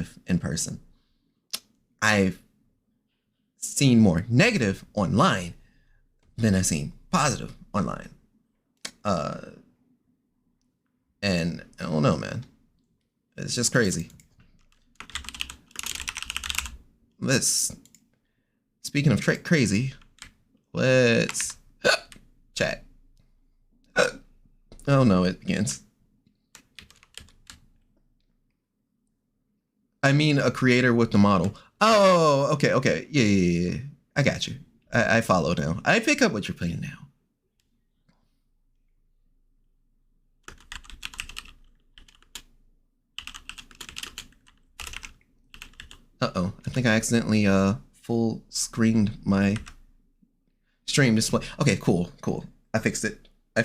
positive in person. I've seen more negative online than I've seen positive online. And I don't know, man. It's just crazy. Speaking of crazy, let's chat. Oh no, it begins. I mean, a creator with the model. Oh, okay. Yeah. I got you. I follow now. I pick up what you're playing now. Uh-oh, I think I accidentally full screened my stream display. Okay, cool. I fixed it. I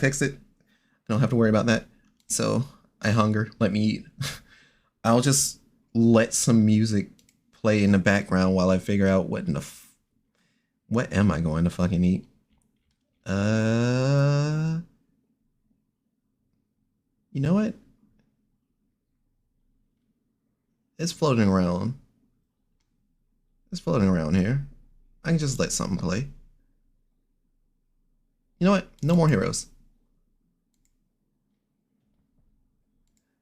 don't have to worry about that. So I hunger, let me eat. I'll just let some music play in the background while I figure out what am I going to fucking eat? You know what? It's floating around. It's floating around here. I can just let something play. You know what? No More Heroes.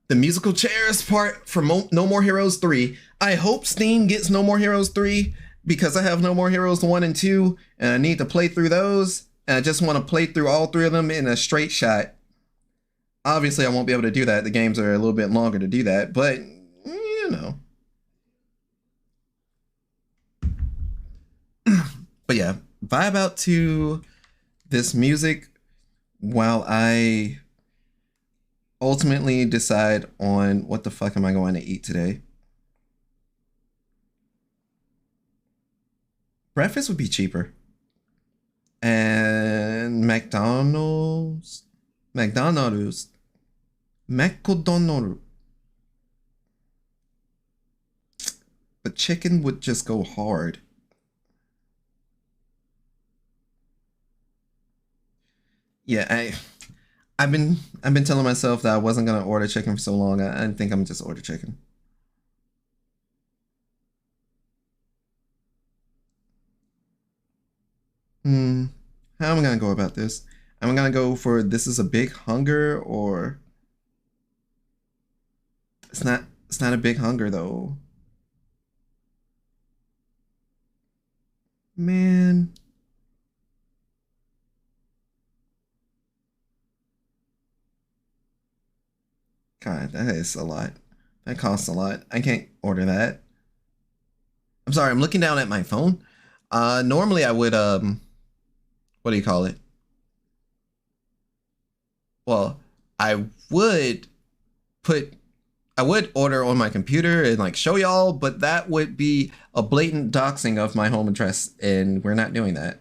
The musical chairs part for No More Heroes 3. I hope Steam gets No More Heroes 3 because I have No More Heroes 1 and 2 and I need to play through those. And I just want to play through all three of them in a straight shot. Obviously, I won't be able to do that. The games are a little bit longer to do that, but you know. But yeah, vibe out to this music while I ultimately decide on what the fuck am I going to eat today. Breakfast would be cheaper. And McDonald's. But chicken would just go hard. Yeah, I've been telling myself that I wasn't gonna order chicken for so long. I think I'm just order chicken. How am I gonna go about this? Am I gonna go for this is a big hunger or it's not a big hunger though. Man. God, that is a lot. That costs a lot. I can't order that. I'm sorry, I'm looking down at my phone. Normally I would, what do you call it? Well, I would order on my computer and like show y'all, but that would be a blatant doxing of my home address, and we're not doing that.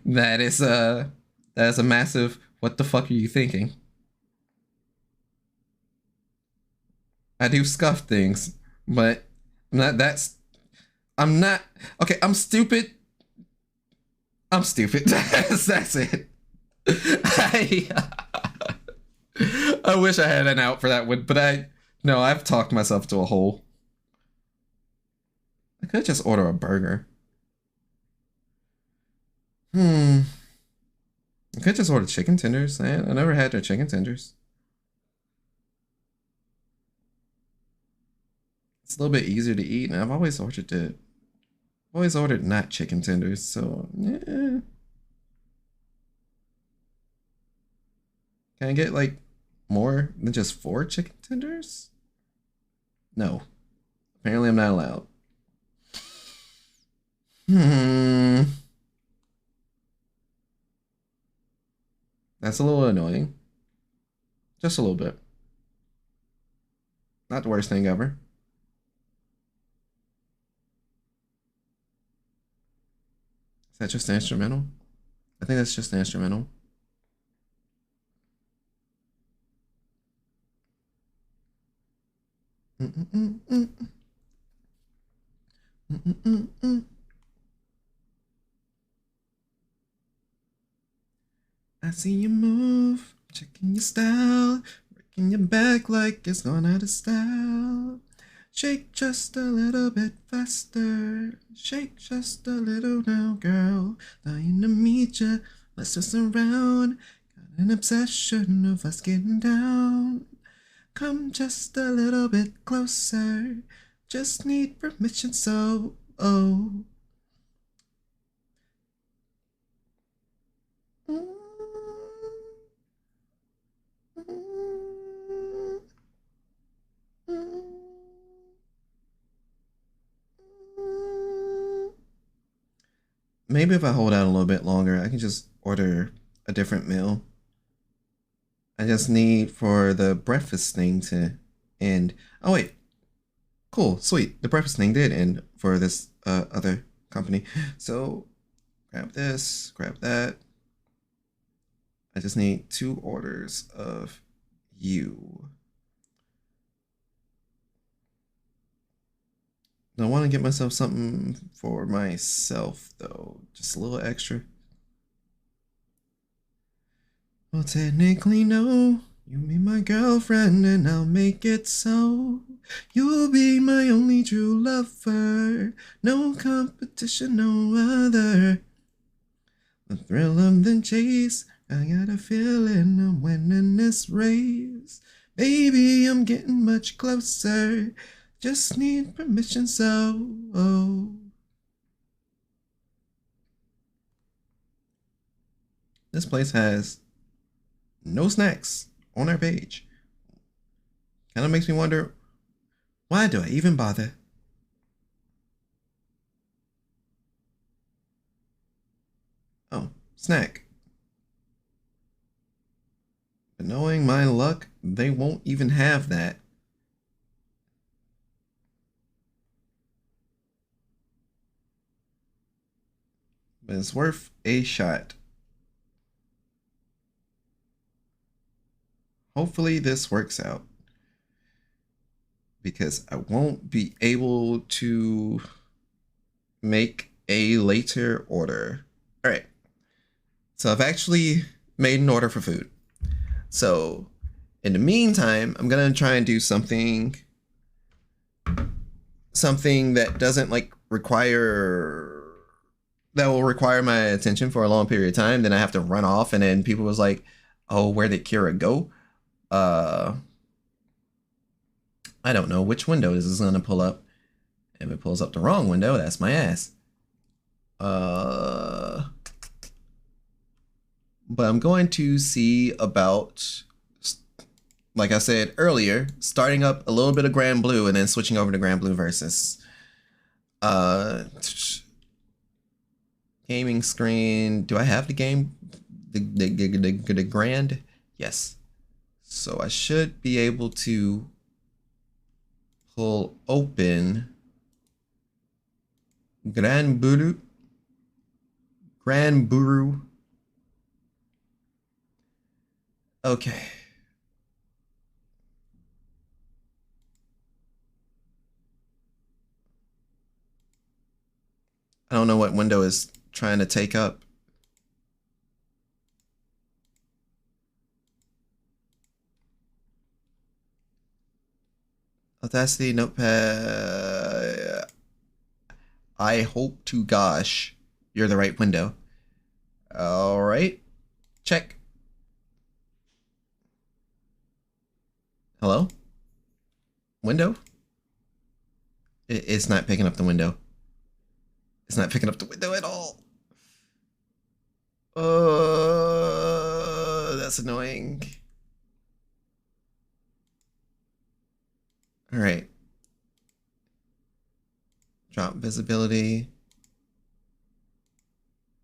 That is a massive, what the fuck are you thinking? I do scuff things, but I'm not, okay, I'm stupid. That's it. I wish I had an out for that one, but I've talked myself to a hole. I could just order a burger. I could just order chicken tenders. I never had their chicken tenders. It's a little bit easier to eat, and I've always ordered not chicken tenders, so yeah. Can I get like more than just 4 chicken tenders? No. Apparently I'm not allowed. That's a little annoying. Just a little bit. Not the worst thing ever. Is that just the instrumental? I think that's just the instrumental. I see you move, checking your style, breaking your back like it's gone out of style. Shake just a little bit faster. Shake just a little now, girl. Dying to meet ya. Let's just around. Got an obsession of us getting down. Come just a little bit closer. Just need permission, so oh. Maybe if I hold out a little bit longer, I can just order a different meal. I just need for the breakfast thing to end. Oh wait, cool, sweet. The breakfast thing did end for this other company. So grab this, grab that. I just need 2 orders of you. I want to get myself something for myself though, just a little extra. Well, technically, no. You be my girlfriend and I'll make it so. You'll be my only true lover. No competition, no other. The thrill of the chase. I got a feeling I'm winning this race. Baby, I'm getting much closer. Just need permission, so. Oh. This place has no snacks on our page. Kind of makes me wonder, why do I even bother? Oh, snack. But knowing my luck, they won't even have that. But it's worth a shot. Hopefully this works out. Because I won't be able to make a later order. All right. So I've actually made an order for food. So in the meantime, I'm going to try and do something that doesn't like that will require my attention for a long period of time. Then I have to run off and then people was like, oh, where did Kira go? I don't know which window this is going to pull up. If it pulls up the wrong window, that's my ass. But I'm going to see about, like I said earlier, starting up a little bit of Granblue and then switching over to Granblue Versus. Gaming screen. Do I have the game? The Grand? Yes. So I should be able to pull open Granblue. Okay. I don't know what window is trying to take up. Audacity, Notepad. I hope to gosh you're the right window. All right. Check. Hello? Window? It's not picking up the window. It's not picking up the window at all. That's annoying. All right. Drop visibility.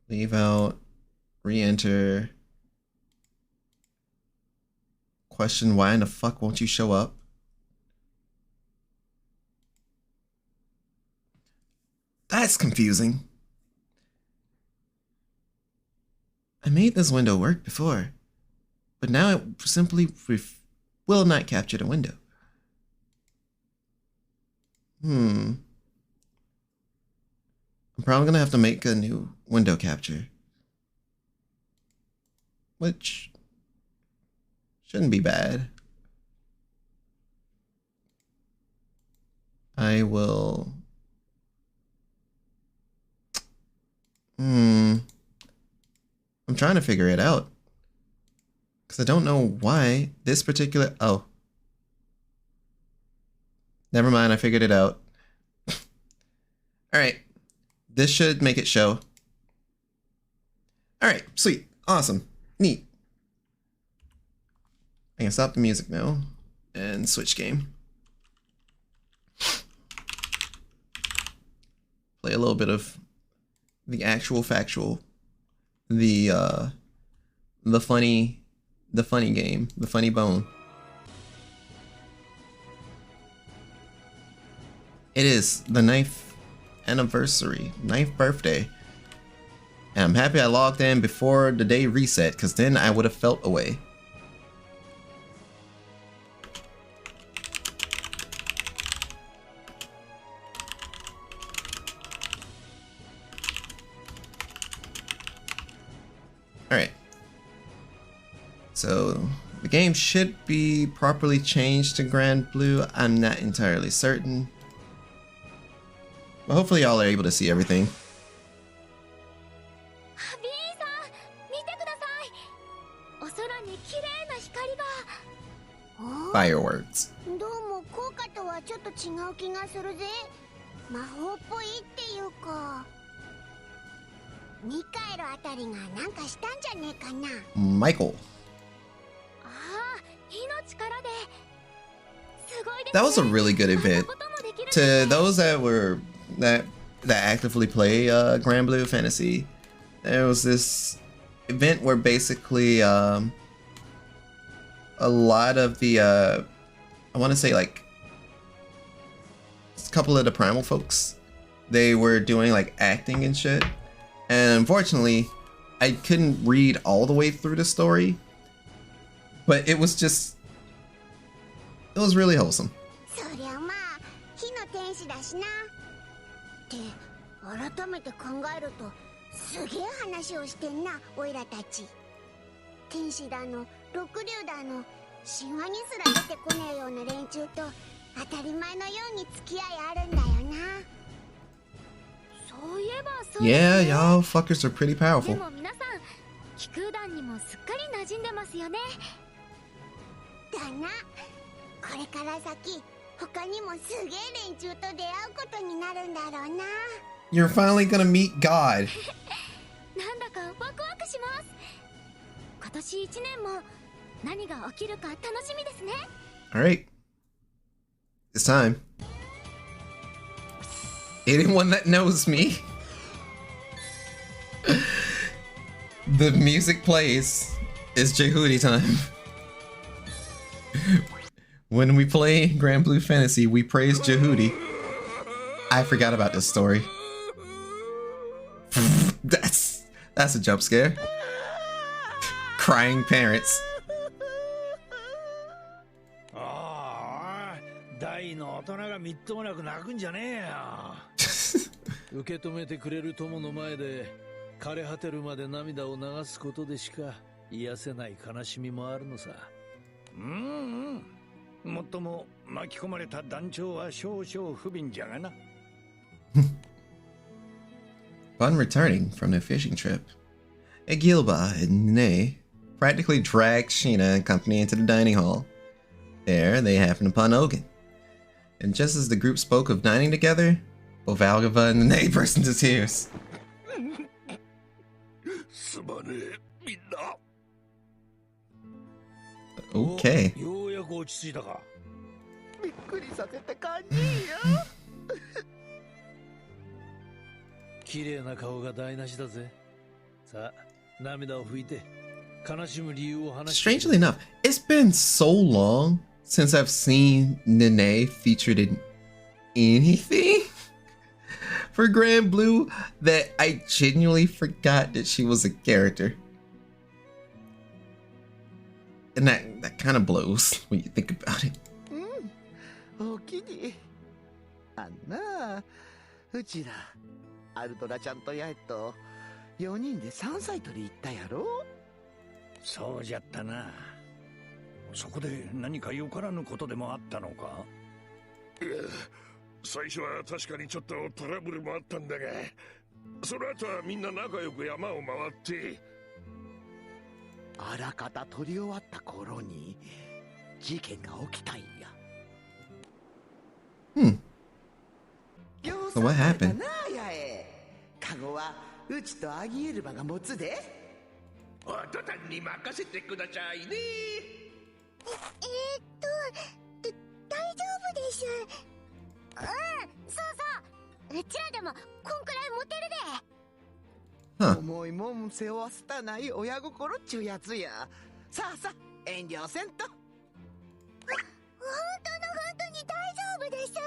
Leave out. Re-enter. Question, why in the fuck won't you show up? That's confusing. I made this window work before, but now it simply will not capture the window. I'm probably gonna have to make a new window capture, which shouldn't be bad. I will... I'm trying to figure it out. Because I don't know why this particular... Oh. Never mind, I figured it out. Alright. This should make it show. Alright, sweet. Awesome. Neat. I can stop the music now and switch game. Play a little bit of the actual factual. The funny game, the funny bone. It is the 9th anniversary, 9th birthday. And I'm happy I logged in before the day reset, because then I would have felt away. Alright. So, the game should be properly changed to Granblue. I'm not entirely certain. But hopefully y'all are able to see everything. Fireworks. Michael. That was a really good event. To those that actively play Granblue Fantasy, there was this event where basically a lot of the I want to say like a couple of the primal folks, they were doing like acting and shit, and unfortunately I couldn't read all the way through the story, but it was really wholesome. Yeah, y'all fuckers are pretty powerful. You're finally gonna meet God. Alright. It's time. Anyone that knows me, the music plays. It's Jehudi time. When we play Granblue Fantasy, we praise Jehudi. I forgot about this story. That's a jump scare. Crying parents. Upon returning from their fishing trip, Agilba and Nene practically dragged Sheena and company into the dining hall. There, they happened upon Ogun. And just as the group spoke of dining together, both Algava and Nene burst into tears. Okay. Strangely enough, it's been so long since I've seen Nene featured in anything for Granblue that I genuinely forgot that she was a character. And that kind of blows when you think about it. 最初は確かにちょっとトラブルもあったんだが、その後はみんな仲良く山を回って。あらかた取り終わった頃に事件が起きたんや。So what happened? カゴはうちとアギエルバが持つで。おとたんに任せてくださいね。大丈夫です。そうそう、うちらでもこんくらい持てるで。重いもん背負わせたない親心っちゅうやつや。さあさあ、遠慮せんと。本当に大丈夫です。ね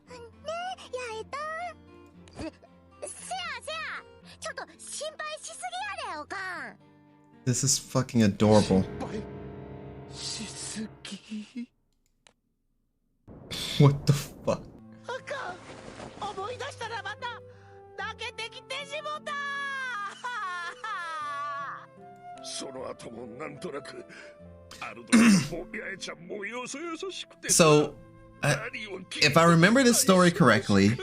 え、やえた。せや、ちょっと心配しすぎやで、おかん。This is fucking adorable. しすぎ。What the fuck? あかん。思い出したらまた泣けてきてしもた。その後もなんとなくアルドラも八重ちゃんもよそよそしくて。So, if I remember this story correctly,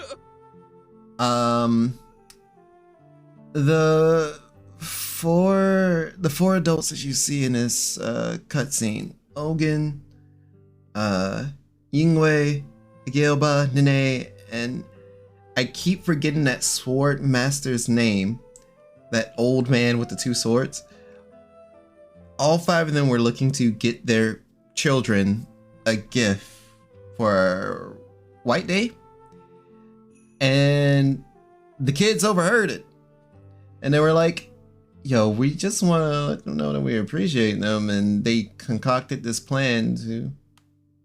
the four adults that you see in this cutscene, Ogun, Yingwei, Gilba, Nene, and I keep forgetting that sword master's name, that old man with the two swords. All 5 of them were looking to get their children a gift for White Day, and the kids overheard it, and they were like, yo, we just want to let them know that we appreciate them, and they concocted this plan to,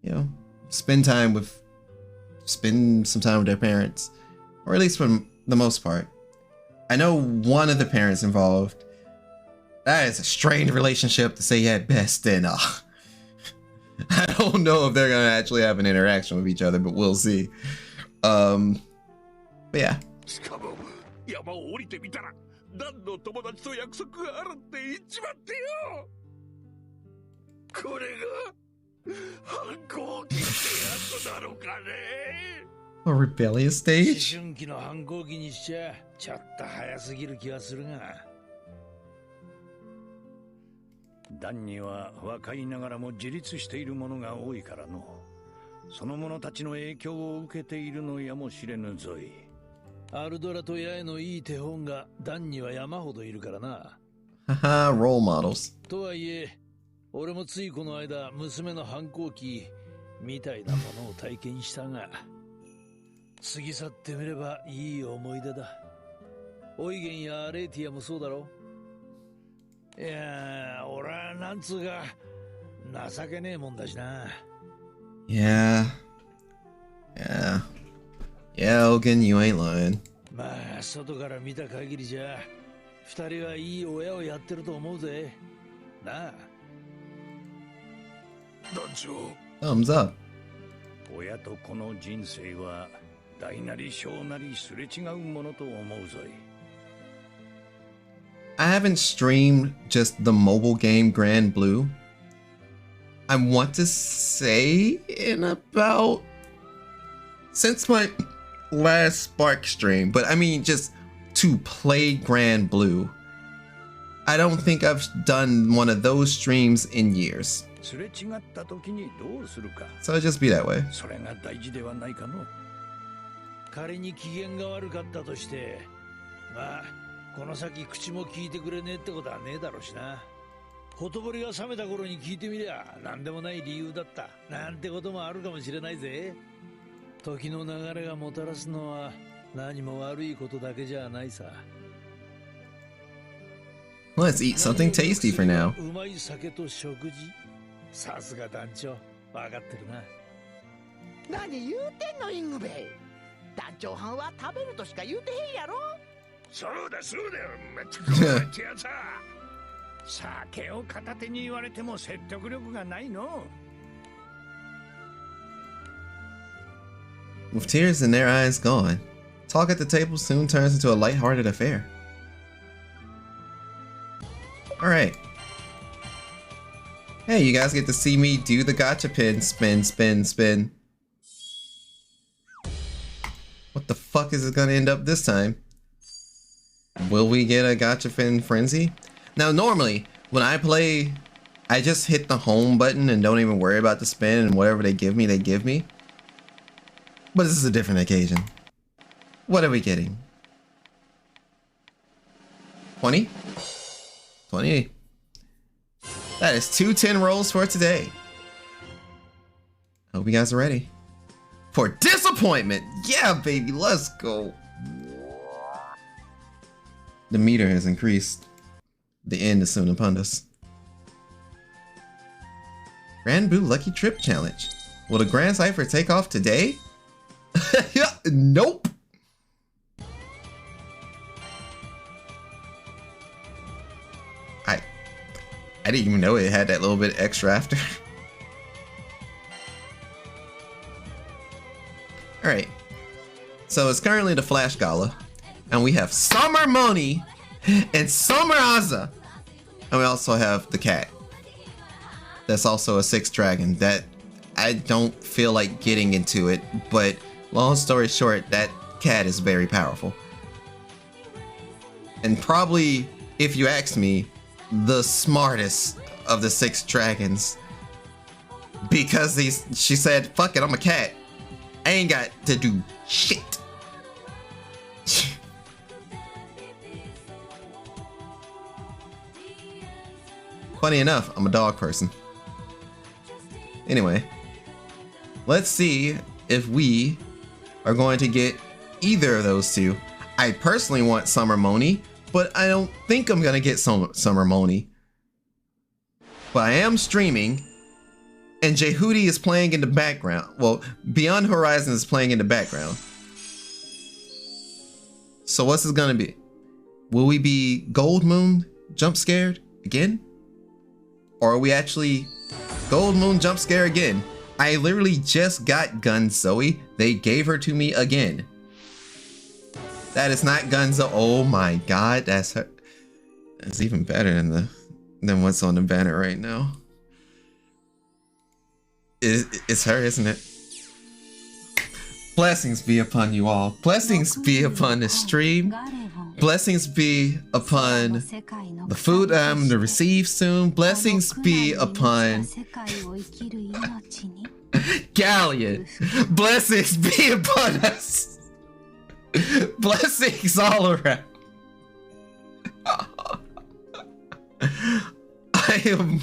you know, spend some time with their parents, or at least for the most part. I know one of the parents involved, that is a strained relationship to say at best, and I don't know if they're gonna actually have an interaction with each other, but we'll see. But yeah. しかも山を降りてみたら何の友達と約束があるって言っちまってよ。これが反抗期ってやつなのかね。A rebellious stage? 思春期の反抗期にしちゃちょっと早すぎる気がするが。ダンには若いながらも自立している者が多いからの。その者たちの影響を受けているのやもしれぬぞい。アルドラと八重のいい手本がダンには山ほどいるからな。Haha, role models. とはいえ、俺もついこの間娘の反抗期みたいなものを体験したが、過ぎ去ってみればいい思い出だ。オイゲンやアレーティアもそうだろ。いや、俺はなんつうか情けねえもんだしな。Yeah, Ogun, you ain't lying. まあ外から見た限りじゃ二人はいい親をやってると思うぜ。なあ。団長。Thumbs up. 親と子の人生は大なり小なりすれ違うものと思うぞい。I haven't streamed just the mobile game Granblue. I want to say in about since my last Spark stream, but I mean just to play Granblue. I don't think I've done one of those streams in years. すれ違った時にどうするか。So it'll just be that way. それが大事ではないかの。仮に機嫌が悪かったとして、まあこの先口も聞いてくれねえってことはねえだろうしな。ほとぼりが冷めた頃に聞いてみりゃ何でもない理由だったなんてこともあるかもしれないぜ。時の流れがもたらすのは何も悪いことだけじゃないさ。Let's eat something tasty for now. うまい酒と食事。さすが団長、分かってるな。何言うてんのイングベイ。団長班は食べるとしか言うてへんやろ。そうだそうだよ、まったくお前ってやつは。酒を片手に言われても説得力がないの。With tears in their eyes gone, talk at the table soon turns into a lighthearted affair. Alright. Hey, you guys get to see me do the gacha pin spin, spin, spin. What the fuck is it gonna end up this time? Will we get a Gotcha Fin Frenzy? Now, normally, when I play, I just hit the home button and don't even worry about the spin, and whatever they give me, they give me. But this is a different occasion. What are we getting? 20? 20. That is 210 rolls for today. Hope you guys are ready for disappointment. Yeah, baby, let's go. The meter has increased. The end is soon upon us. Granblue Lucky Trip Challenge. Will the Grand Cipher take off today? Nope. I didn't even know it had that little bit extra after. Alright. So it's currently the Flash Gala. And we have Summer Moni and Summer Aza. And we also have the cat. That's also a 6th dragon. That I don't feel like getting into it, but long story short, that cat is very powerful. And probably, if you ask me, the smartest of the 6 dragons. Because she said, fuck it, I'm a cat. I ain't got to do shit. Funny enough, I'm a dog person. Anyway, let's see if we are going to get either of those two. I personally want Summer Moni, but I don't think I'm gonna get Summer Moni. But I am streaming, and Jehudi is playing in the background. Well, Beyond Horizon is playing in the background. So what's this gonna be? Will we be Gold Moon jump scared again? Or are we actually Gold Moon jump scare again? I literally just got Gun Zoe. They gave her to me again. That is not Gunzo. Oh my god, that's her. That's even better than what's on the banner right now. It's her, isn't it? Blessings be upon you all. Blessings be upon the stream. Blessings be upon the food I'm to receive soon. Blessings be upon Galleon. Blessings be upon us. Blessings all around. I am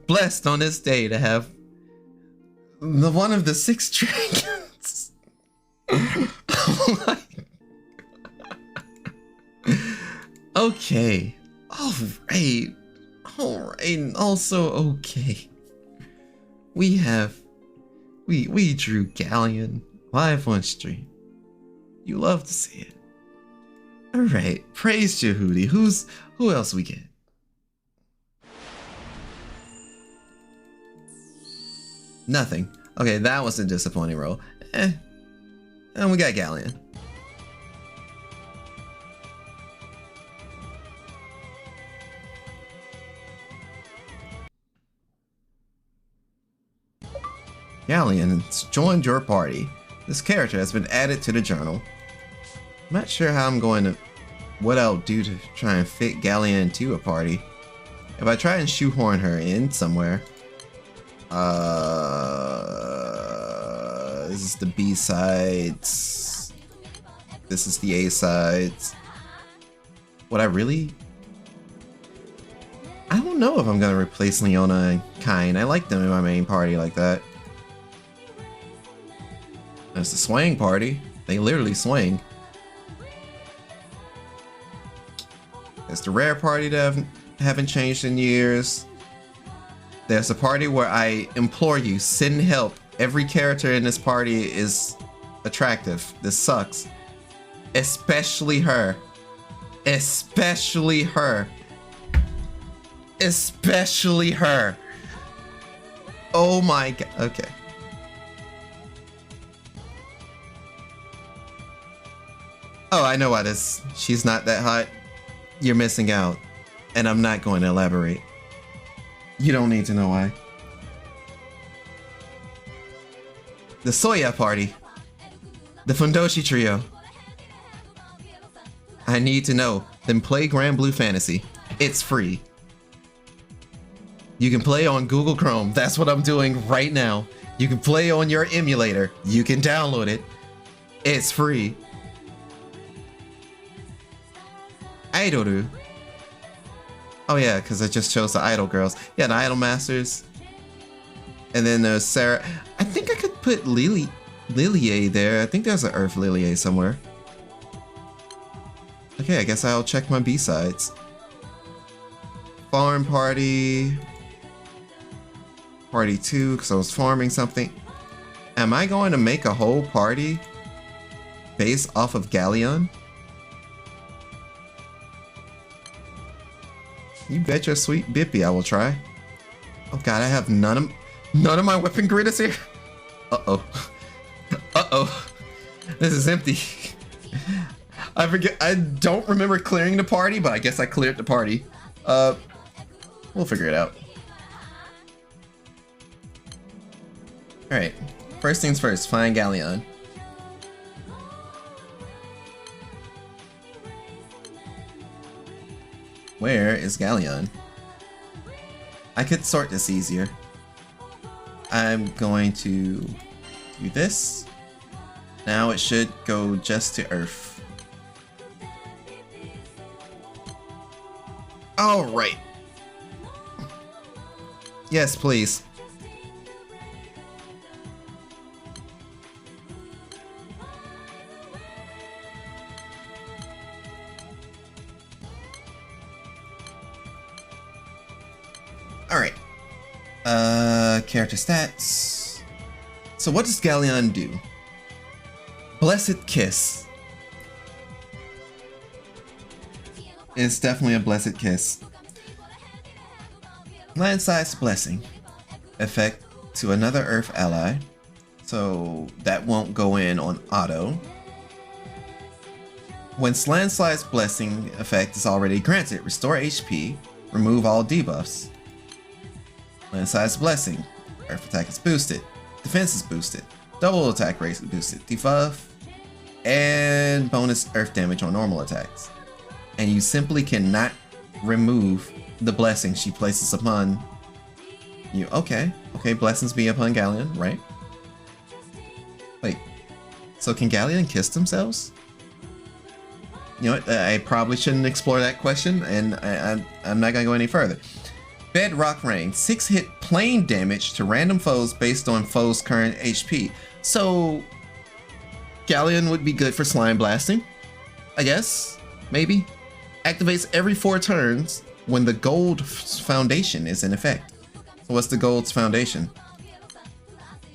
blessed on this day to have one of the 6 dragons. Okay. Alright. And also okay. We drew Galleon live on stream. You love to see it. Alright, praise Jehudi. Who else we get? Nothing. Okay, that was a disappointing roll. And we got Galleon. Galleon has joined your party. This character has been added to the journal. I'm not sure how I'm going to... what I'll do to try and fit Galleon into a party. If I try and shoehorn her in somewhere... this is the B-sides. This is the A-sides. Would I really... I don't know if I'm going to replace Leona and Kain. I like them in my main party like that. There's the swing party. They literally swing. There's the rare party that haven't changed in years. There's a party where I implore you, send help. Every character in this party is attractive. This sucks. Especially her. Especially her. Especially her. Oh my god. Okay. Oh, I know why this. She's not that hot. You're missing out. And I'm not going to elaborate. You don't need to know why. The Soya party. The Fundoshi Trio. I need to know. Then play Granblue Fantasy. It's free. You can play on Google Chrome. That's what I'm doing right now. You can play on your emulator. You can download it. It's free. Idoru. Oh yeah, because I just chose the Idol girls. Yeah, the Idol Masters. And then there's Sarah. I think I could put Lilie there. I think there's an Earth Lilie somewhere. Okay, I guess I'll check my B-sides. Farm Party. Party 2, because I was farming something. Am I going to make a whole party based off of Galleon? You bet your sweet bippy I will try. Oh god, I have none of my weapon grid is here. Uh-oh. Uh-oh. This is empty. I forget. I don't remember clearing the party, but I guess I cleared the party. We'll figure it out. Alright. First things first, find Galleon. Where is Galleon? I could sort this easier. I'm going to do this. Now it should go just to Earth. Alright. Yes, please. Alright. Character stats. So what does Galleon do? Blessed Kiss. It's definitely a Blessed Kiss. Landside's Blessing. Effect to another Earth ally. So that won't go in on auto. When Landslide's Blessing effect is already granted, restore HP, remove all debuffs. Landside's Blessing. Earth attack is boosted. Defense is boosted. Double attack rate is boosted. Debuff. And bonus earth damage on normal attacks. And you simply cannot remove the blessing she places upon you. Okay. Okay, blessings be upon Galleon, right? Wait. So can Galleon kiss themselves? You know what? I probably shouldn't explore that question, and I'm not gonna go any further. Bedrock Rain. 6 hit plain damage to random foes based on foes' current HP. So Galleon would be good for slime blasting, I guess. Maybe. Activates every 4 turns when the gold foundation is in effect. So what's the gold's foundation?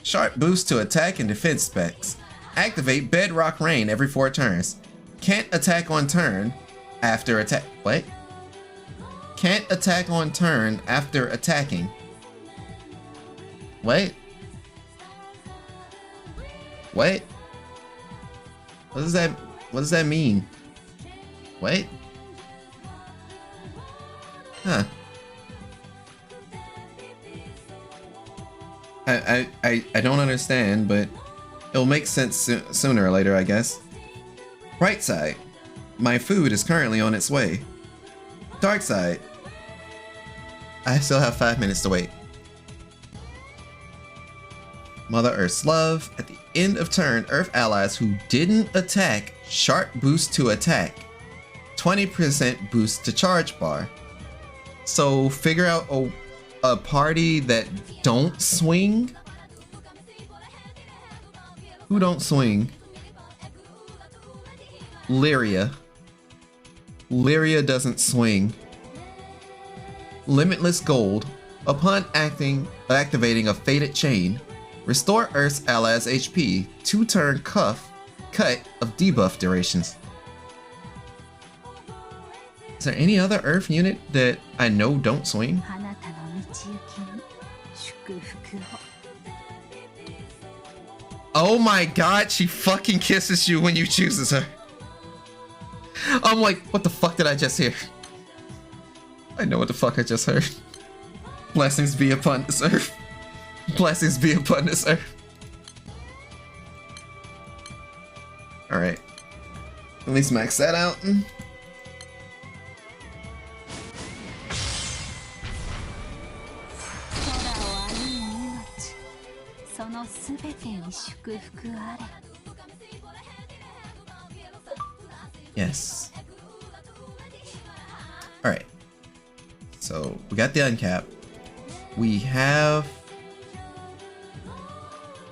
Sharp boost to attack and defense specs. Activate Bedrock Rain every 4 turns. Can't attack on turn after attack. What? Can't attack on turn after attacking. Wait. Wait. What does that mean? Wait. Huh. I don't understand, but it'll make sense sooner or later, I guess. Bright side. My food is currently on its way. Dark side. I still have 5 minutes to wait. Mother Earth's Love. At the end of turn, Earth allies who didn't attack, sharp boost to attack. 20% boost to charge bar. So figure out a party that don't swing. Who don't swing? Lyria. Lyria doesn't swing. Limitless Gold. Upon activating a Fated Chain, restore Earth's allies HP, 2-turn cut of debuff durations. Is there any other Earth unit that I know don't swing? Oh my god, she fucking kisses you when you chooses her. I'm like, what the fuck did I just hear? I know what the fuck I just heard. Blessings be upon this earth. Blessings be upon this earth. Alright. At least max that out. そのすべてに祝福あれ。 Yes. Alright. So we got the uncap. We have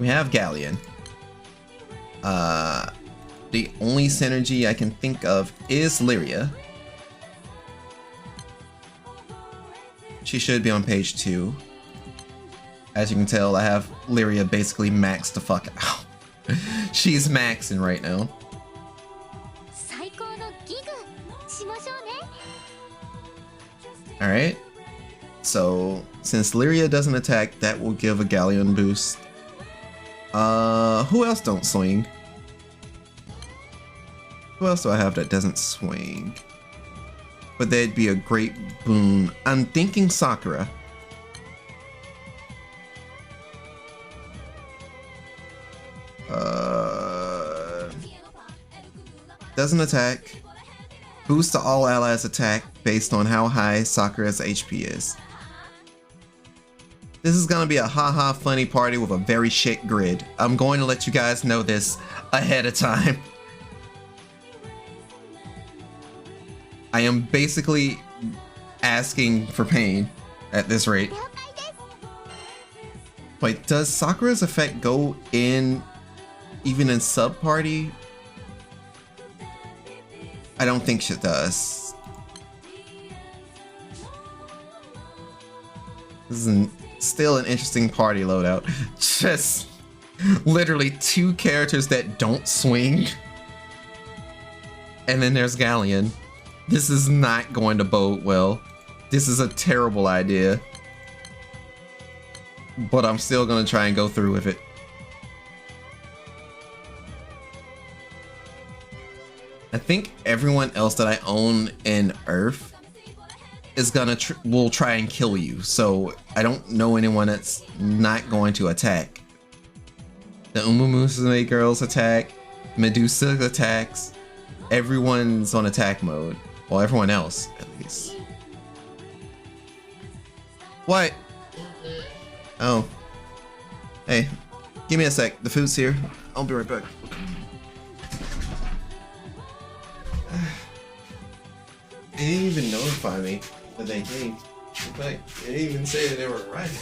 Galleon. The only synergy I can think of is Lyria. She should be on page 2. As you can tell, I have Lyria basically maxed the fuck out. She's maxing right now. 最高のギグしましょうね。 Alright. So, since Lyria doesn't attack, that will give a Galleon boost. Who else don't swing? Who else do I have that doesn't swing? But that'd be a great boon. I'm thinking Sakura. Doesn't attack. Boost to all allies attack based on how high Sakura's HP is. This is gonna be a haha funny party with a very shit grid. I'm going to let you guys know this ahead of time. I am basically asking for pain at this rate. Wait, does Sakura's effect go in even in sub-party? I don't think she does. This is still an interesting party loadout. Just literally 2 characters that don't swing. And then there's Galleon. This is not going to bode well. This is a terrible idea. But I'm still gonna try and go through with it. I think everyone else that I own in Earth is will try and kill you. So I don't know anyone that's not going to attack. The Umumusame girls attack. Medusa attacks. Everyone's on attack mode. Well, everyone else at least. What? Oh. Hey, give me a sec. The food's here. I'll be right back. They didn't even notify me that they came. In fact, they didn't even say that they were arriving.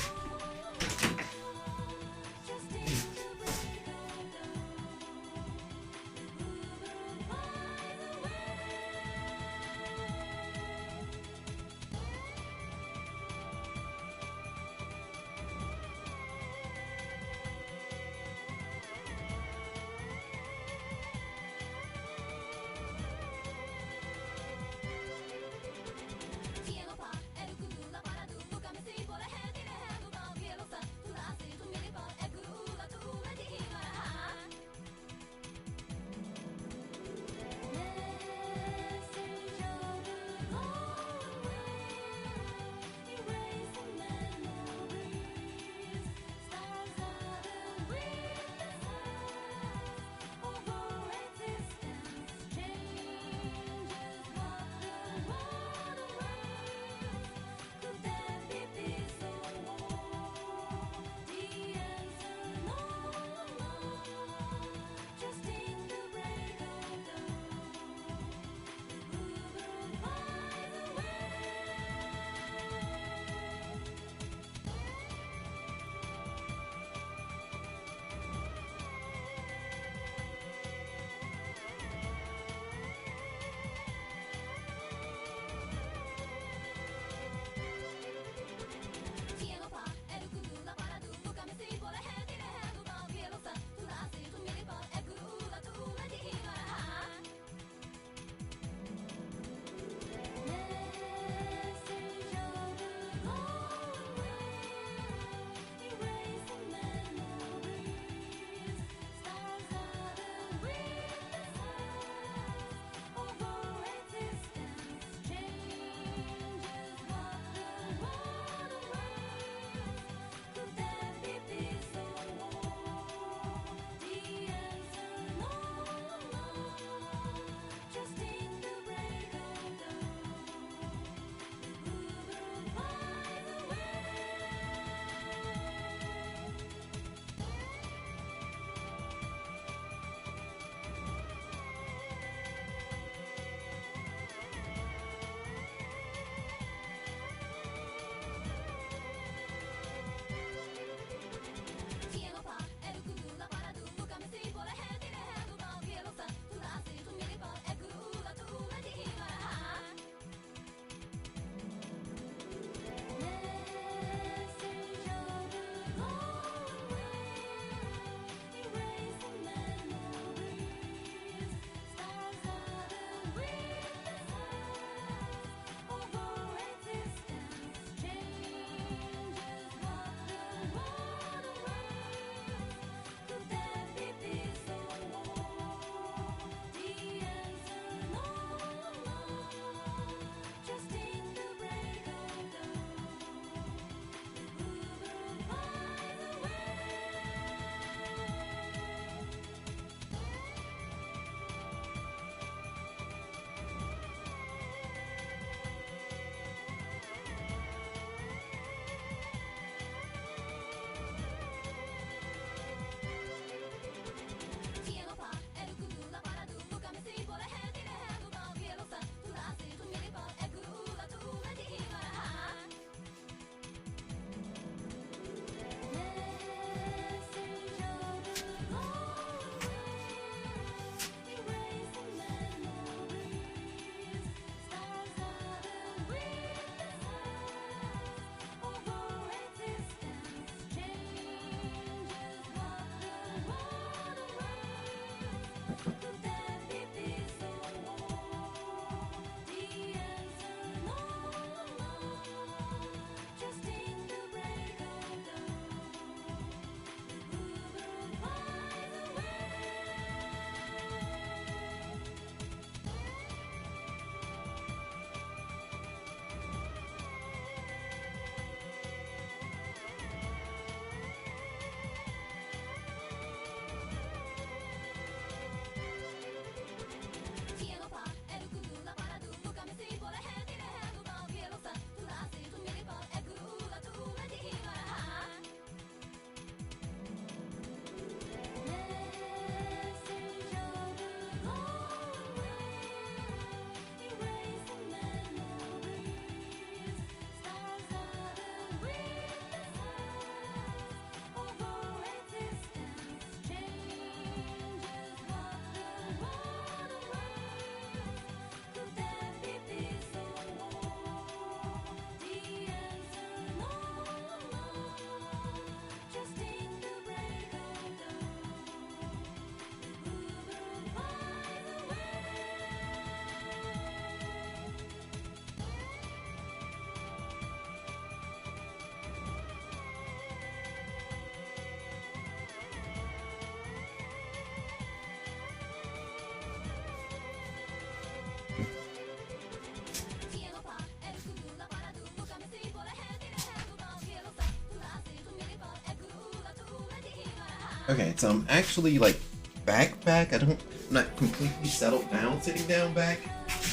Okay, so I'm actually like back. I'm not completely settled down sitting down back,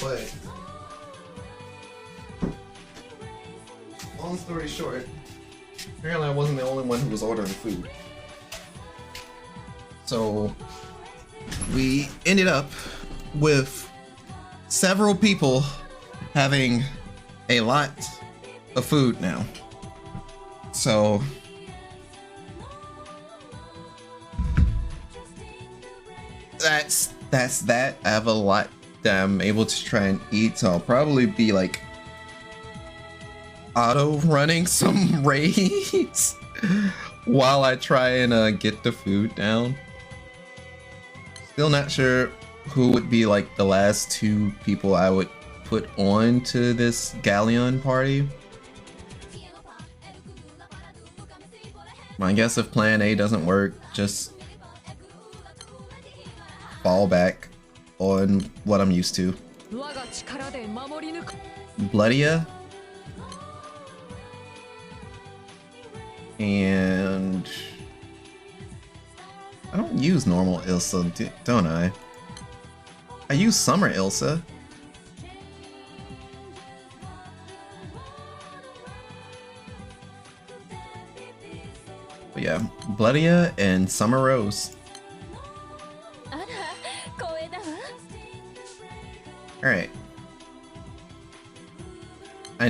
but long story short, apparently I wasn't the only one who was ordering food. So we ended up with several people having a lot of food now. So that's that. I have a lot that I'm able to try and eat, so I'll probably be like auto running some raids while I try and get the food down. Still not sure who would be like the last two people I would put on to this galleon party. I guess if plan A doesn't work, just fall back on what I'm used to. Bloodia. And I don't use normal Ilsa, don't I? I use Summer Ilsa. But yeah, Bloodia and Summer Rose. Alright. I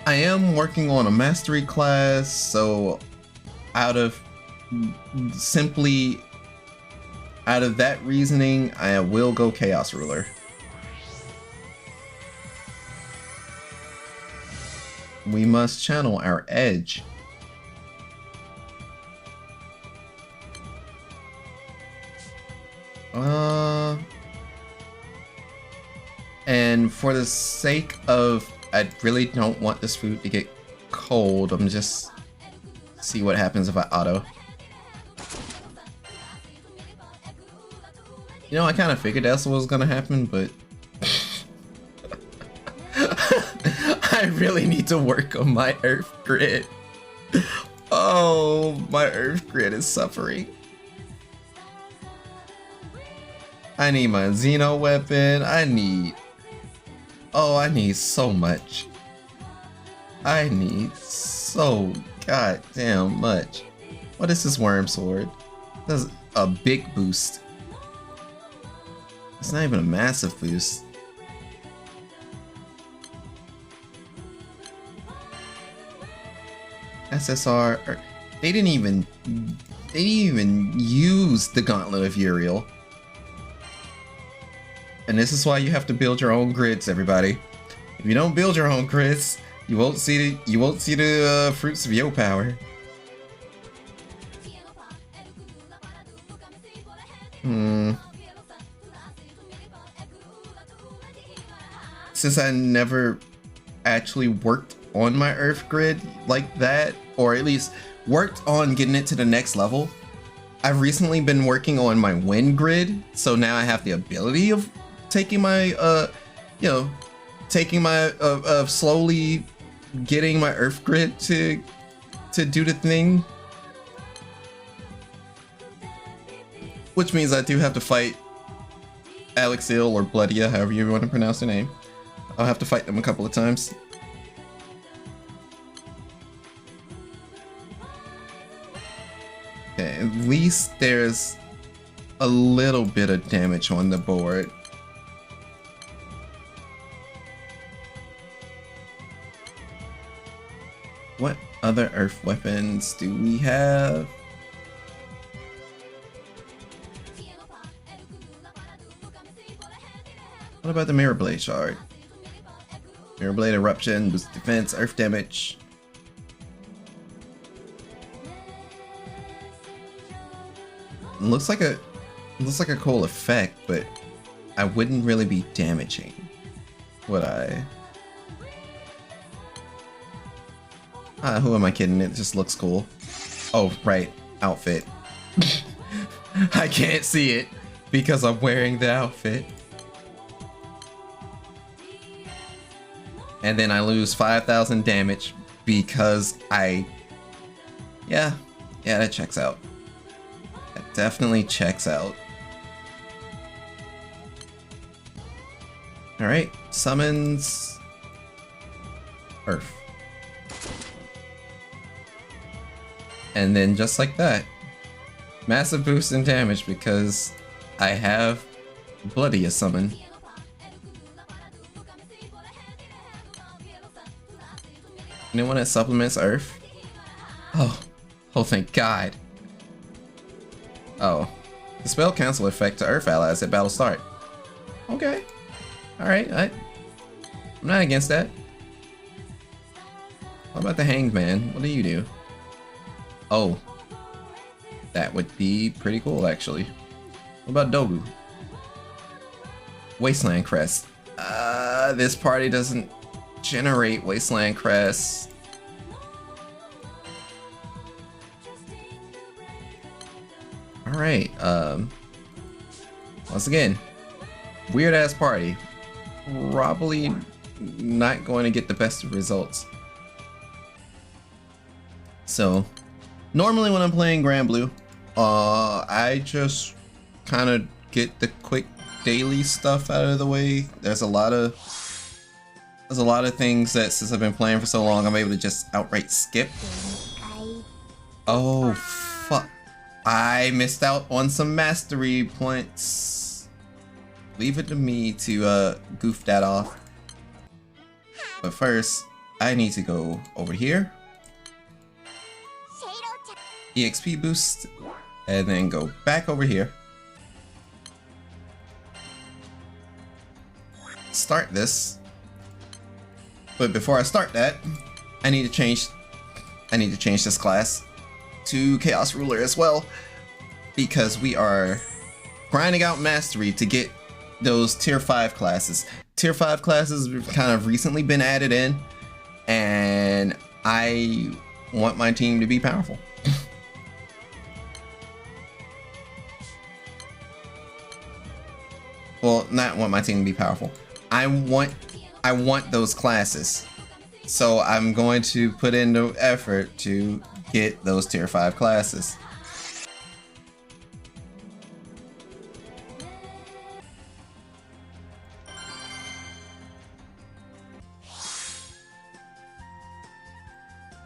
am working on a mastery class, so out of that reasoning, I will go Chaos Ruler. We must channel our edge. And for the sake of, I really don't want this food to get cold. I'm just see what happens if I auto. You know, I kind of figured that's what was gonna happen, but I really need to work on my Earth grid. Oh, my Earth grid is suffering. I need my Xeno weapon. I need so much. I need so goddamn much. What is this worm sword? That's a big boost. It's not even a massive boost. SSR. They didn't even use the Gauntlet of Uriel. And this is why you have to build your own grids, everybody. If you don't build your own grids, you won't see the fruits of your power. Since I never actually worked on my Earth grid like that, or at least worked on getting it to the next level, I've recently been working on my wind grid, so now I have the ability of taking my slowly getting my Earth grid to do the thing, which means I do have to fight Alexil or Bloodia, however you want to pronounce their name. I'll have to fight them a couple of times. Okay, at least there's a little bit of damage on the board. What other Earth weapons do we have? What about the Mirror Blade Shard? Mirror Blade Eruption, boost defense, Earth damage. Looks like a cool effect, but I wouldn't really be damaging, would I? Who am I kidding? It just looks cool. Oh, right. Outfit. I can't see it because I'm wearing the outfit. And then I lose 5,000 damage because yeah, that checks out. definitely checks out. Alright, summons Earth. And then just like that, massive boost in damage because I have Bloody as summon. Anyone that supplements Earth? Oh, thank God. Oh, the spell cancel effect to Earth allies at battle start. Okay, alright, I'm not against that. What about the Hanged Man? What do you do? Oh, that would be pretty cool actually. What about Dogu? Wasteland Crest. This party doesn't generate Wasteland Crest. Alright, once again, weird ass party. Probably not going to get the best of results. So, normally when I'm playing Granblue, I just kind of get the quick daily stuff out of the way. There's a lot of things that since I've been playing for so long, I'm able to just outright skip. Oh, fuck. I missed out on some mastery points. Leave it to me to goof that off. But first, I need to go over here. EXP boost, and then go back over here. Start this. But before I start that, I need to change this class to Chaos Ruler as well, because we are grinding out mastery to get those tier 5 classes. Tier 5 classes have kind of recently been added in, and I want my team to be powerful. Well, not want my team to be powerful. I want those classes. So I'm going to put in the effort to get those tier 5 classes.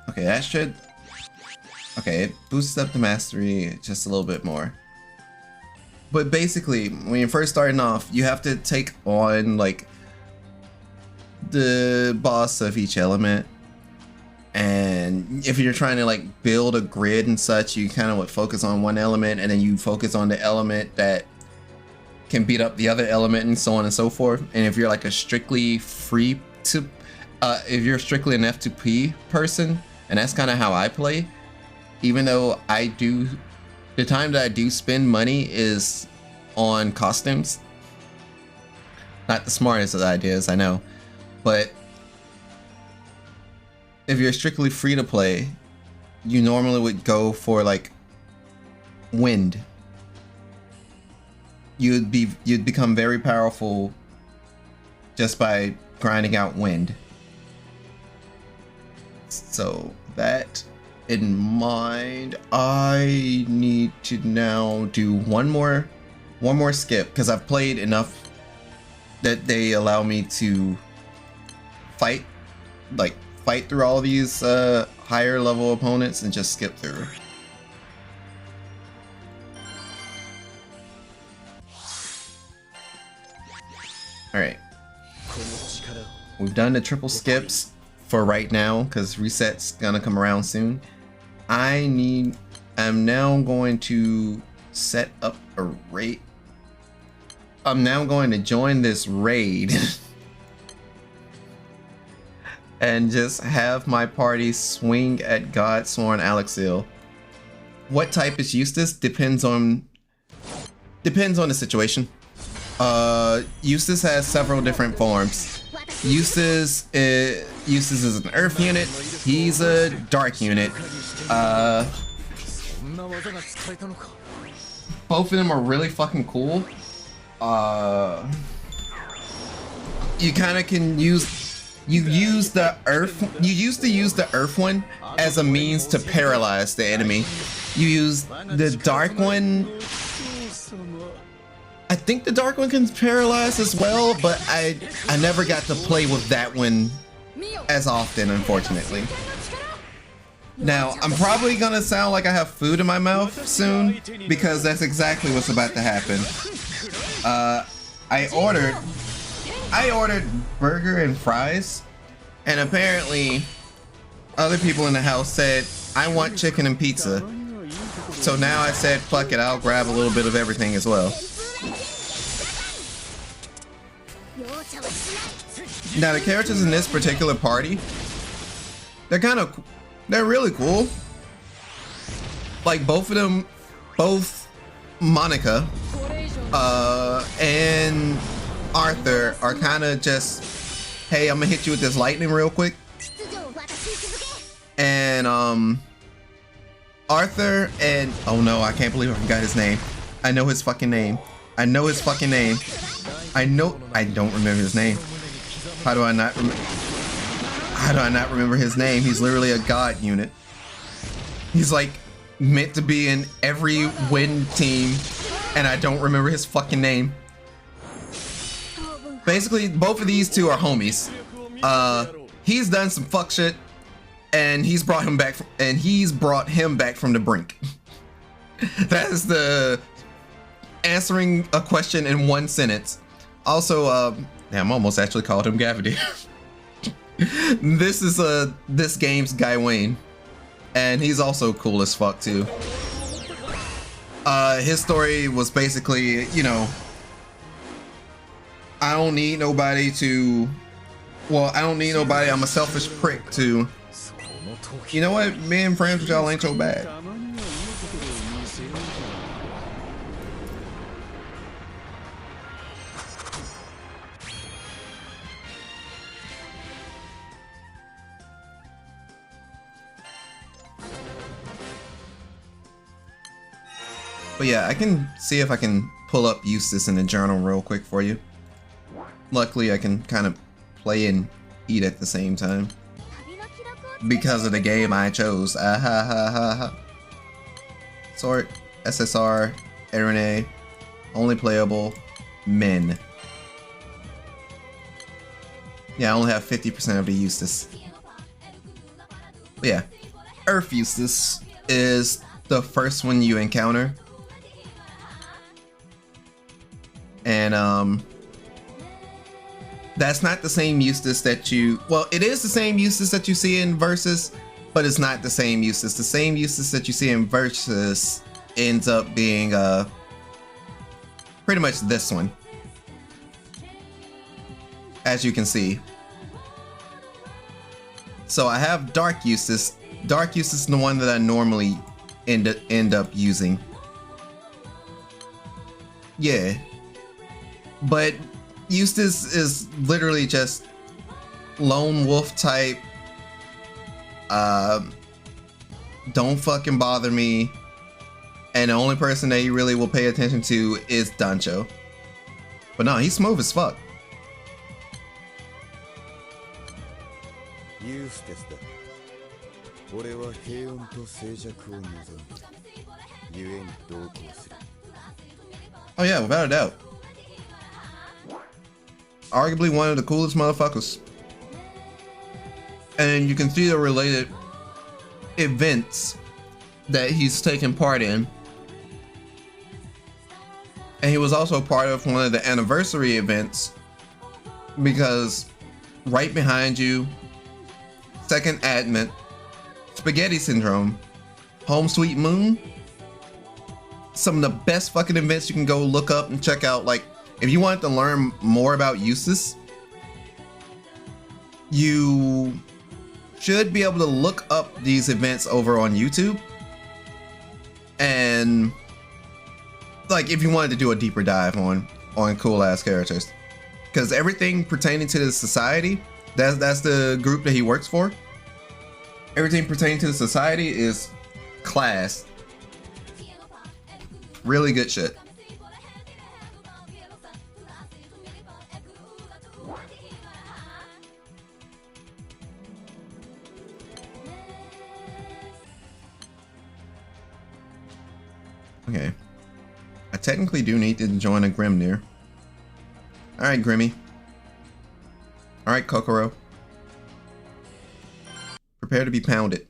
Okay, that should... Okay, it boosts up the mastery just a little bit more. But basically, when you're first starting off, you have to take on, like, the boss of each element. And if you're trying to, like, build a grid and such, you kind of would focus on one element, and then you focus on the element that can beat up the other element, and so on and so forth. And if you're, like, a strictly free to... if you're strictly an F2P person, and that's kind of how I play, even though I do... The time that I do spend money is on costumes. Not the smartest of the ideas, I know. But if you're strictly free to play, you normally would go for like wind. You'd become very powerful just by grinding out wind. So that in mind, I need to now do one more skip, because I've played enough that they allow me to fight through all of these higher level opponents and just skip through. Alright, we've done the triple skips for right now because reset's gonna come around soon. I'm now going to set up a raid. I'm now going to join this raid and just have my party swing at Godsworn Alexil. What type is Eustace depends on the situation. Eustace has several different forms. Eustace is an earth unit. He's a dark unit. Both of them are really fucking cool. You kind of can use use the earth one as a means to paralyze the enemy. You use the dark one. I think the dark one can paralyze as well, but I never got to play with that one as often, unfortunately. Now, I'm probably gonna sound like I have food in my mouth soon, because that's exactly what's about to happen. I ordered burger and fries, and apparently other people in the house said, I want chicken and pizza. So now I said, fuck it, I'll grab a little bit of everything as well. Now the characters in this particular party, they're really cool. Like both of them, both Monica and Arthur are kind of just, hey, I'm gonna hit you with this lightning real quick. And Arthur and, oh no, I can't believe I forgot his name. I know his fucking name. I don't remember his name. How do I not remember his name? He's literally a god unit. He's like meant to be in every win team, and I don't remember his fucking name. Basically, both of these two are homies. He's done some fuck shit, and he's brought him back from the brink. That is the answering a question in one sentence. Also, damn, I almost actually called him Gavadier. This is this game's Guy Wayne, and he's also cool as fuck too. His story was basically, you know, I don't need nobody. I'm a selfish prick to, you know what, being friends with y'all ain't so bad. But yeah, I can see if I can pull up Eustace in the journal real quick for you. Luckily, I can kind of play and eat at the same time because of the game I chose. Sort, SSR, Erene, only playable, men. Yeah, I only have 50% of the Eustace. But yeah, Earth Eustace is the first one you encounter. And that's not the same Eustace that it is the same Eustace that you see in Versus, but it's not the same Eustace. The same Eustace that you see in Versus ends up being pretty much this one, as you can see. So I have Dark Eustace. Dark Eustace is the one that I normally end up using. Yeah. But Eustace is literally just lone wolf type. Don't fucking bother me. And the only person that you really will pay attention to is Dancho. But no, he's smooth as fuck. Eustace. Oh yeah, without a doubt. Arguably one of the coolest motherfuckers. And you can see the related events that he's taken part in. And he was also part of one of the anniversary events, because right behind you, Second Advent, Spaghetti Syndrome, Home Sweet Moon, some of the best fucking events you can go look up and check out. Like, if you want to learn more about Eustace, you should be able to look up these events over on YouTube. And like, if you wanted to do a deeper dive on cool ass characters, because everything pertaining to the society, that's the group that he works for. Everything pertaining to the society is class. Really good shit. Okay. I technically do need to join a Grimnir. Alright, Grimmy. Alright, Kokoro. Prepare to be pounded.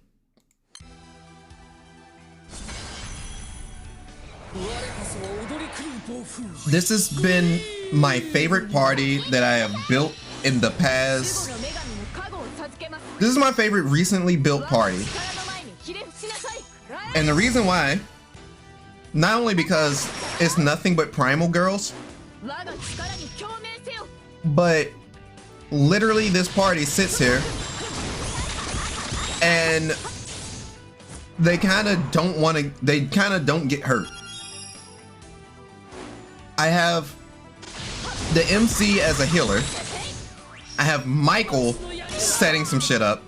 This has been my favorite party that I have built in the past. This is my favorite recently built party. And the reason why, not only because it's nothing but primal girls, but literally this party sits here and they kind of don't want to, they kind of don't get hurt. I have the MC as a healer. I have Michael setting some shit up.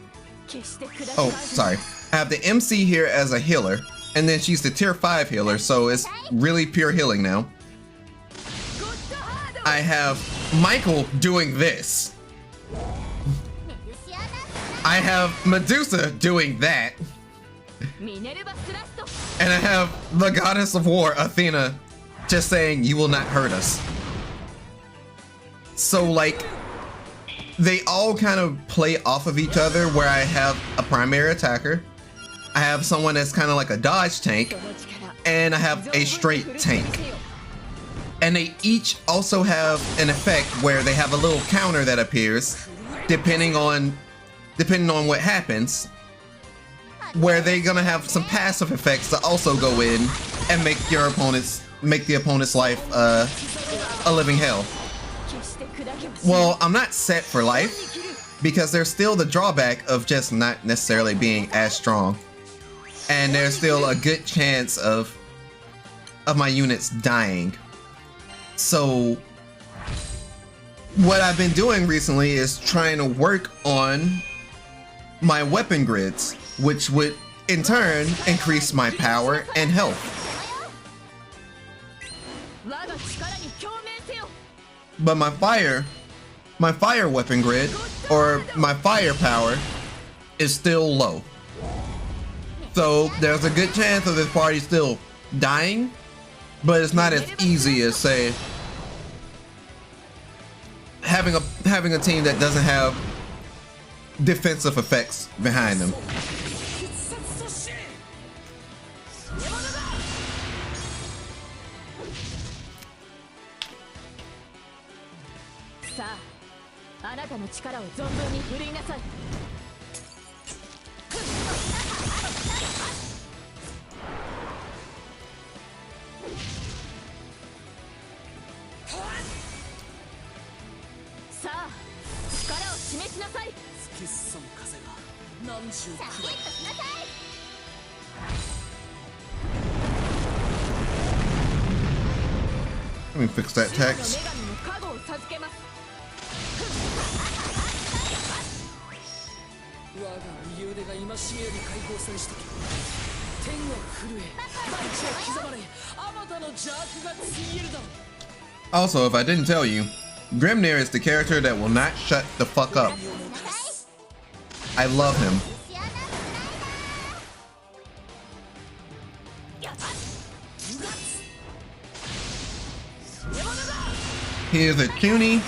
Oh, sorry. I have the MC here as a healer, and then she's the tier 5 healer, so it's really pure healing now. I have Michael doing this. I have Medusa doing that. And I have the goddess of war, Athena, just saying, you will not hurt us. So like, they all kind of play off of each other, where I have a primary attacker, I have someone that's kind of like a dodge tank, and I have a straight tank. And they each also have an effect where they have a little counter that appears depending on what happens, where they're gonna have some passive effects to also go in and make the opponent's life a living hell. Well, I'm not set for life because there's still the drawback of just not necessarily being as strong, and there's still a good chance of my units dying. So what I've been doing recently is trying to work on my weapon grids, which would in turn increase my power and health. But my fire weapon grid, or my firepower, is still low. So there's a good chance of this party still dying, but it's not as easy as, say, having a team that doesn't have defensive effects behind them. Let me fix that text. Also, if I didn't tell you, Grimnir is the character that will not shut the fuck up. I love him. He is a cutie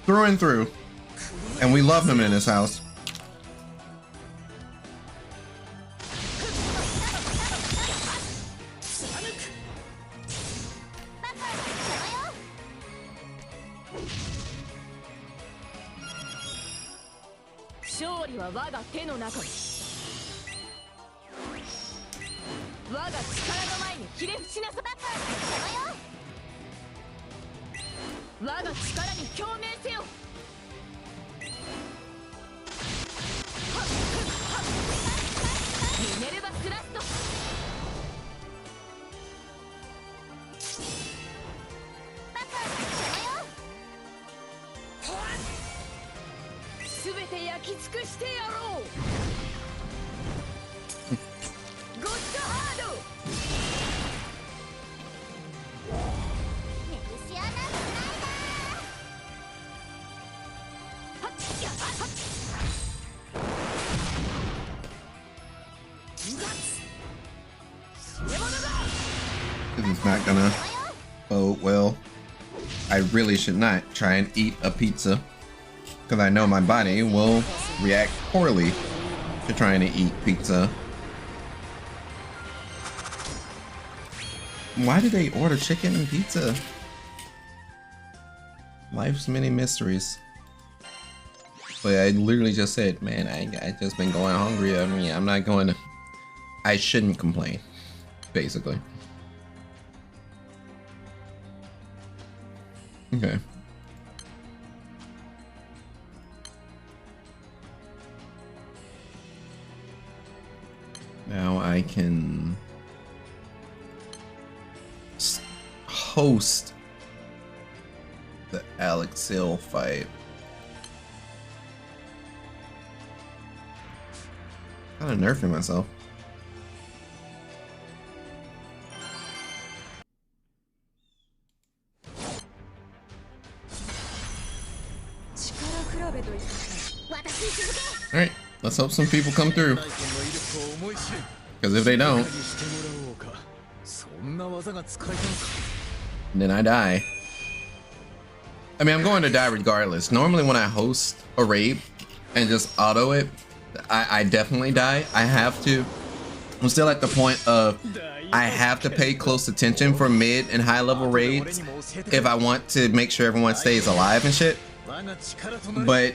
through and through, and we love him in this house. is not gonna bode well. I really should not try and eat a pizza because I know my body will react poorly to trying to eat pizza. Why did they order chicken and pizza? Life's many mysteries. But I literally just said, man, I just been going hungry. I mean, I'm not going to. I shouldn't complain, basically. Okay. Now I can host the Alexil fight. Kind of nerfing myself. Alright, let's hope some people come through. Because if they don't, then I die. I mean, I'm going to die regardless. Normally when I host a raid and just auto it, I definitely die. I have to. I'm still at the point of I have to pay close attention for mid and high level raids if I want to make sure everyone stays alive and shit. But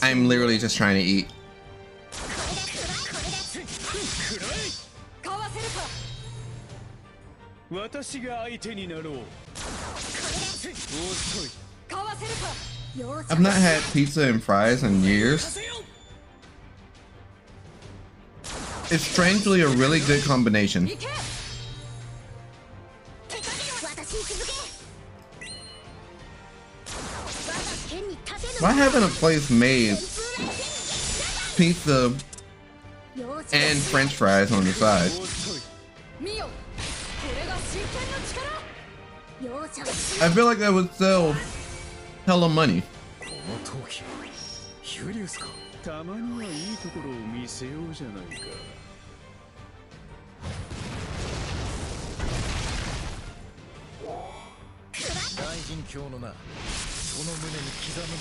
I'm literally just trying to eat. I've not had pizza and fries in years. It's strangely a really good combination. Why haven't a place made pizza and French fries on the side? I feel like that would sell hella money. たまにはいいところを見せようじゃないか。大臣卿のな、その胸に刻む。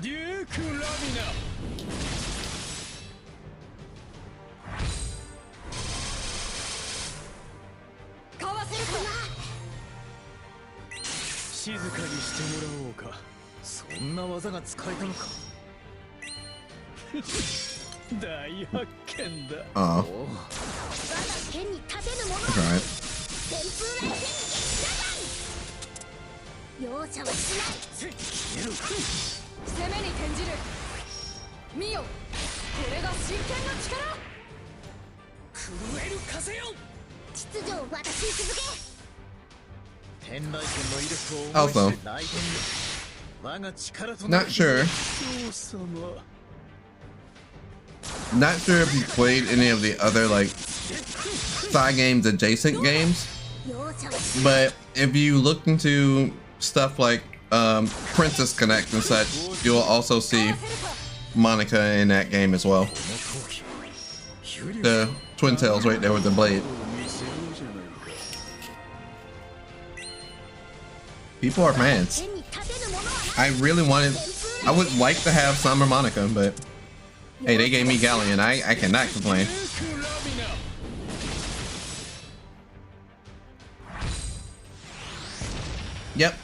デューク・ラミナ。かわせるか。静かにしてもらおうか。そんな技が使えたのか。大発見だ。Oh. Alright. 容赦はしない。攻めに転じる。見よ、これが真剣な力。震える風よ。秩序を渡し続け。天雷剣の威力を思い知る雷電よ。 Not sure. Not sure if you played any of the other like side games adjacent games, but if you look into stuff like Princess Connect and such, you'll also see Monica in that game as well. The twin tails right there with the blade. People are fans. I really wanted, I would like to have Summer Monica, but hey, they gave me Galleon. I cannot complain. Yep.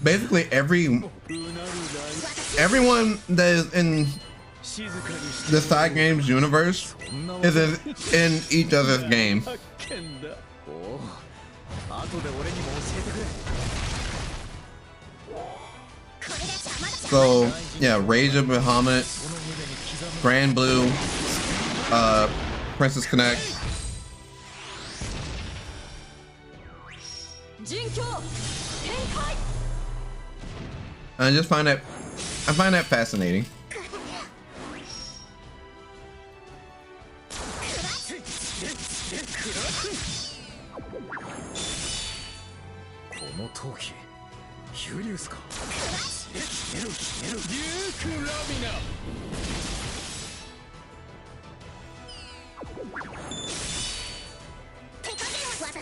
Basically everyone that is in the side games universe is in each other's game. So yeah, Rage of Bahamut, Granblue, Princess Connect. I just find that fascinating.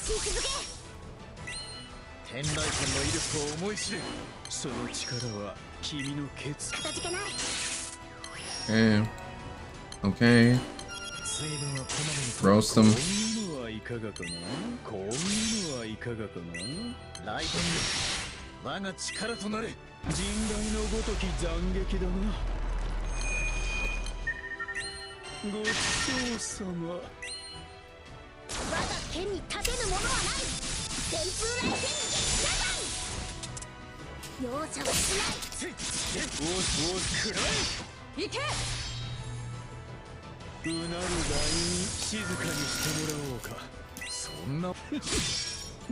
天雷剣の威力を思い知れ。その力は君のケツ。 Okay. Okay. 水分はこまめに Roast them. こういうのはいかがかな。こういうのはいかがかな。ライトニング、我が力となれ。人外のごとき斬撃だな。ごちそうさま。我が剣に立てぬものはない。旋風雷剣撃破。容赦はしない。おすくらえ。行け。うなるがに静かにしてもらおうか。そんな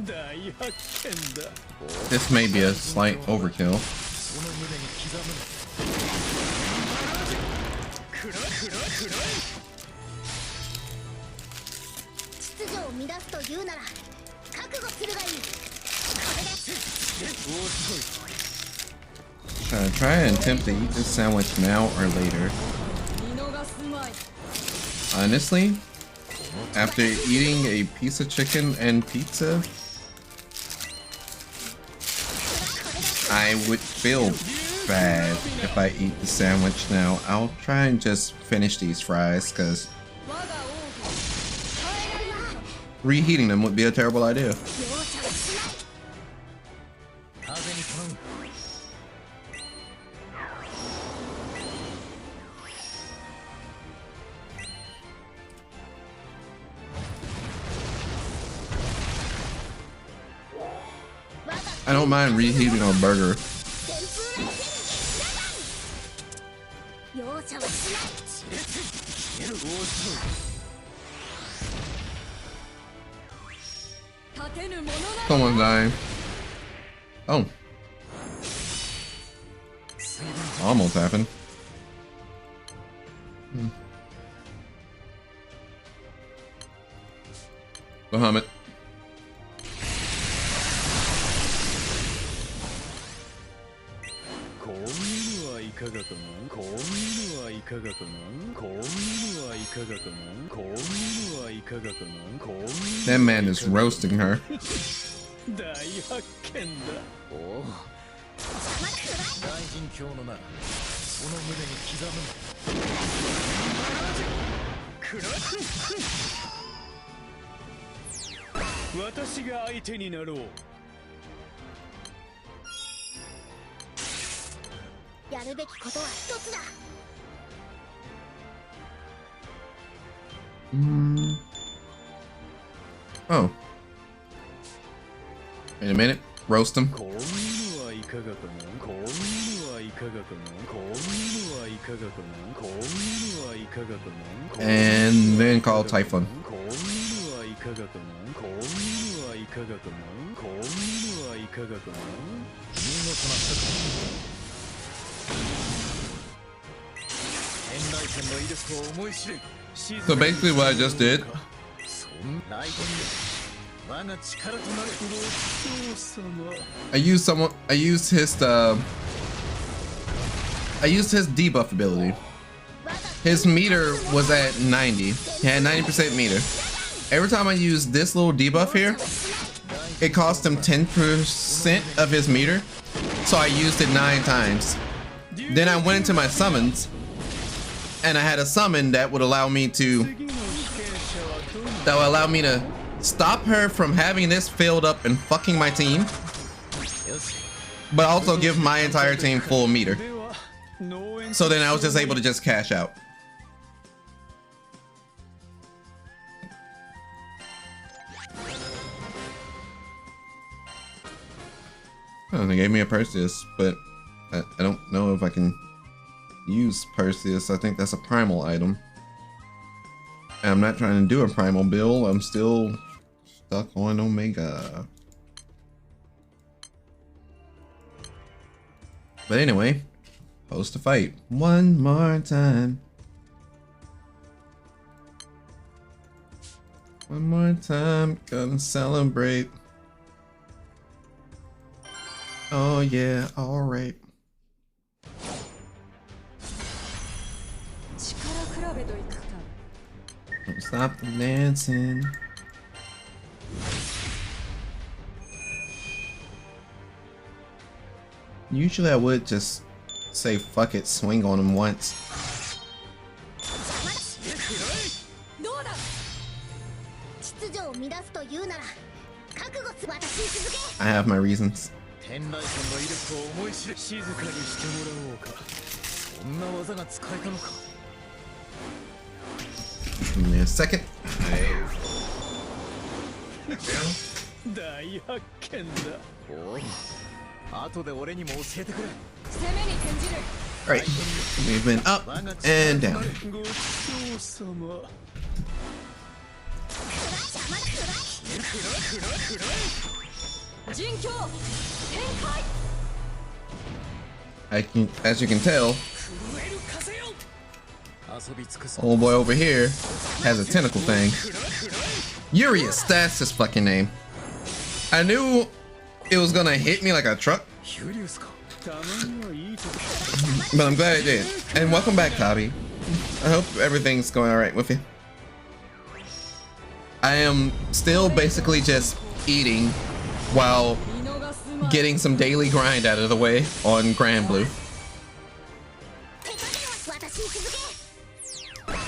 大発見だ。 This may be a slight overkill. その胸に刻む。くらくらくら秩序を乱すというなら覚悟するがいい。これです。 Should I try and attempt to eat this sandwich now or later? 見逃すまい。 Honestly, after eating a piece of chicken and pizza, I would feel bad if I eat the sandwich now. I'll try and just finish these fries because 我が王妃。 reheating them would be a terrible idea. 容赦はしない。風に頼む。 I don't mind reheating a burger. 容赦はしない。消える。立てぬものなり。 Someone's dying. Oh. Almost happened. Bahamut. That man is roasting her. 大発見だ。おお。大臣卿のな。その胸に刻む。くら。私が相手になろう。やるべきことは一つだ。 Oh. Wait a minute. Roast him. And then call Typhon. So basically what I just did, I used his debuff ability. His meter was at 90. He had 90% meter. Every time I used this little debuff here, it cost him 10% of his meter. So I used it 9 times. Then I went into my summons, and I had a summon that would allow me to stop her from having this filled up and fucking my team, but also give my entire team full meter. So then I was just able to just cash out. Oh, they gave me a Perseus, but I don't know if I can use Perseus. I think that's a primal item. And I'm not trying to do a primal build. I'm still stuck on Omega. But anyway, post the fight one more time. One more time, gonna celebrate. Oh yeah, alright. Don't stop the dancing. Usually I would just say fuck it, swing on him once. どうだ秩序を乱すというなら覚悟す私に続け I have my reasons. 天雷神の威力を思い知れ静かにしてもらおうかそんな技が使えたのか Give me a second. 大発見だおい後で俺にも教えてくれ 攻めに転じる Alright. Movement up and down. ごちそうさま 陣況展開 As you can tell, 震える風よ 遊び尽くす old boy over here has a tentacle thing. Urius, that's his fucking name. I knew it was gonna hit me like a truck, ユリウスかたまにはいいと but I'm glad it did. And welcome back, Tabi. I hope everything's going alright with you. I am still basically just eating while 見逃すまい getting some daily grind out of the way on Granblue. 手加減は私に続け我が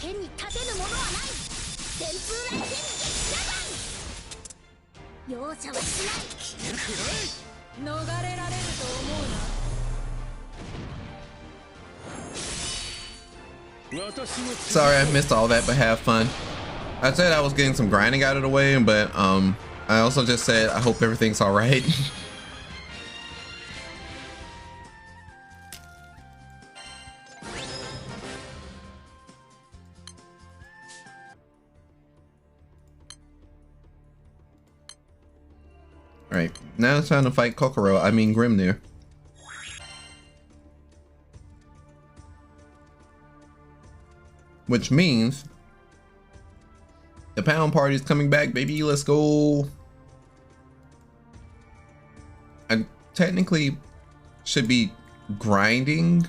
剣に立てぬものはない旋風来天撃破容赦はしない逃れられると思うな Sorry I missed all that, but have fun. I said I was getting some grinding out of the way, but I also just said I hope everything's alright. Alright, now it's time to fight Kokoro, I mean Grimnir. Which means the pound party's coming back, baby. Let's go. I technically should be grinding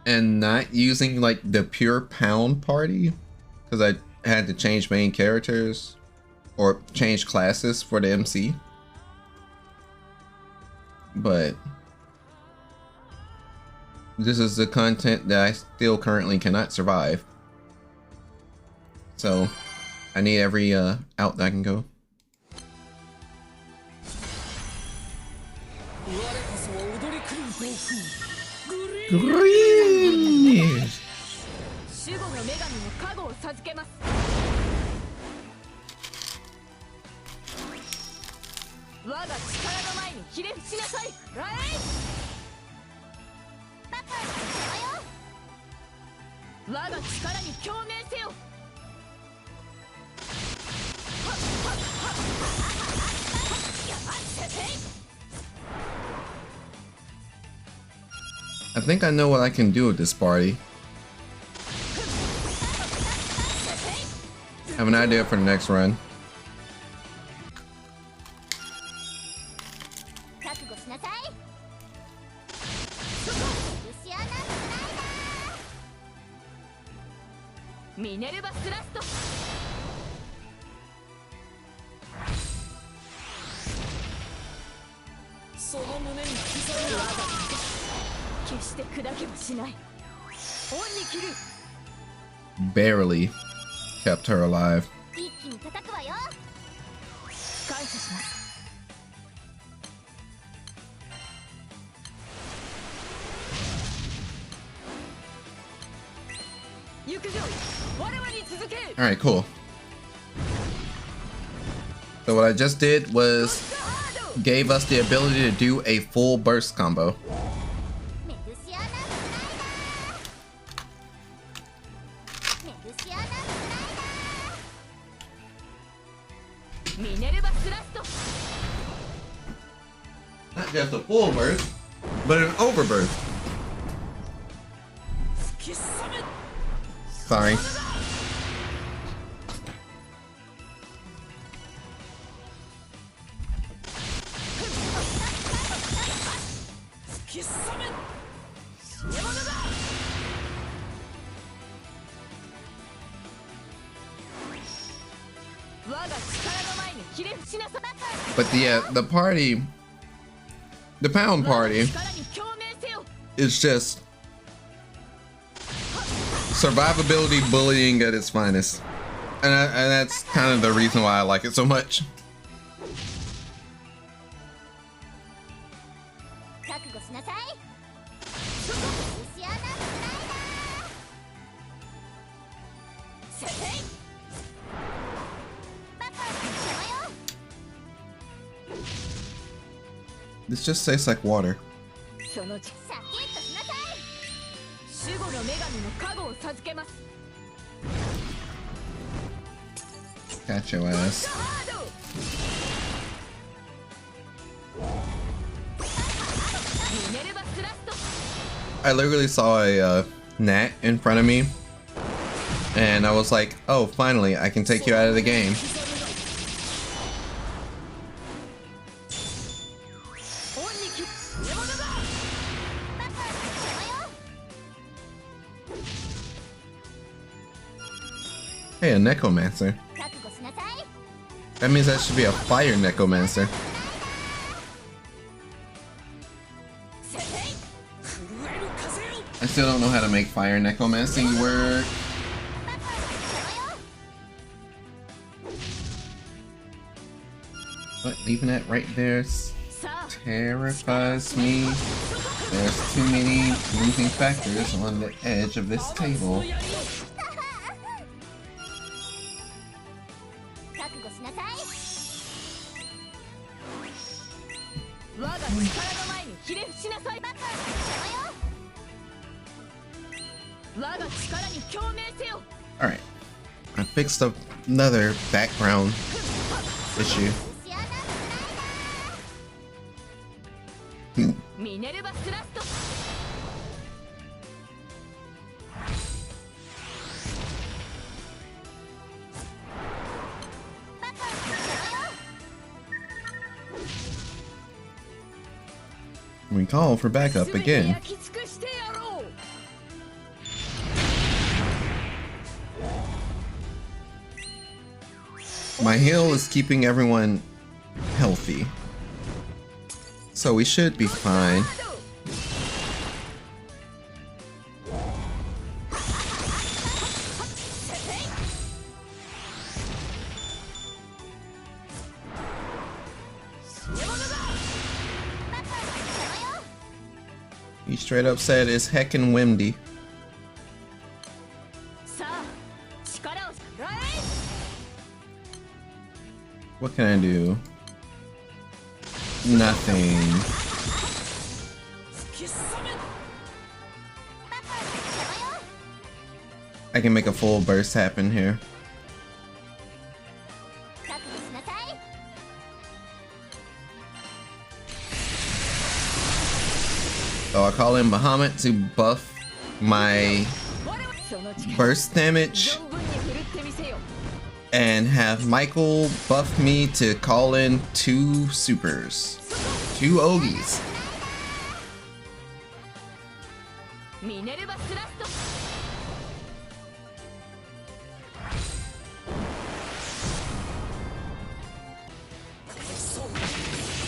and not using like the pure pound party because I had to change main characters or change classes for the MC. But this is the content that I still currently cannot survive. So I need every out that I can go. 我こそは踊り狂う暴風 Green! 守護の女神の加護を授けます我が力の前にひれ伏しなさいライパパ我が力に共鳴せよ I think I know what I can do with this party. I have an idea for the next run. 覚悟しなさいルシアナスライダーミネルヴァスラストその胸に刻む我が決して砕けもしない恩に切る Barely kept her alive. 一気に叩くわよ感謝します行くぞ我々に続け Alright, cool. So what I just did was gave us the ability to do a full burst combo. メルシアナスライダーメルシアナスライダーミネルヴァスラスト Not just a full burst, but an overburst. 突き進め Sorry. 突き進め獲物だ我が力の前 But the party, the pound party, is just survivability bullying at its finest, and that's kind of the reason why I like it so much. This just tastes like water. Catch your ass. I literally saw a gnat in front of me, and I was like, oh, finally, I can take you out of the game. Hey, a necromancer. That means that should be a fire necromancer. I still don't know how to make fire necromancy work. But leaving that right there terrifies me. There's too many losing factors on the edge of this table. Alright, I fixed up another background issue. We call for backup again. My heal is keeping everyone healthy, so we should be fine. He straight up said it's heckin' windy. What can I do? Nothing. I can make a full burst happen here. So I call in Bahamut to buff my burst damage, and have Michael buff me to call in 2 supers. 2 Ogies.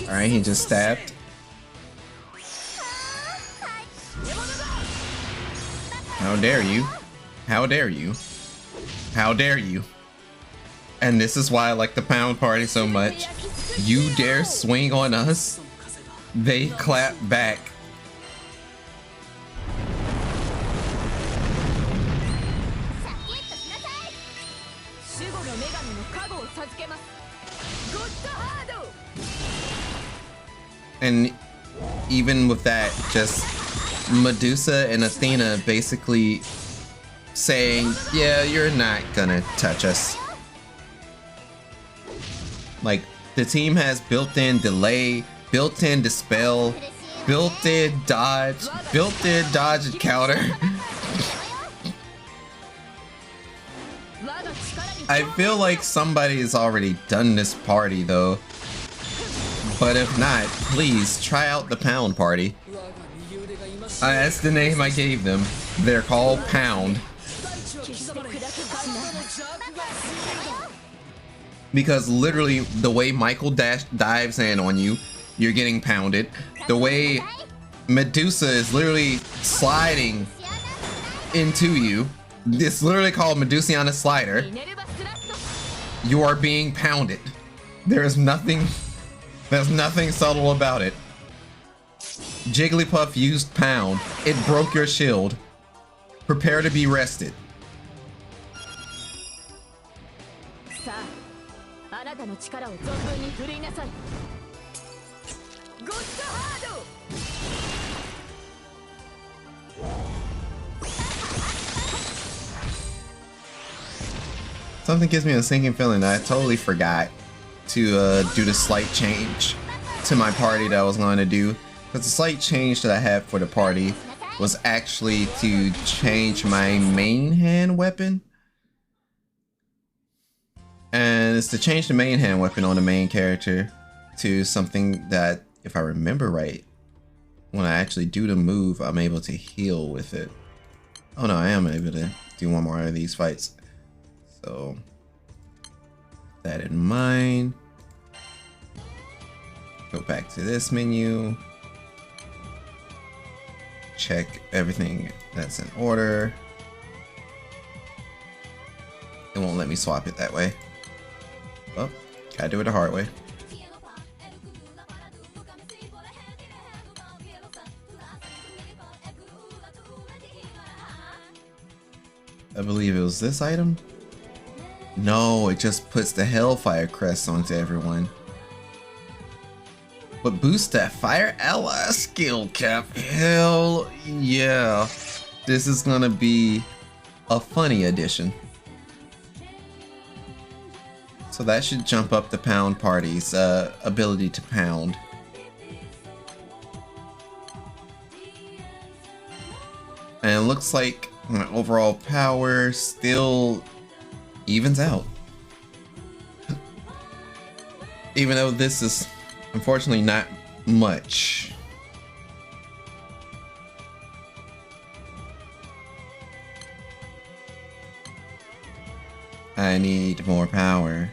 Alright, he just stabbed. How dare you? How dare you? How dare you? And this is why I like the pound party so much. You dare swing on us, they clap back. And even with that, just Medusa and Athena basically saying, yeah, you're not gonna touch us. Like, the team has built-in delay, built-in dispel, built-in dodge and counter. I feel like somebody has already done this party though. But if not, please try out the Pound Party. That's the name I gave them. They're called Pound. because literally the way Michael dives in on you, you're getting pounded. The way Medusa is literally sliding into you, it's literally called Medusiana Slider. You are being pounded. There's nothing subtle about it. Jigglypuff used pound. It broke your shield. Prepare to be rested. Something gives me a sinking feeling that I totally forgot to do the slight change to my party that I was going to do. Because the slight change that I had for the party was actually to change my main hand weapon. And it's to change the main hand weapon on the main character to something that, if I remember right, when I actually do the move, I'm able to heal with it. Oh no, I am able to do one more of these fights. So, that in mind, go back to this menu, check everything that's in order. It won't let me swap it that way. Well, gotta do it the hard way. I believe it was this item. No, it just puts the Hellfire crest onto everyone. But boost that fire ally skill cap. Hell yeah. This is gonna be a funny addition. So that should jump up the pound party's ability to pound. And it looks like my overall power still evens out. Even though this is unfortunately not much. I need more power.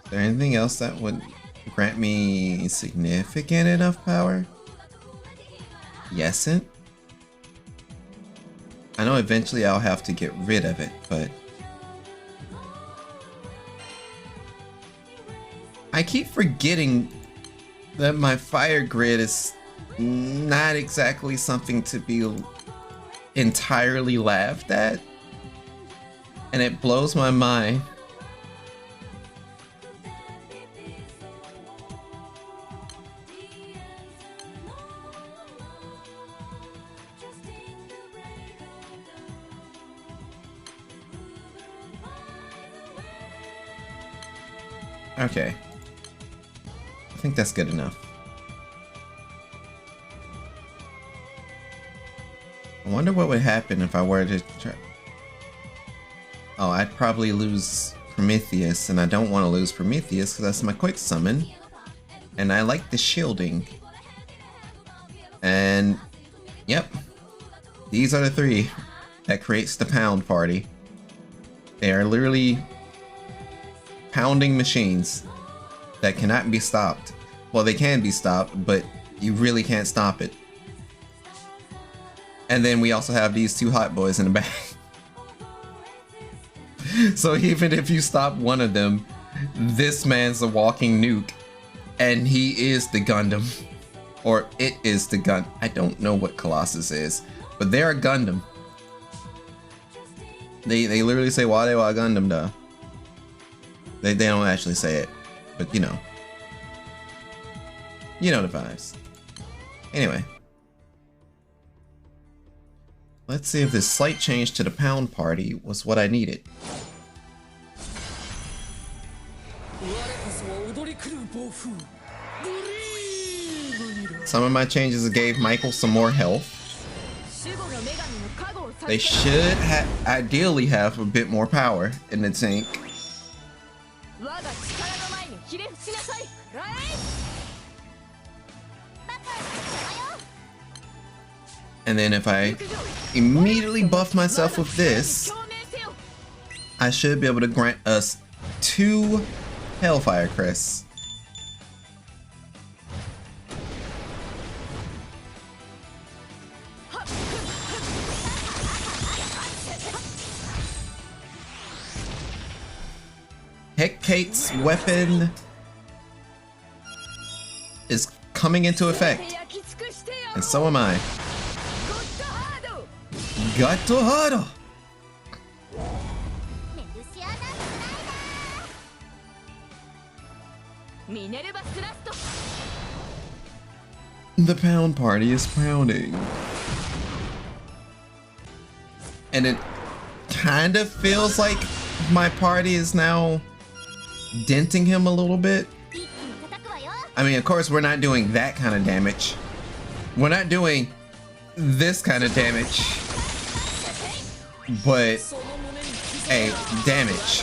Is there anything else that would grant me significant enough power? Yesn't? I know eventually I'll have to get rid of it, but I keep forgetting that my fire grid is not exactly something to be entirely laughed at, and it blows my mind. Okay, I think that's good enough. I wonder what would happen if I were to try. Oh, I'd probably lose Prometheus, and I don't want to lose Prometheus because that's my quick summon. And I like the shielding. And, yep. These are the three that creates the pound party. They are literally pounding machines that cannot be stopped. Well, they can be stopped, but you really can't stop it. And then we also have these two hot boys in the back. So even if you stop one of them, this man's a walking nuke, and he is the Gundam. Or it is the gun. I don't know what Colossus is, but they're a Gundam. They literally say "Wade wa Gundam da." They don't actually say it, but you know the vibes. Anyway, let's see if this slight change to the pound party was what I needed. Some of my changes gave Michael some more health. They should ideally have a bit more power in the tank. And then if I immediately buff myself with this, I should be able to grant us 2 Hellfire Crests. Hecate's weapon is coming into effect, and so am I. Gato Hado! The pound party is pounding. And it kind of feels like my party is now denting him a little bit. I mean, of course, we're not doing that kind of damage. We're not doing this kind of damage. But, hey, damage.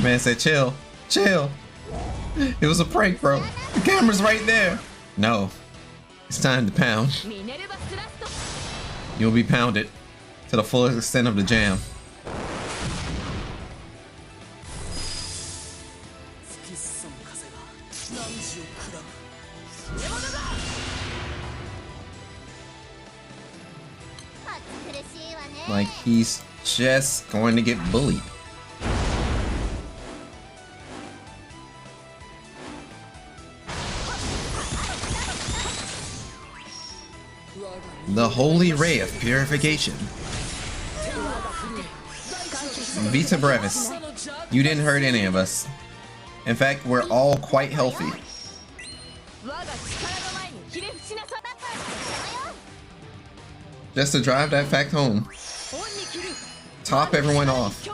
Man said, chill, chill. It was a prank, bro. The camera's right there. No, it's time to pound. You'll be pounded to the full extent of the jam. Like he's just going to get bullied. The Holy Ray of Purification. Vita Brevis, you didn't hurt any of us. In fact, we're all quite healthy. Just to drive that fact home. Top everyone off.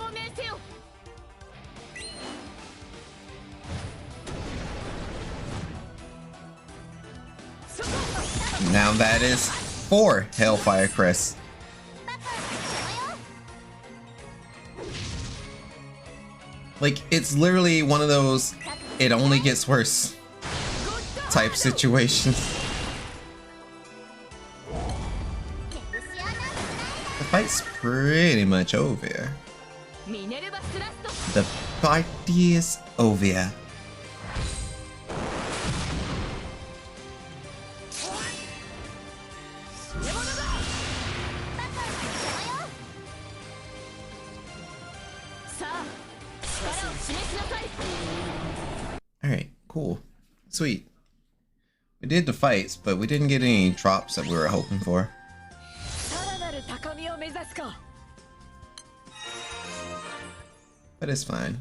Now that is 4 Hellfire Crests. Like, it's literally one of those it only gets worse type situations. The fight's pretty much over. The party is over. Alright, cool. Sweet. We did the fights, but we didn't get any drops that we were hoping for. But it's fine.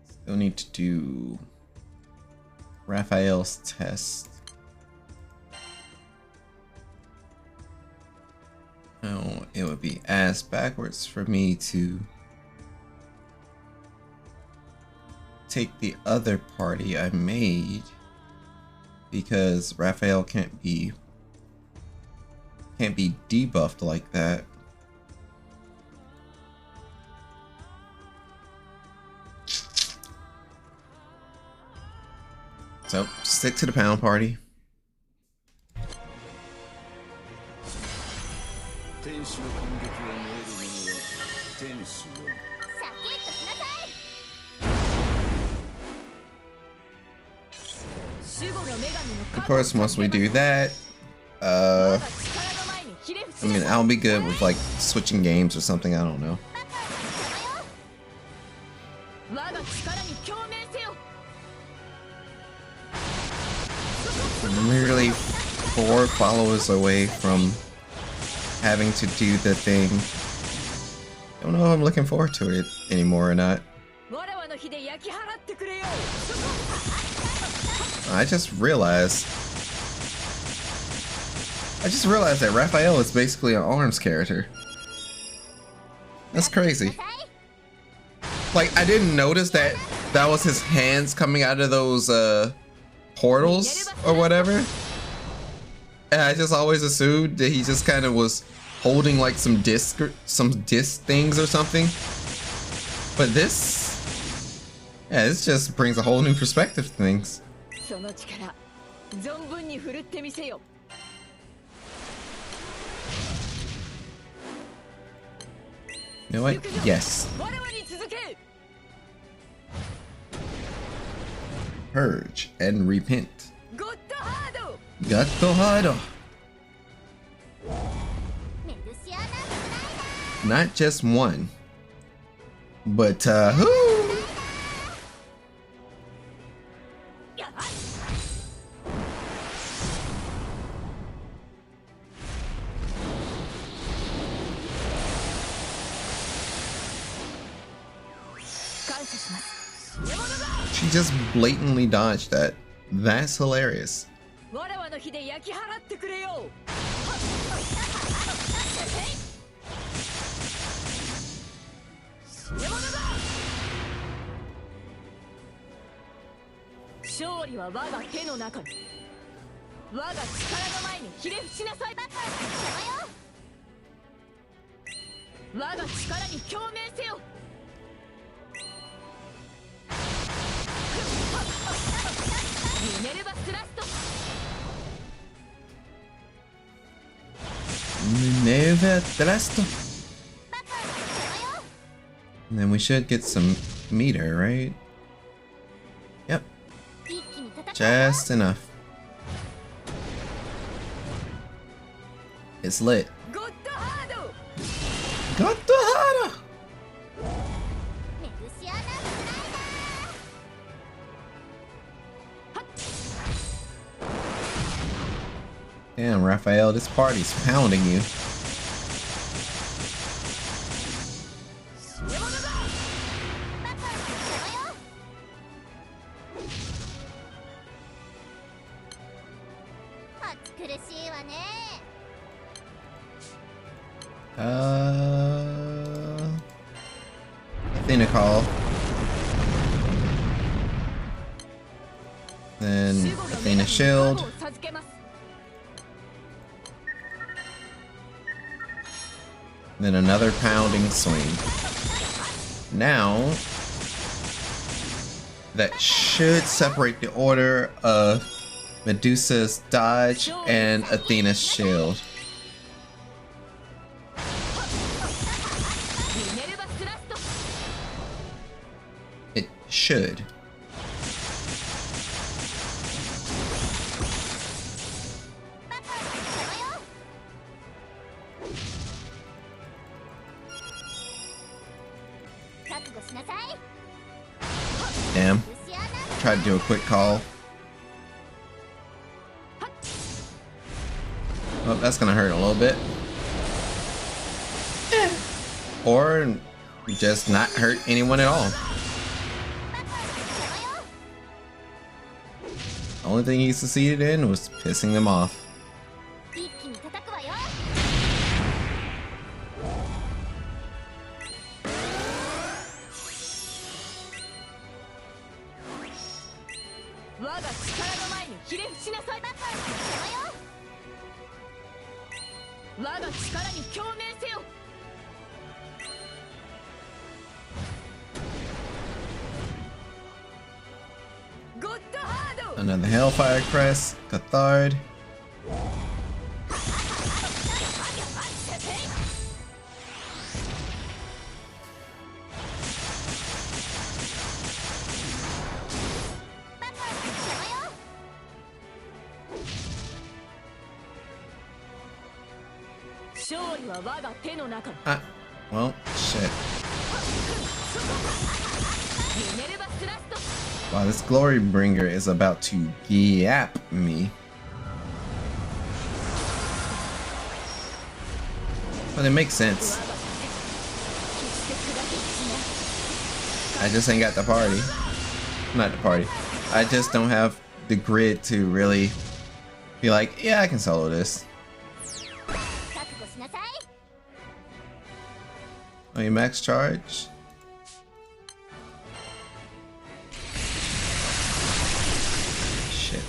Still need to do Raphael's test. Oh, it would be ass backwards for me to take the other party I made because Raphael can't be debuffed like that. So stick to the pound party. Of course, once we do that, I mean, I'll be good with like switching games or something, I don't know. I'm literally 4 followers away from having to do the thing. I don't know if I'm looking forward to it anymore or not. I just realized that Raphael is basically an ARMS character. That's crazy. Like, I didn't notice that that was his hands coming out of those portals or whatever. And I just always assumed that he just kind of was holding like some disc things or something. But this, yeah, this just brings a whole new perspective to things. You know what? Yes. Purge and repent. Gatto hado. Not just one, but who? She just blatantly dodged that. That's hilarious. Minerva Thrusto. And then we should get some meter, right? Yep. Just enough. It's lit. Got the harder. Damn, Raphael, this party's pounding you. Athena call. Then Athena shield. Then another pounding swing. Now, that should separate the order of Medusa's dodge and Athena's shield. It should. Damn. Try to do a quick call. Oh, that's gonna hurt a little bit. Or just not hurt anyone at all. The only thing he succeeded in was pissing them off. Another Hellfire Crest, Cathard. Ah, well, shit. Wow, this Glory Bringer is about to yap me. But it makes sense. I just ain't got the party. Not the party. I just don't have the grid to really be like, yeah, I can solo this. Oh, you max charge?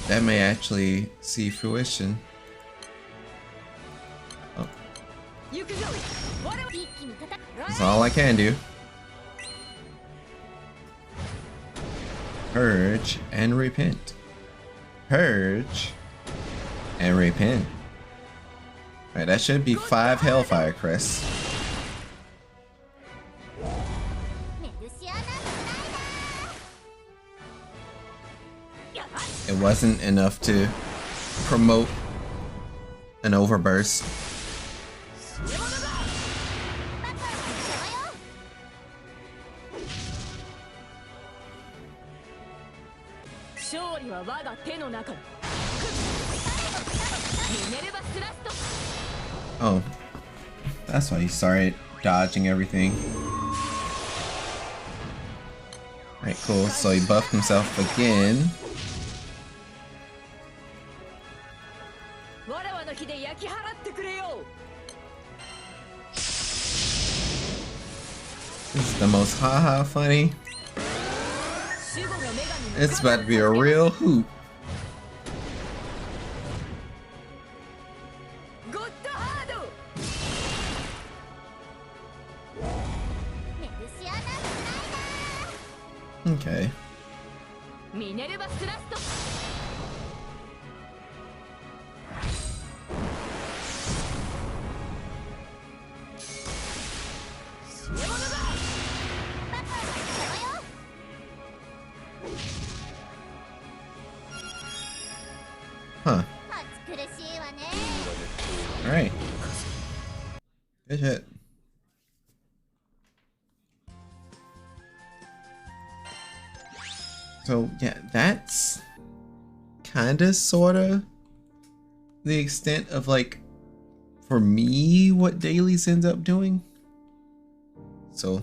that may actually see fruition. Oh. That's all I can do. Purge and repent. Purge and repent. Alright, that should be 5 Hellfire Crests. It wasn't enough to promote an overburst. Oh, that's why he started dodging everything. Alright, cool. So he buffed himself again. This is the most haha funny. It's about to be a real hoot. Okay. Huh. Alright. Good hit. So yeah, that's kinda sorta the extent of, like, for me, what dailies end up doing. So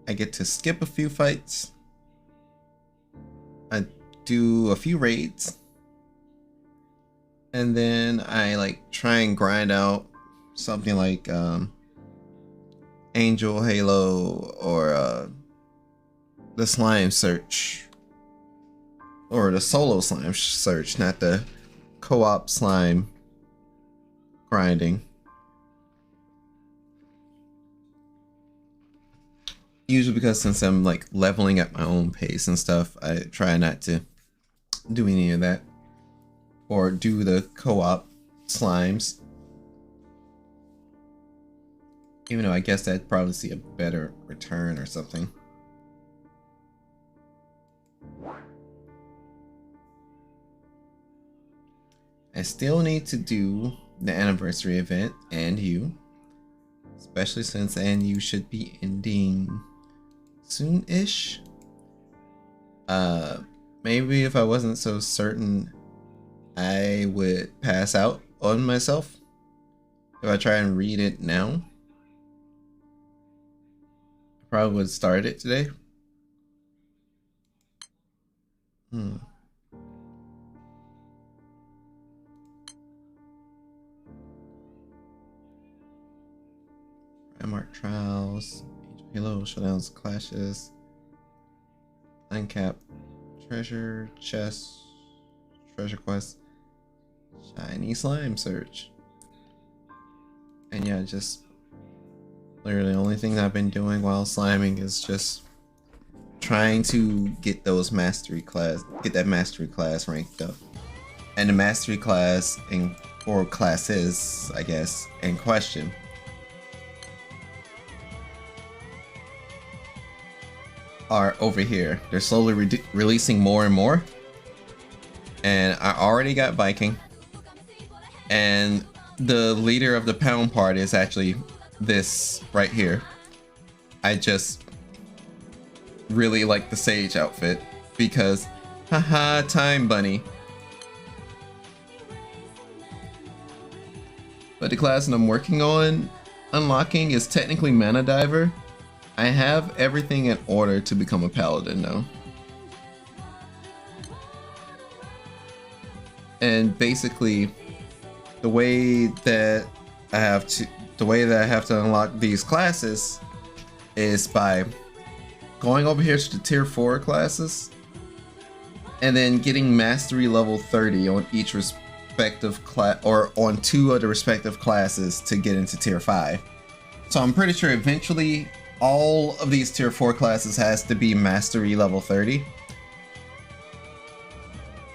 I get to skip a few fights. I do a few raids. And then I like try and grind out something like Angel Halo or the slime search. Or the solo slime search, not the co-op slime grinding. Usually because since I'm like leveling at my own pace and stuff, I try not to do any of that. Or do the co-op slimes. Even though I guess I'd probably see a better return or something. I still need to do the anniversary event and you. Especially since you should be ending soon-ish. Maybe if I wasn't so certain, I would pass out on myself if I try and read it now. I probably would start it today. Mark Trials, Halo, Showdowns, Clashes, Uncapped, Treasure, Chest, Treasure Quest, Shiny Slime Search. And yeah, just literally the only thing I've been doing while sliming is just trying to get those mastery class, get that mastery class ranked up. And the mastery class or classes, I guess, in question are over here. They're slowly releasing more and more. And I already got Viking. And the leader of the pound part is actually this right here. I just really like the Sage outfit because haha, time bunny. But the class that I'm working on unlocking is technically Mana Diver. I have everything in order to become a paladin though. And basically the way that I have to unlock these classes is by going over here to the tier 4 classes and then getting mastery level 30 on each respective class, or on 2 of the respective classes to get into tier 5. So I'm pretty sure eventually all of these tier 4 classes has to be mastery level 30.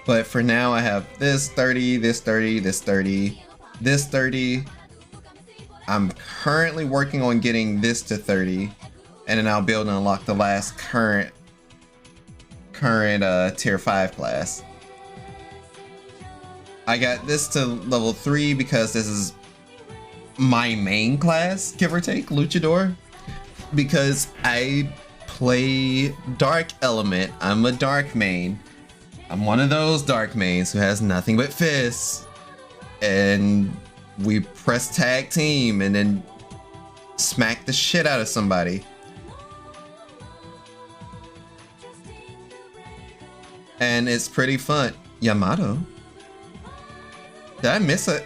But for now I have this 30, this 30, this 30, this 30. I'm currently working on getting this to 30, and then I'll be able to unlock the last current tier 5 class. I got this to level 3 because this is my main class, give or take, Luchador. Because I play Dark Element. I'm a Dark main. I'm one of those Dark mains who has nothing but fists. And we press tag team and then smack the shit out of somebody. And it's pretty fun. Yamato? Did I miss a...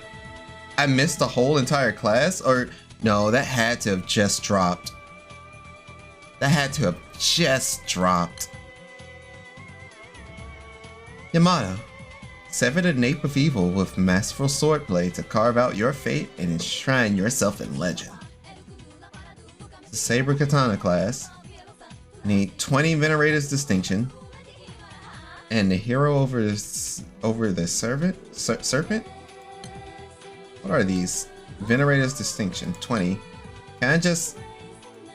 I missed the whole entire class? Or no, that had to have just dropped. That had to have just dropped. Yamato. Sever the nape of evil with masterful swordplay to carve out your fate and enshrine yourself in legend. It's a Saber Katana class. Need 20 Venerators Distinction. And the hero over the serpent? What are these? Venerators Distinction, 20. Can I just...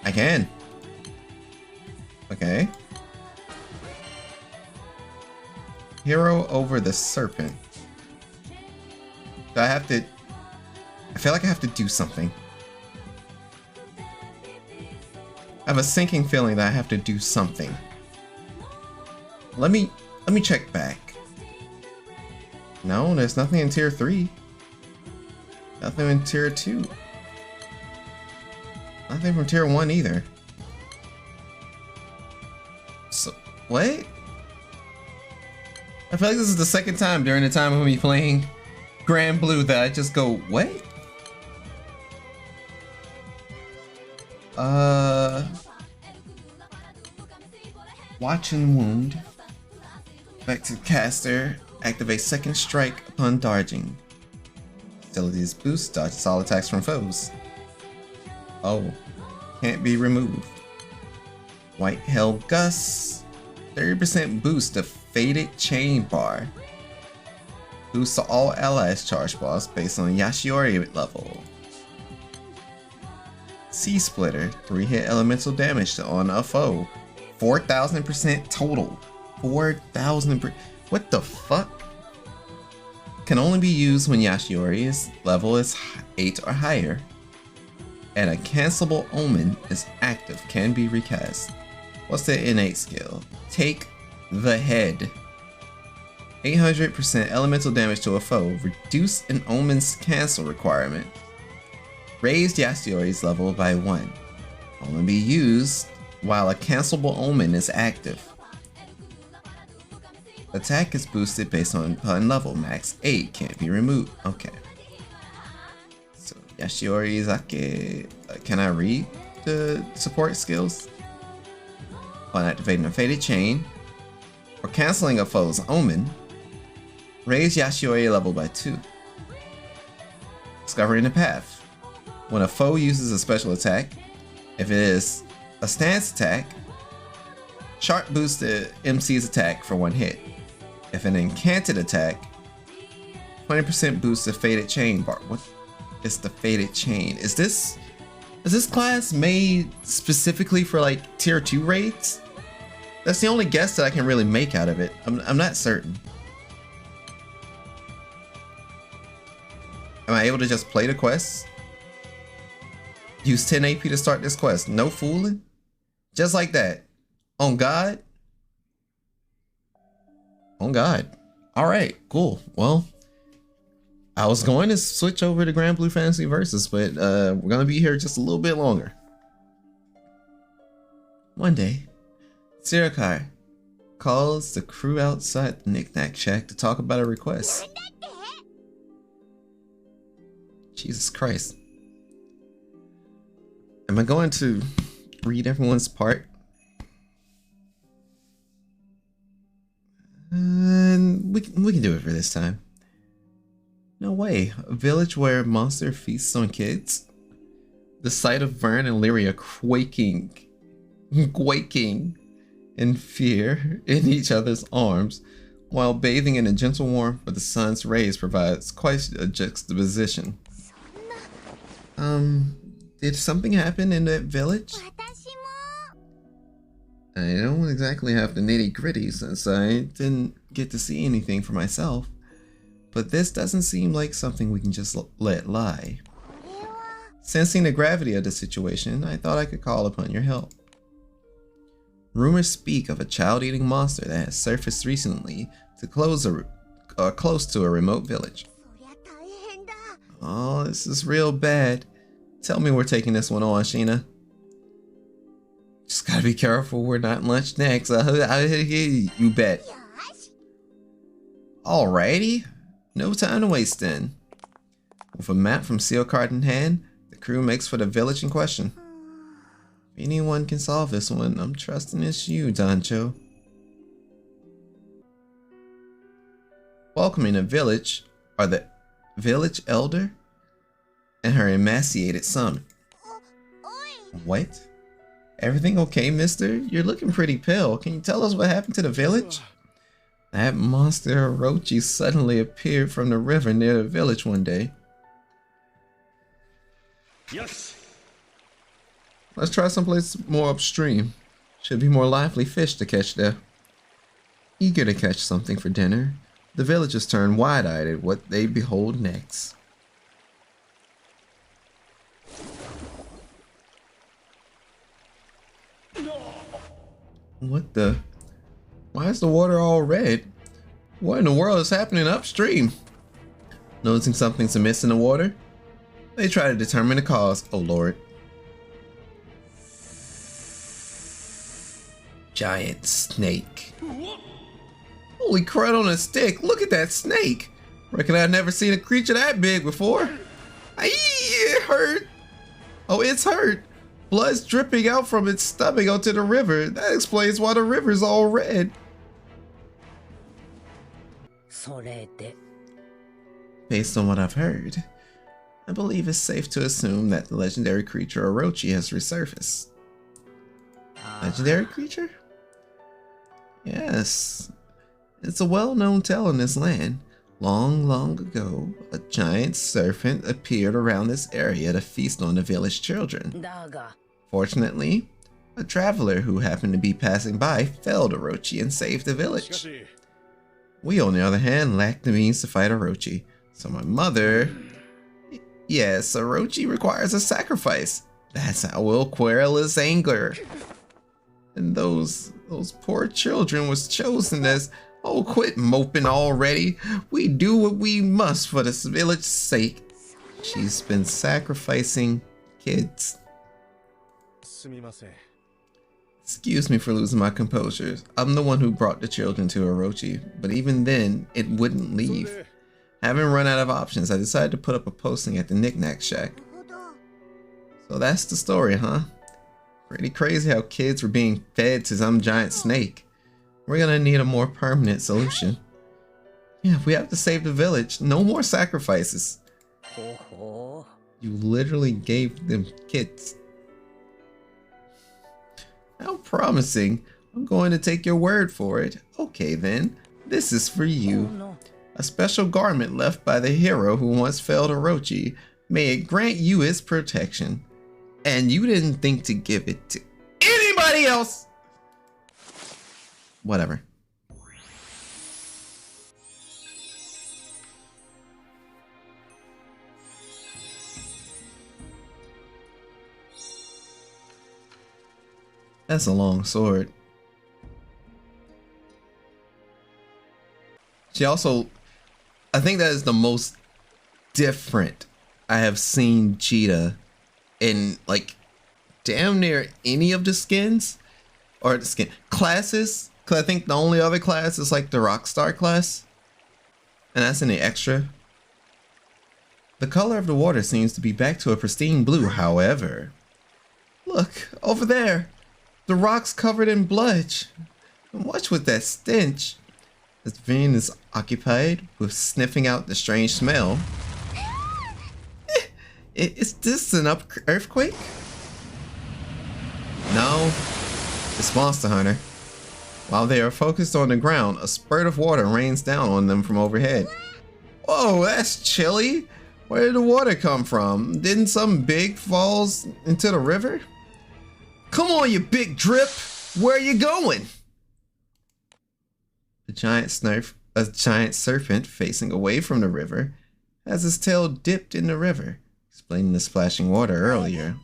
I can. Okay. Hero over the serpent. Do I have to... I feel like I have to do something. I have a sinking feeling that I have to do something. Let me check back. No, there's nothing in tier 3. Nothing in tier 2. Nothing from tier 1 either. So, what? I feel like this is the second time during the time of me playing Granblue that I just go, what? Watch and wound. Back to caster. Activate second strike upon dodging. Abilities boost, dodges all attacks from foes. Oh, can't be removed. White Hell Gust. 30% boost to Faded Chain Bar. Boost to all allies charge balls based on Yashiori level. Sea Splitter. 3-hit elemental damage on a foe. 4,000% total. 4,000%. What the fuck? Can only be used when Yashiori's level is 8 or higher. And a cancelable omen is active, can be recast. What's the innate skill? Take the head. 800% elemental damage to a foe. Reduce an omen's cancel requirement. Raise Yashiori's level by 1. Only be used while a cancelable omen is active. Attack is boosted based on level. Max 8 can't be removed. Okay. So Yashiori Izake. Can I read the support skills? Upon activating a Faded Chain or canceling a foe's omen, raise Yashiori level by 2. Discovering the path. When a foe uses a special attack, if it is a stance attack, sharp boost the MC's attack for 1 hit. If an incanted attack, 20% boost the Faded Chain bar. What is the Faded Chain? Is this class made specifically for like tier 2 raids? That's the only guess that I can really make out of it. I'm not certain. Am I able to just play the quest? Use 10 AP to start this quest. No fooling? Just like that. On God? On God. Alright, cool. Well, I was going to switch over to Granblue Fantasy Versus, but we're going to be here just a little bit longer. One day, Sirikar calls the crew outside the Knick-Knack Shack to talk about a request. Jesus Christ. Am I going to read everyone's part? And we can do it for this time. No way. A village where a monster feasts on kids? The sight of Vern and Lyria quaking in fear in each other's arms while bathing in a gentle warmth of the sun's rays provides quite a juxtaposition. Did something happen in that village? I don't exactly have the nitty-gritty since I didn't get to see anything for myself, but this doesn't seem like something we can just let lie. Sensing the gravity of the situation, I thought I could call upon your help. Rumors speak of a child-eating monster that has surfaced recently to close to a remote village. Oh, this is real bad. Tell me we're taking this one on, Sheena. Just gotta be careful we're not lunch next. You bet. Alrighty. No time to waste then. With a map from Seal Card in hand, the crew makes for the village in question. If anyone can solve this one, I'm trusting it's you, Dancho. Welcoming the village are the village elder and her emaciated son. What? Everything okay, mister? You're looking pretty pale. Can you tell us what happened to the village? That monster Orochi suddenly appeared from the river near the village one day. Yes. Let's try someplace more upstream. Should be more lively fish to catch there. Eager to catch something for dinner, the villagers turn wide-eyed at what they behold next. What the? Why is the water all red? What in the world is happening upstream? Noticing something's amiss in the water, they try to determine the cause. Oh lord. Giant snake. Holy crud on a stick, look at that snake. Reckon I've never seen a creature that big before. Aye, it hurt. Oh, it's hurt. Blood's dripping out from its stomach onto the river. That explains why the river's all red. Based on what I've heard, I believe it's safe to assume that the legendary creature Orochi has resurfaced. Legendary creature? Yes. It's a well-known tale in this land. Long, long ago, a giant serpent appeared around this area to feast on the village children. Fortunately, a traveler who happened to be passing by felled Orochi and saved the village. We, on the other hand, lacked the means to fight Orochi, so my mother... Yes, Orochi requires a sacrifice. That's how we'll quell his anger. And those poor children was chosen as... Oh, quit moping already. We do what we must for this village's sake. She's been sacrificing kids. Excuse me for losing my composure. I'm the one who brought the children to Orochi, but even then, it wouldn't leave. Having run out of options, I decided to put up a posting at the Knick-Knack Shack. So that's the story, huh? Pretty crazy how kids were being fed to some giant snake. We're gonna need a more permanent solution. Yeah, we have to save the village. No more sacrifices. You literally gave them kids. How promising. I'm going to take your word for it. Okay then, this is for you. A special garment left by the hero who once felled Orochi. May it grant you its protection. And you didn't think to give it to anybody else! Whatever. That's a long sword. She also, I think that is the most different I have seen Cheetah in like damn near any of the skins or the skin classes. Cause I think the only other class is like the Rockstar class, and that's in the extra. The color of the water seems to be back to a pristine blue, however. Look, over there. The rock's covered in blood. And what's with that stench? As Vin is occupied with sniffing out the strange smell. Is this an earthquake? No, it's Monster Hunter. While they are focused on the ground, a spurt of water rains down on them from overhead. Whoa, that's chilly. Where did the water come from? Didn't some big falls into the river? Come on, you big drip. Where are you going? A giant serpent facing away from the river has his tail dipped in the river, explaining the splashing water earlier.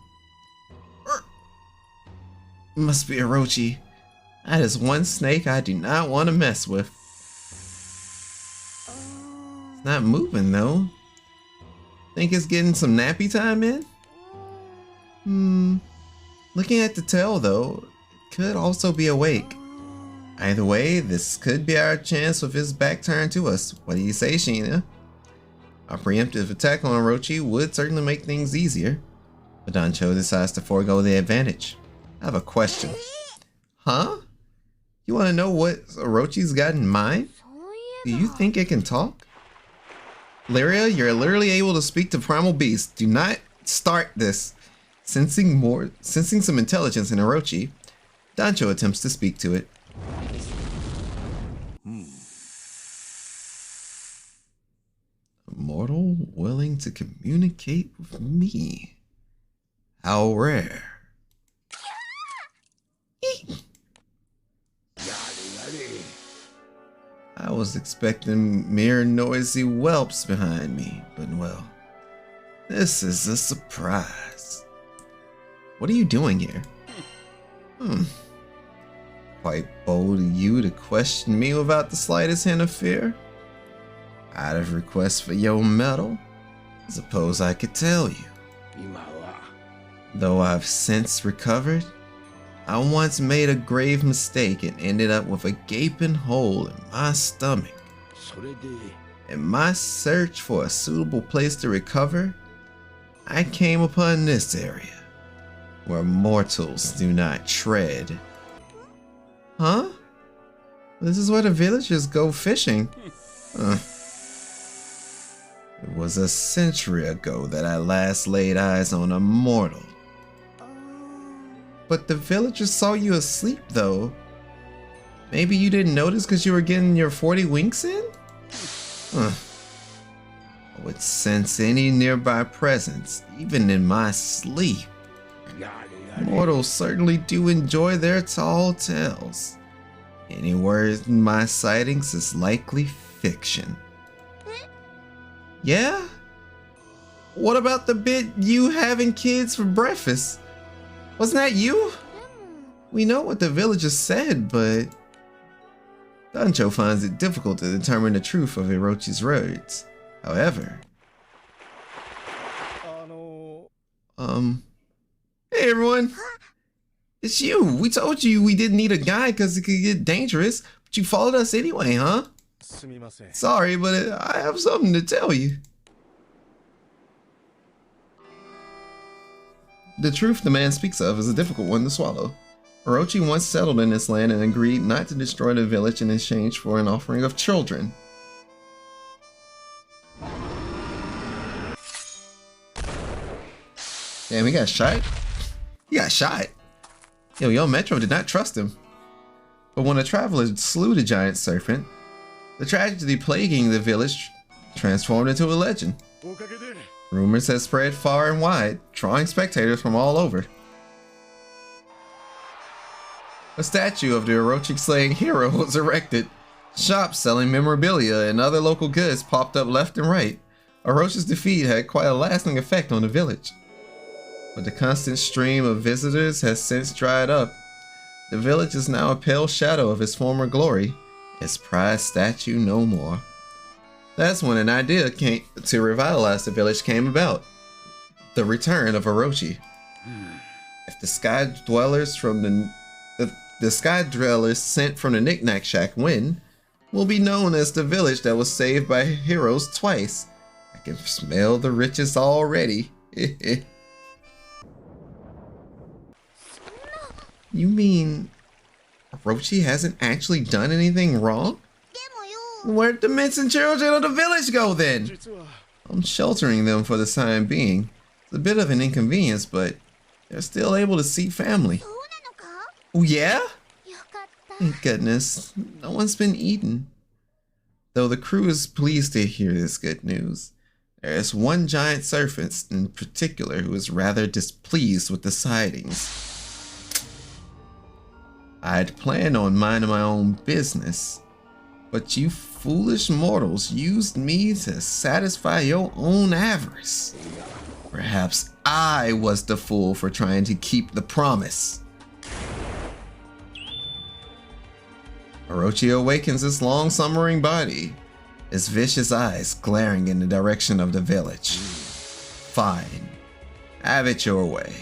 Must be Orochi. That is one snake I do not want to mess with. It's not moving though. Think it's getting some nappy time in? Looking at the tail though, it could also be awake. Either way, this could be our chance with his back turned to us. What do you say, Sheena? A preemptive attack on Orochi would certainly make things easier, but Dancho decides to forego the advantage. I have a question. Huh? You want to know what Orochi's got in mind? Do you think it can talk? Lyria, you're literally able to speak to primal beasts. Do not start this. Sensing some intelligence in Orochi, Dancho attempts to speak to it. A mortal willing to communicate with me. How rare. I was expecting mere noisy whelps behind me, but well, this is a surprise. What are you doing here? Quite bold of you to question me without the slightest hint of fear. Out of request for your medal? Suppose I could tell you. Though I've since recovered, I once made a grave mistake and ended up with a gaping hole in my stomach. In my search for a suitable place to recover, I came upon this area, where mortals do not tread. Huh? This is where the villagers go fishing. It was a century ago that I last laid eyes on a mortal. But the villagers saw you asleep though. Maybe you didn't notice because you were getting your 40 winks in? I would sense any nearby presence, even in my sleep. Mortals certainly do enjoy their tall tales. Any word in my sightings is likely fiction. Yeah? What about the bit you having kids for breakfast? Wasn't that you? We know what the villagers said, but Dancho finds it difficult to determine the truth of Orochi's words. However, hey everyone, it's you. We told you we didn't need a guide because it could get dangerous, but you followed us anyway, huh? Sorry, but I have something to tell you. The truth the man speaks of is a difficult one to swallow. Orochi once settled in this land and agreed not to destroy the village in exchange for an offering of children. Damn, he got shot? He got shot. Yo, Metro did not trust him. But when a traveler slew the giant serpent, the tragedy plaguing the village transformed into a legend. Rumors have spread far and wide, drawing spectators from all over. A statue of the Orochi slaying hero was erected. Shops selling memorabilia and other local goods popped up left and right. Orochi's defeat had quite a lasting effect on the village. But the constant stream of visitors has since dried up. The village is now a pale shadow of its former glory, its prized statue no more. That's when an idea to revitalize the village came about. The return of Orochi. If the sky dwellers sent from the Knick-Knack Shack win, will be known as the village that was saved by heroes twice. I can smell the riches already. You mean Orochi hasn't actually done anything wrong? Where'd the missing children of the village go then? 実は I'm sheltering them for the time being. It's a bit of an inconvenience, but they're still able to see family. そうなのか？ Oh yeah? よかった。 Thank goodness. No one's been eaten. Though the crew is pleased to hear this good news, there is one giant serpent in particular who is rather displeased with the sightings. I'd planned on minding my own business, but you foolish mortals used me to satisfy your own avarice. Perhaps I was the fool for trying to keep the promise. Orochi awakens its long summering body, its vicious eyes glaring in the direction of the village. Fine. Have it your way.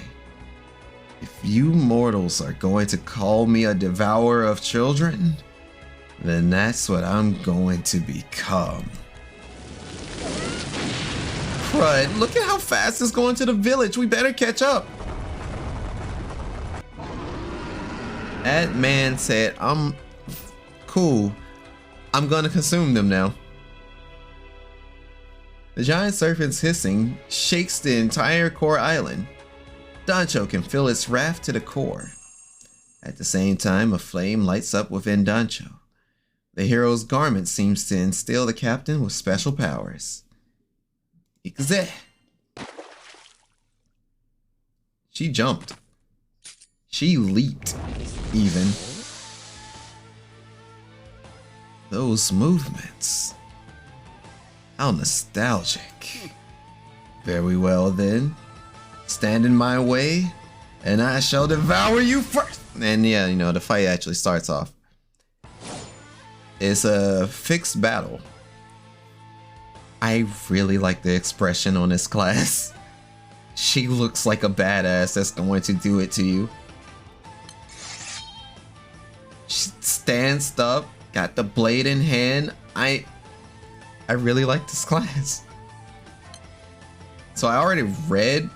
If you mortals are going to call me a devourer of children, then that's what I'm going to become. Crud, look at how fast it's going to the village. We better catch up. That man said, I'm cool. I'm gonna consume them now. The giant serpent's hissing shakes the entire core island. Dancho can feel its wrath to the core. At the same time, a flame lights up within Dancho. The hero's garment seems to instill the captain with special powers. Ikze. She jumped. She leaped, even. Those movements. How nostalgic. Very well then. Stand in my way, and I shall devour you first. And yeah, you know, the fight actually starts off. It's a fixed battle. I really like the expression on this class. She looks like a badass that's going to do it to you. She stands up, got the blade in hand. I really like this class. So I already read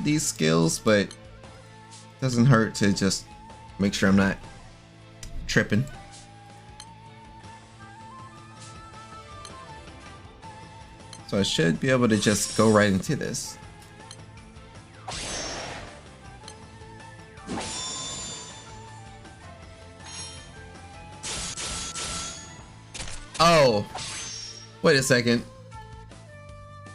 these skills, but it doesn't hurt to just make sure I'm not tripping. So I should be able to just go right into this. Oh, wait a second.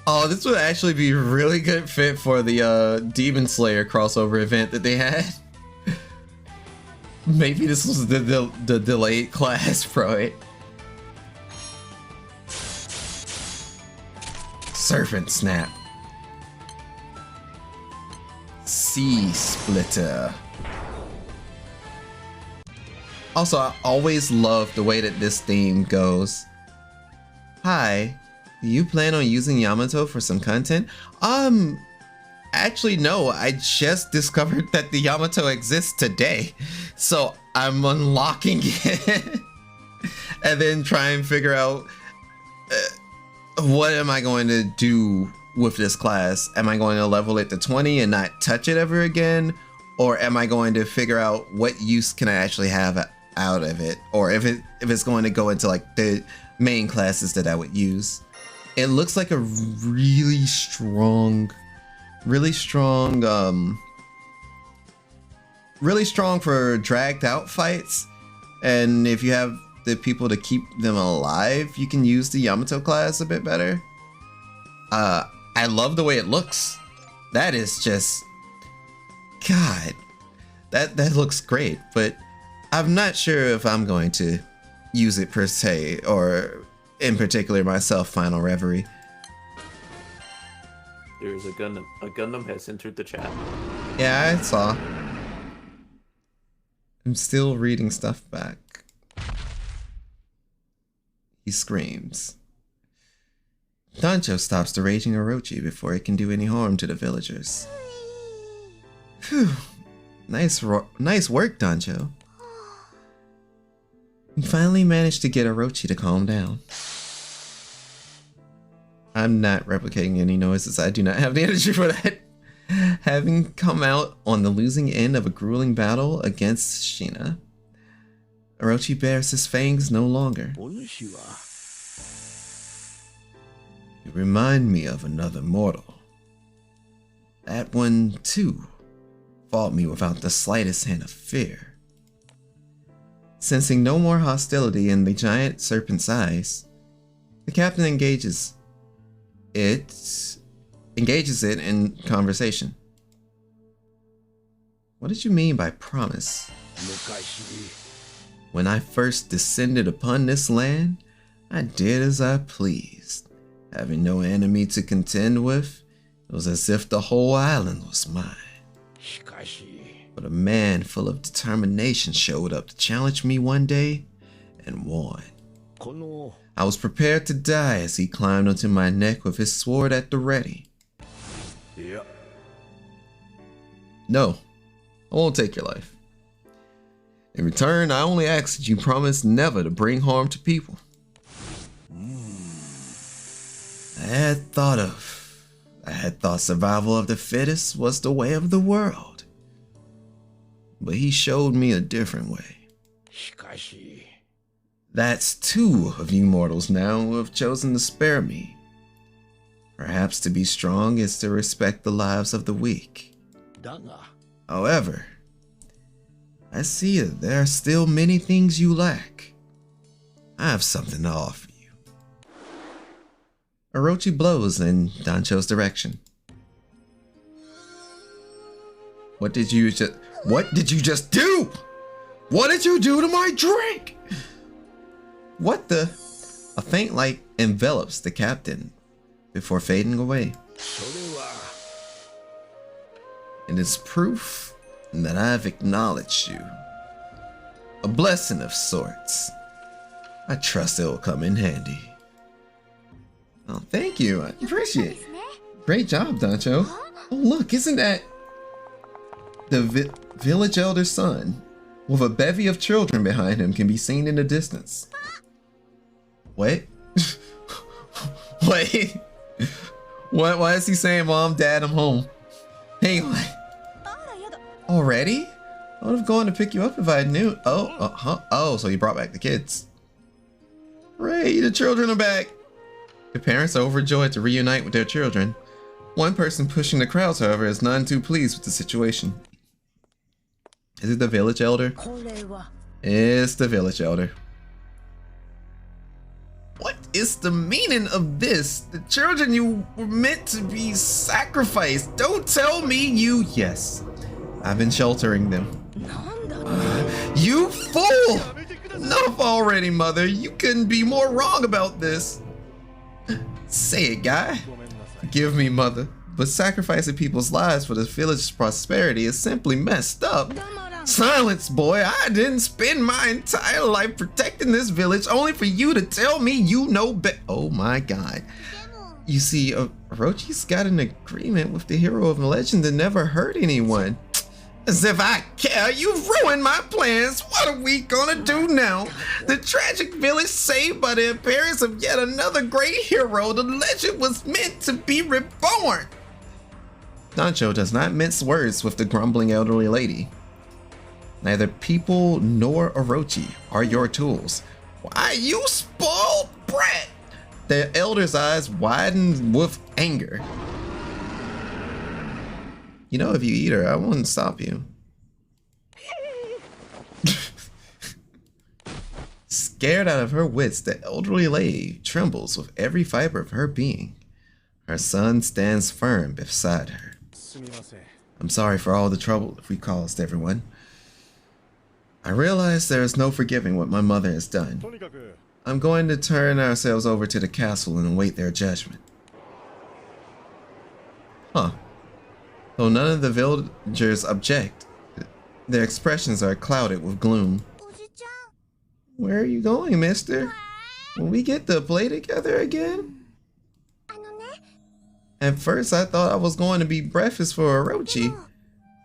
Oh, this would actually be a really good fit for the Demon Slayer crossover event that they had. Maybe this was the delayed class, bro. Serpent Snap. Sea Splitter. Also, I always love the way that this theme goes. Hi, do you plan on using Yamato for some content? Actually no, I just discovered that the Yamato exists today. So I'm unlocking it and then try and figure out what am I going to do with this class? Am I going to level it to 20 and not touch it ever again? Or am I going to figure out what use can I actually have out of it? Or if it's going to go into like the main classes that I would use. It looks like a really strong for dragged out fights. And if you have the people to keep them alive, you can use the Yamato class a bit better. I love the way it looks. That is just, God, that looks great, but I'm not sure if I'm going to use it per se, or in particular myself, Final Reverie. There's a Gundam. A Gundam has entered the chat. Yeah, I saw. I'm still reading stuff back. He screams. Dancho stops the raging Orochi before it can do any harm to the villagers. Phew. Nice work, Dancho. You finally managed to get Orochi to calm down. I'm not replicating any noises. I do not have the energy for that. Having come out on the losing end of a grueling battle against Shina, Orochi bears his fangs no longer. お主は You remind me of another mortal. That one, too, fought me without the slightest hint of fear. Sensing no more hostility in the giant serpent's eyes, the captain engages it in conversation. What did you mean by promise? 昔 When I first descended upon this land, I did as I pleased. Having no enemy to contend with, it was as if the whole island was mine. しかし But a man full of determination showed up to challenge me one day and won. この I was prepared to die as he climbed onto my neck with his sword at the ready. いや No, I won't take your life. In return, I only ask that you promise never to bring harm to people. I had thought survival of the fittest was the way of the world. But he showed me a different way. しかし That's two of you mortals now who have chosen to spare me. Perhaps to be strong is to respect the lives of the weak. だが However, I see that there are still many things you lack. I have something to offer you. Orochi blows in Dancho's direction. What did you just do? What did you do to my drink? What the? A faint light envelops the captain before fading away. それは It is proof that I've acknowledged you. A blessing of sorts. I trust it will come in handy. Oh, thank you. I appreciate it. Great job, Dancho. Oh, look, isn't that the village elder's son with a bevy of children behind him can be seen in the distance? Wait. Wait. What? Why is he saying, Mom, Dad, I'm home? Hang on. Already? I would have gone to pick you up if I knew. Oh, so you brought back the kids. Hooray, the children are back. The parents are overjoyed to reunite with their children. One person pushing the crowds, however, is none too pleased with the situation. Is it the village elder? これは It's the village elder. What is the meaning of this? The children you were meant to be sacrificed. Don't tell me you... Yes, I've been sheltering them. なんだ You fool! Enough already, mother. You couldn't be more wrong about this. Say it, guy. Forgive me, mother, but sacrificing people's lives for the village's prosperity is simply messed up. Silence, boy. I didn't spend my entire life protecting this village only for you to tell me you know better. Oh my god. You see, Orochi's got an agreement with the hero of legend to never hurt anyone. As if I care. You've ruined my plans. What are we gonna do now? The tragic village saved by the appearance of yet another great hero. The legend was meant to be reborn. Dancho does not mince words with the grumbling elderly lady. Neither people nor Orochi are your tools. Why, you spoiled brat! The elder's eyes widen with anger. You know, if you eat her, I wouldn't stop you. Scared out of her wits, the elderly lady trembles with every fiber of her being. Her son stands firm beside her. I'm sorry for all the trouble we caused everyone. I realize there is no forgiving what my mother has done. I'm going to turn ourselves over to the castle and await their judgment. Huh. Though none of the villagers object, their expressions are clouded with gloom. Where are you going, mister? Will we get to play together again? At first I thought I was going to be breakfast for Orochi,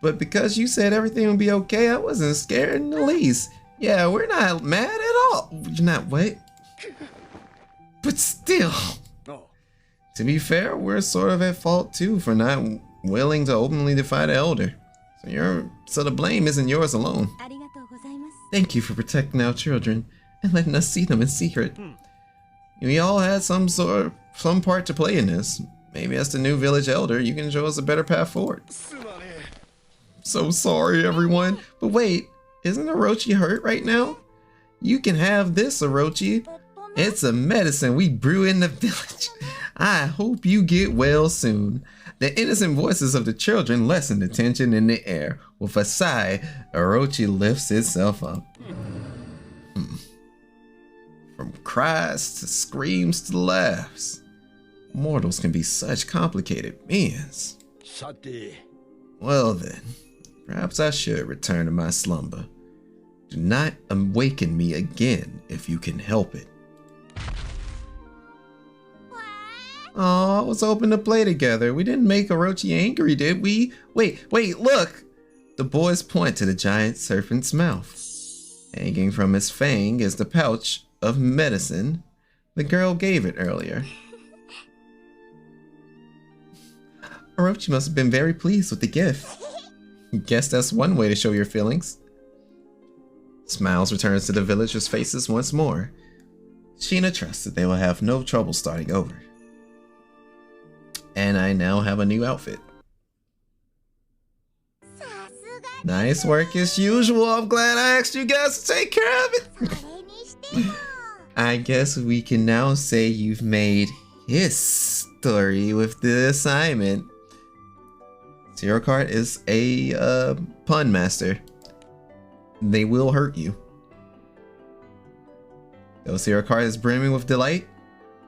but because you said everything would be okay, I wasn't scared in the least. Yeah, we're not mad at all. You're not, wait. But still. To be fair, we're sort of at fault too for not willing to openly defy the elder. So the blame isn't yours alone. ありがとうございます Thank you for protecting our children and letting us see them in secret. We all had some part to play in this. Maybe as the new village elder, you can show us a better path forward. So sorry, everyone. But wait, isn't Orochi hurt right now? You can have this, Orochi. It's a medicine we brew in the village. I hope you get well soon. The innocent voices of the children lessen the tension in the air. With a sigh, Orochi lifts itself up. From cries to screams to laughs. Mortals can be such complicated beings. Well then, perhaps I should return to my slumber. Do not awaken me again if you can help it. Oh, I was hoping to play together. We didn't make Orochi angry, did we? Wait, look! The boys point to the giant serpent's mouth. Hanging from its fang is the pouch of medicine the girl gave it earlier. Orochi must have been very pleased with the gift. Guess that's one way to show your feelings. Smiles returns to the villagers' faces once more. Sheena trusts that they will have no trouble starting over. And I now have a new outfit. Nice work as usual. I'm glad I asked you guys to take care of it. I guess we can now say you've made history with the assignment. Zero Card is a pun master. They will hurt you. Though Zero Card is brimming with delight,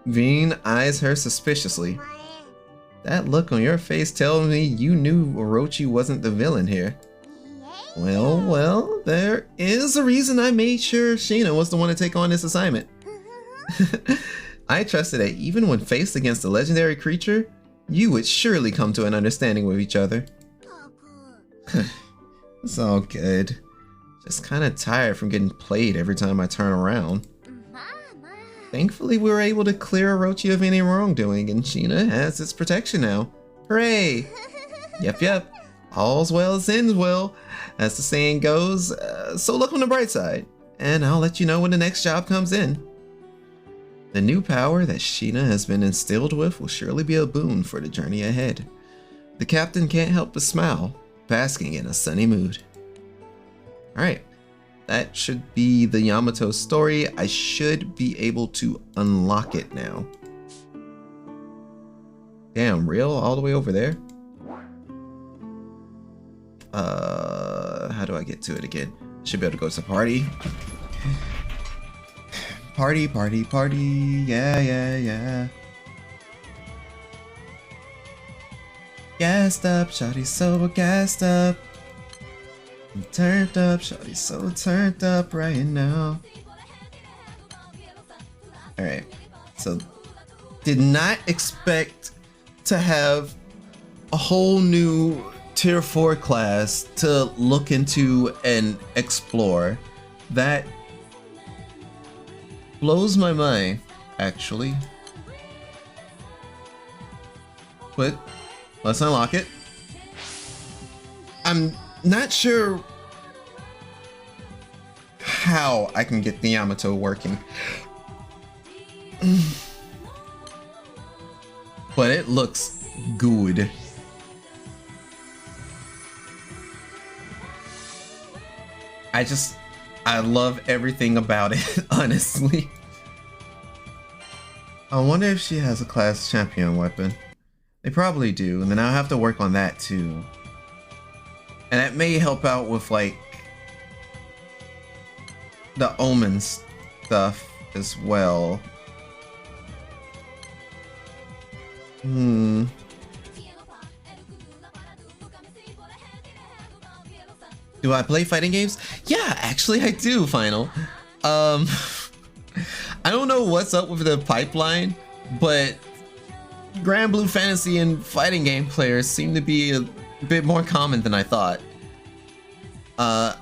Veen eyes her suspiciously. That look on your face tells me you knew Orochi wasn't the villain here. Well, there is a reason I made sure Sheena was the one to take on this assignment. I trusted that even when faced against a legendary creature, you would surely come to an understanding with each other. It's all good. Just kinda tired from getting played every time I turn around. Thankfully, we were able to clear Orochi of any wrongdoing, and Sheena has its protection now. Hooray! Yep. All's well as ends well, as the saying goes, so look on the bright side, and I'll let you know when the next job comes in. The new power that Sheena has been instilled with will surely be a boon for the journey ahead. The captain can't help but smile, basking in a sunny mood. Alright, that should be the Yamato story. I should be able to unlock it now. Damn, real? All the way over there? How do I get to it again? Should be able to go to party. Party. Yeah. Gassed up, shawty so gassed up. I'm turned up, shawty so turned up right now. Alright, so did not expect to have a whole new tier 4 class to look into and explore. That blows my mind, actually. But let's unlock it. I'm not sure how I can get the Yamato working. But it looks good. I love everything about it, honestly. I wonder if she has a class champion weapon. They probably do, and then I'll have to work on that too. And that may help out with like the omens stuff as well. Do I play fighting games? Yeah, actually I do, Final. I don't know what's up with the pipeline, but Granblue fantasy and fighting game players seem to be a bit more common than I thought. I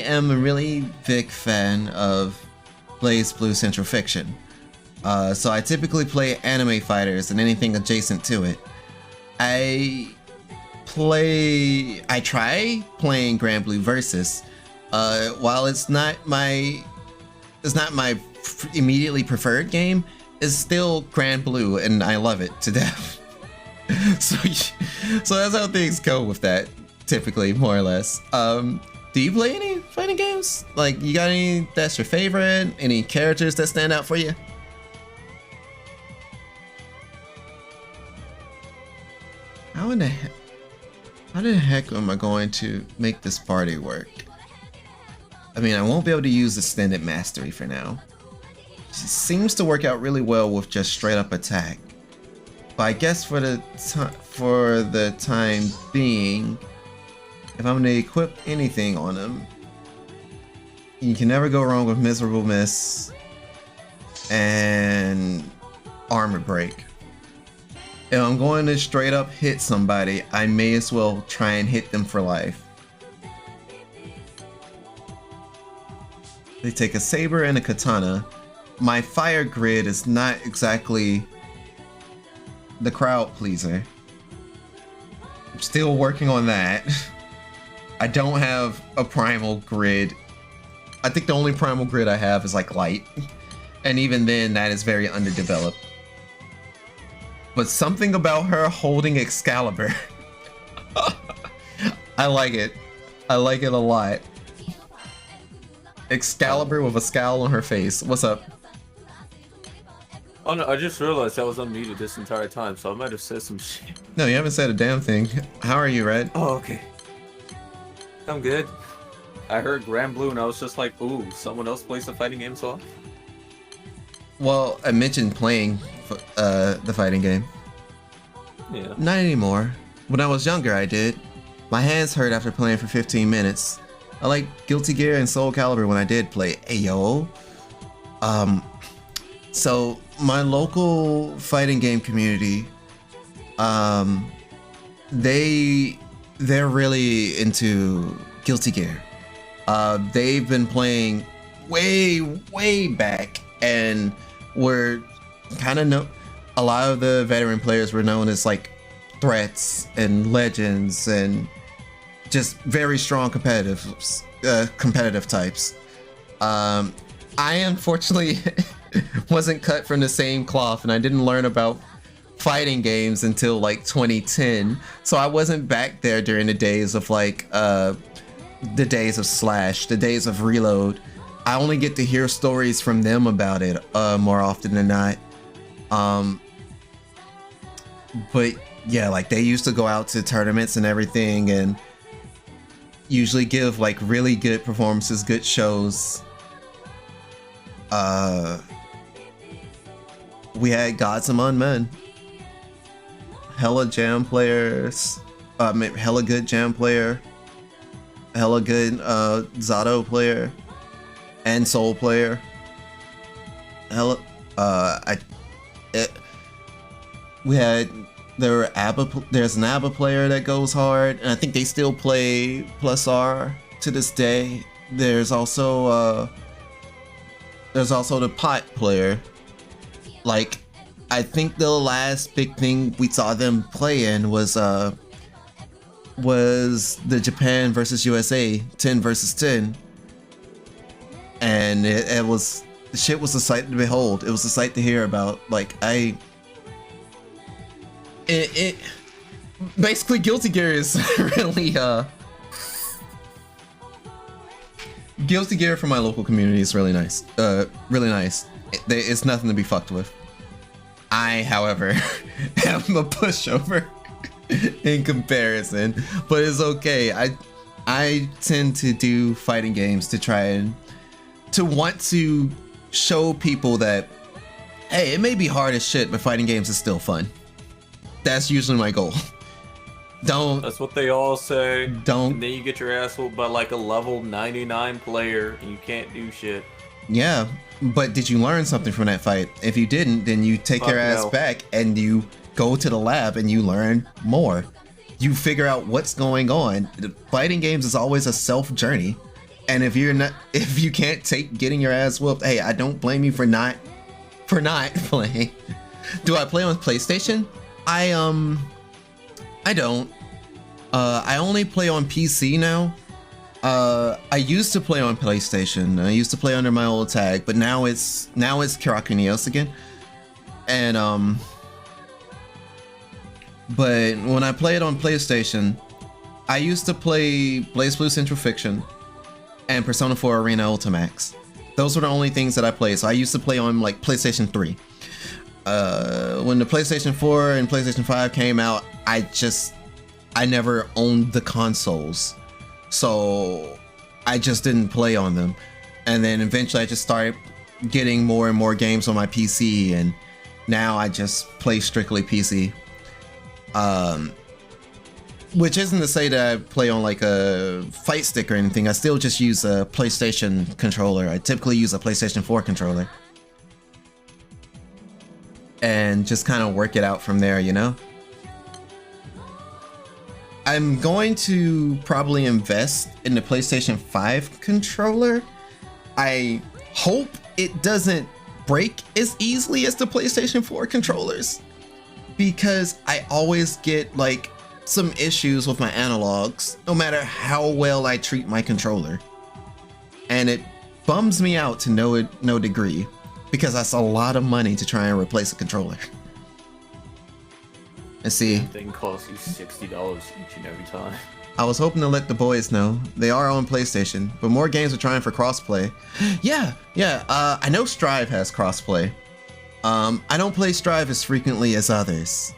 am a really big fan of BlazBlue Central Fiction. So I typically play anime fighters and anything adjacent to it. I try playing Granblue Versus, While it's not my immediately preferred game, it's still Granblue, and I love it to death. so that's how things go with that, typically, more or less. Do you play any fighting games? Like, you got any that's your favorite? Any characters that stand out for you? How the heck am I going to make this party work? I mean, I won't be able to use extended mastery for now. It seems to work out really well with just straight up attack. But I guess for the time being, if I'm gonna equip anything on him, you can never go wrong with Miserable Miss and Armor Break. If I'm going to straight up hit somebody, I may as well try and hit them for life. They take a saber and a katana. My fire grid is not exactly the crowd pleaser. I'm still working on that. I don't have a primal grid. I think the only primal grid I have is like light. And even then, that is very underdeveloped. But something about her holding Excalibur. I like it. I like it a lot. Excalibur with a scowl on her face. What's up? Oh no, I just realized I was unmuted this entire time, so I might have said some shit. No, you haven't said a damn thing. How are you, Red? Oh, okay. I'm good. I heard Granblue and I was just like, ooh, someone else plays the fighting game so? Well, I mentioned playing the fighting game. Yeah. Not anymore. When I was younger, I did. My hands hurt after playing for 15 minutes. I like Guilty Gear and Soul Calibur when I did play. Ayo. So my local fighting game community, they're really into Guilty Gear. They've been playing way back, and were kind of a lot of the veteran players were known as like threats and legends and just very strong competitive types. I unfortunately wasn't cut from the same cloth, and I didn't learn about fighting games until like 2010, so I wasn't back there during the days of like the days of Slash, the days of Reload. I only get to hear stories from them about it more often than not. But yeah, like they used to go out to tournaments and everything, and usually give like really good performances, good shows. We had Gods Among Men, hella jam players, hella good jam player, hella good Zato player, and Soul player. Hella, there's an ABBA player that goes hard, and I think they still play Plus R to this day. There's also the pot player. Like, I think the last big thing we saw them play in was the Japan versus USA 10 versus 10, and it was, the shit was a sight to behold. It was a sight to hear about. Like, it basically, Guilty Gear is really Guilty Gear for my local community is really nice. Really nice. It's nothing to be fucked with. I, however, am a pushover in comparison, but it's okay. I tend to do fighting games to try and to want to show people that, hey, it may be hard as shit, but fighting games is still fun. That's usually my goal. That's what they all say. And then you get your ass whooped by like a level 99 player and you can't do shit. Yeah, but did you learn something from that fight? If you didn't, then you take your ass back and you go to the lab and you learn more. You figure out what's going on. Fighting games is always a self journey, and if you can't take getting your ass whooped, hey, I don't blame you for not playing. Do I play on PlayStation? I don't. I only play on PC now. I used to play on PlayStation. I used to play under my old tag, but now it's Kirakunios again. And but when I play it on PlayStation, I used to play BlazBlue Central Fiction and Persona 4 Arena Ultimax. Those were the only things that I played. So I used to play on like PlayStation 3. When the PlayStation 4 and PlayStation 5 came out, I never owned the consoles. So I just didn't play on them. And then eventually I just started getting more and more games on my PC, and now I just play strictly PC. Which isn't to say that I play on like a fight stick or anything. I still just use a PlayStation controller. I typically use a PlayStation 4 controller. And just kind of work it out from there, you know? I'm going to probably invest in the PlayStation 5 controller. I hope it doesn't break as easily as the PlayStation 4 controllers, because I always get like some issues with my analogs, no matter how well I treat my controller. And it bums me out to no degree, because that's a lot of money to try and replace a controller. Let's see. Thing costs you $60 each and every time. I was hoping to let the boys know they are on PlayStation, but more games are trying for crossplay. Yeah. I know Strive has crossplay. I don't play Strive as frequently as others.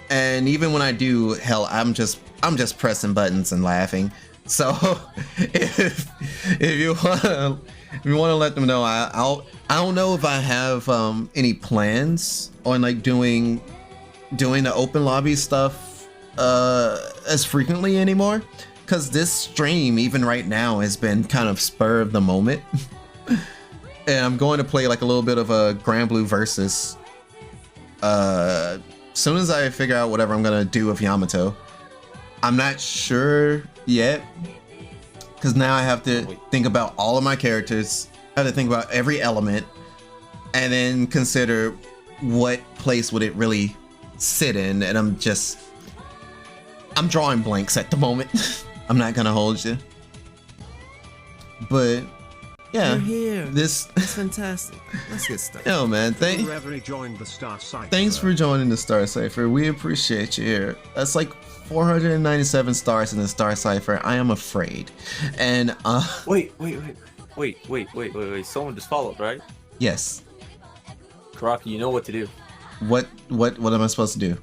And even when I do, hell, I'm just pressing buttons and laughing. So if you wanna let them know, I don't know if I have any plans on like doing the open lobby stuff as frequently anymore, because this stream even right now has been kind of spur of the moment. And I'm going to play like a little bit of a Granblue versus soon as I figure out whatever I'm gonna do with Yamato. I'm not sure yet, because now I have to think about all of my characters. I have to think about every element, and then consider what place would it really sit in. And I'm drawing blanks at the moment. I'm not gonna hold you, but yeah, you're here. This It's fantastic. Let's get started. Yo, man, Whoever joined the Star Cipher. thanks for joining the Star Cipher. We appreciate you here. That's like 497 stars in the Star Cipher. I am afraid. And Wait. Someone just followed, right? yes. Karaki, you know what to do. What am I supposed to do?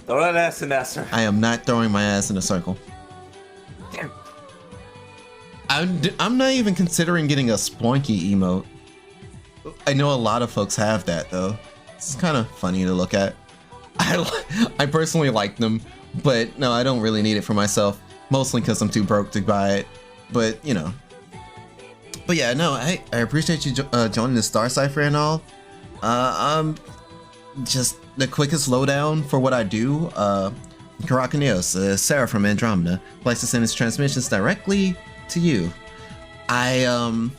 Throw that ass in that, sir. I am not throwing my ass in a circle. Damn. I'm not even considering getting a Splunky emote. I know a lot of folks have that though. It's kind of funny to look at. I personally like them, but no, I don't really need it for myself. Mostly because I'm too broke to buy it. But you know. But yeah, no, I appreciate you joining the Star Cipher and all. Just the quickest lowdown for what I do. Karakineos, Sarah from Andromeda, likes to send his transmissions directly to you. Because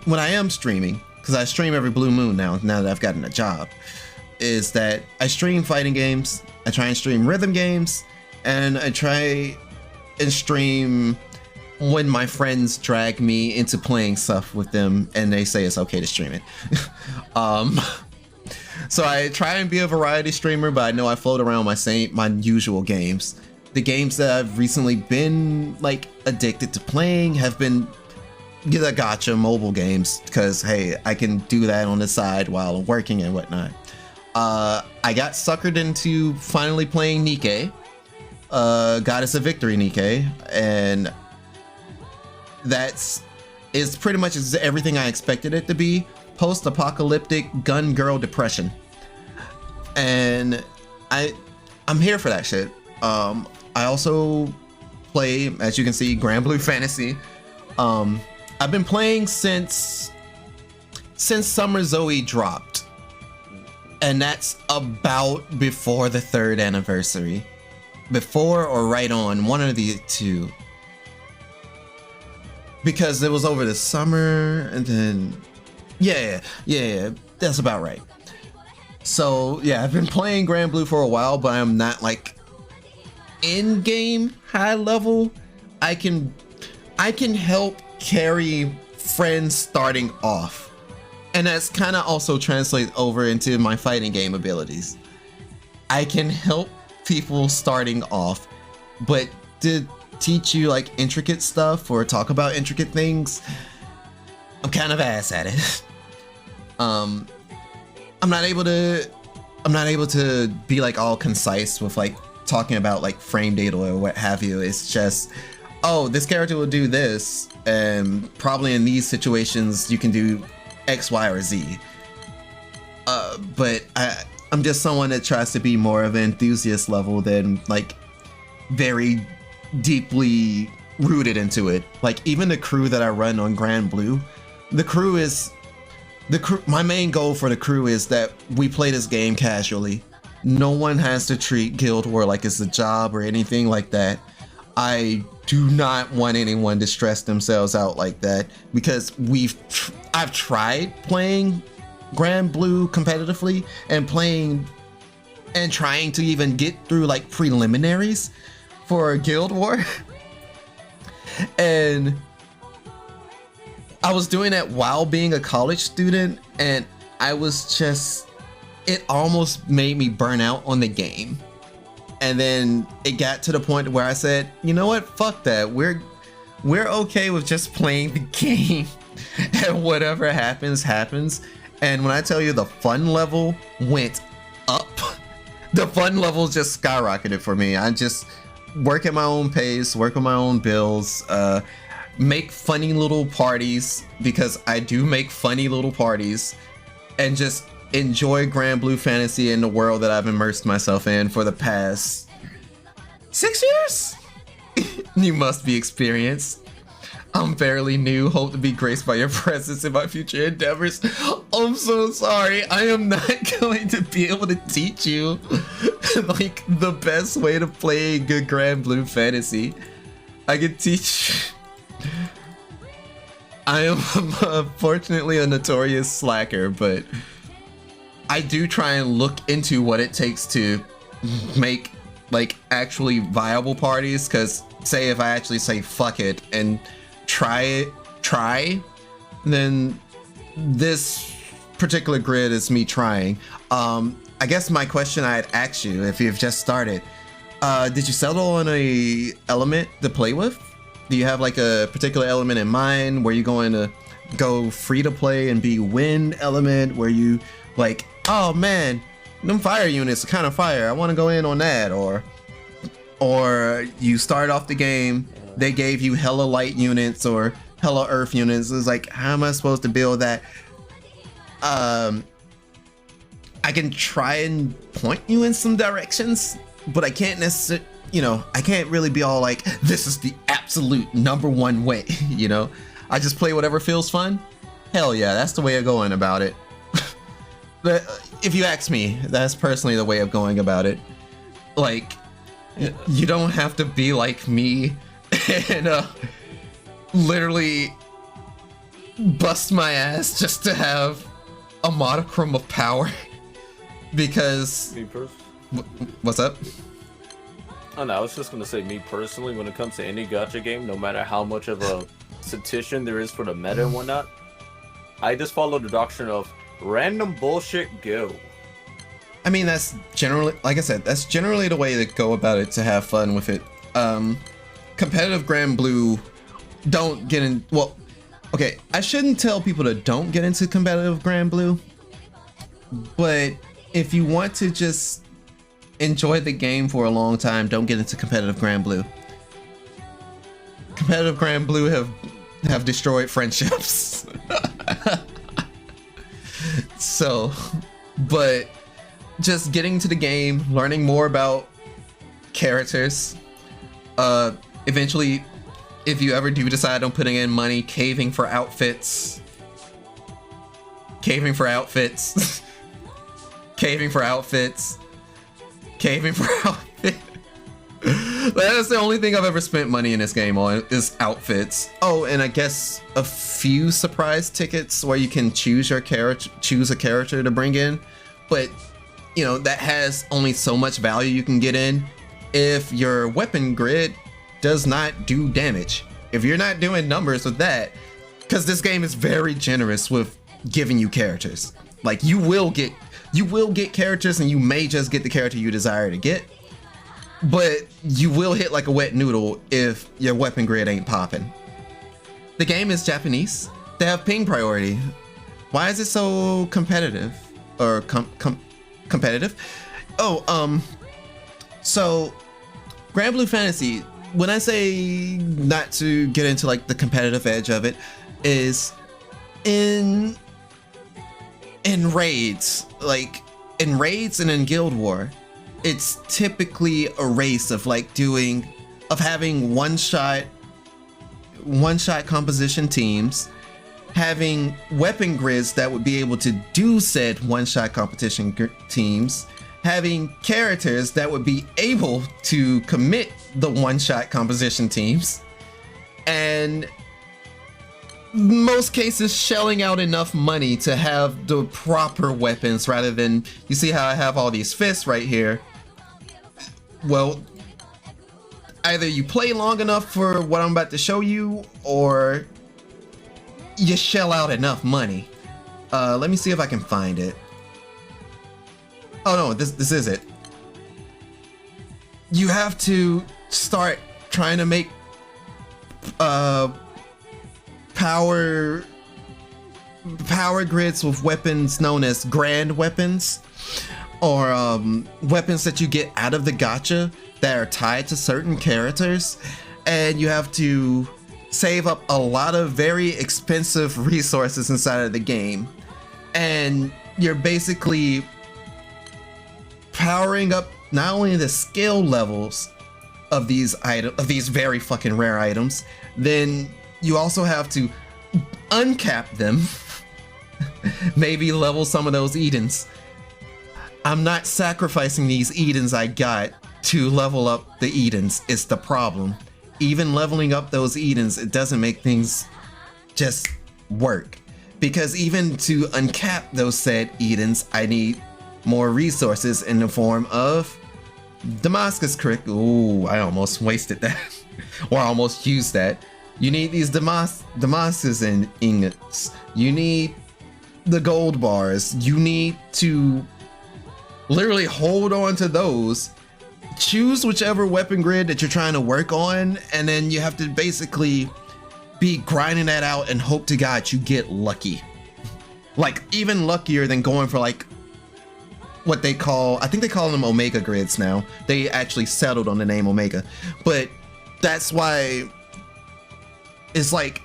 when I am streaming, because I stream every blue moon now that I've gotten a job, is that I stream fighting games, I try and stream rhythm games, and I try and stream when my friends drag me into playing stuff with them and they say it's okay to stream it. So I try and be a variety streamer, but I know I float around my usual games. The games that I've recently been like addicted to playing have been the gacha mobile games, because hey, I can do that on the side while I'm working and whatnot. I got suckered into finally playing Nikke, Goddess of Victory Nikke, and it's pretty much everything I expected it to be. Post-apocalyptic gun girl depression, and I'm here for that shit. I also play, as you can see, Granblue Fantasy. I've been playing since Summer Zoe dropped, and that's about before the 3rd anniversary, before or right on, one of the two, because it was over the summer, and then yeah, that's about right. So yeah, I've been playing Granblue for a while, but I'm not like in-game high level, I can help carry friends starting off, and that's kind of also translates over into my fighting game abilities. I can help people starting off, but to teach you like intricate stuff or talk about intricate things, I'm kind of ass at it. I'm not able to be like all concise with like talking about like frame data or what have you. It's just, oh, this character will do this, and probably in these situations you can do X, Y, or Z. But I'm just someone that tries to be more of an enthusiast level than like very deeply rooted into it. Like even the crew that I run on Granblue, my main goal for the crew is that we play this game casually. No one has to treat Guild War like it's a job or anything like that. I do not want anyone to stress themselves out like that, because I've tried playing Granblue competitively and trying to even get through like preliminaries for Guild War. And I was doing that while being a college student, and it almost made me burn out on the game. And then it got to the point where I said, you know what, fuck that. We're okay with just playing the game, and whatever happens, happens. And when I tell you the fun level went up, the fun level just skyrocketed for me. I just work at my own pace, work on my own bills, make funny little parties, because I do make funny little parties, and just enjoy Granblue Fantasy in the world that I've immersed myself in for the past 6 years. You must be experienced. I'm fairly new. Hope to be graced by your presence in my future endeavors. I'm so sorry. I am not going to be able to teach you like the best way to play good Granblue Fantasy. I can teach. I am unfortunately a notorious slacker, but I do try and look into what it takes to make like actually viable parties. Because say if I actually say fuck it and try, then this particular grid is me trying. I guess my question I'd ask you, if you've just started, did you settle on a element to play with? Do you have like a particular element in mind? Were you going to go free to play and be wind element? Were you like, oh man, them fire units are kind of fire, I want to go in on that? Or you start off the game, they gave you hella light units or hella earth units. It's like, how am I supposed to build that? I can try and point you in some directions, but I can't necessarily, I can't really be all like, this is the absolute #1 way, I just play whatever feels fun. Hell yeah, that's the way of going about it. If you ask me, that's personally the way of going about it. Like, you don't have to be like me and literally bust my ass just to have a modicum of power. Because what's up? Oh no, I was just gonna say, me personally, when it comes to any gacha game, no matter how much of a citation there is for the meta and whatnot, I just follow the doctrine of random bullshit go. I mean, that's generally, like I said, that's generally the way to go about it, to have fun with it. Competitive Granblue, don't get in, well, okay, I shouldn't tell people to don't get into competitive Granblue, but if you want to just enjoy the game for a long time, don't get into competitive Granblue. Competitive Granblue have destroyed friendships. So, but just getting to the game, learning more about characters, eventually, if you ever do decide on putting in money, caving for outfits, caving for outfits. That's the only thing I've ever spent money in this game on, is outfits. Oh, and I guess a few surprise tickets where you can choose a character to bring in, but that has only so much value you can get in. if your weapon grid does not do damage. If you're not doing numbers with that, because this game is very generous with giving you characters. Like you will get characters, and you may just get the character you desire to get, but you will hit like a wet noodle if your weapon grid ain't popping. The game is Japanese. They have ping priority. Why is it so competitive? Or competitive? Oh, so Granblue Fantasy, when I say not to get into like the competitive edge of it, is in raids, like in raids and in Guild War, it's typically a race of like having one-shot composition teams, having weapon grids that would be able to do said one-shot competition teams, having characters that would be able to commit the one-shot composition teams, and most cases shelling out enough money to have the proper weapons rather than, you see how I have all these fists right here? Well, either you play long enough for what I'm about to show you, or you shell out enough money. Let me see if I can find it. Oh no, this is it. You have to start trying to make power grids with weapons known as grand weapons, or weapons that you get out of the gacha that are tied to certain characters, and you have to save up a lot of very expensive resources inside of the game, and you're basically powering up not only the skill levels of these very fucking rare items, then you also have to uncap them. Maybe level some of those Edens. I'm not sacrificing these Edens I got to level up the Edens. It's the problem. Even leveling up those Edens, it doesn't make things just work. Because even to uncap those said Edens, I need more resources in the form of Damascus Crick. Ooh, I almost wasted that. Or almost used that. You need these Damascus ingots. You need the gold bars. You need to literally hold on to those. Choose whichever weapon grid that you're trying to work on, and then you have to basically be grinding that out and hope to God you get lucky. Like even luckier than going for like what they call, I think they call them Omega grids now. They actually settled on the name Omega, but that's why it's like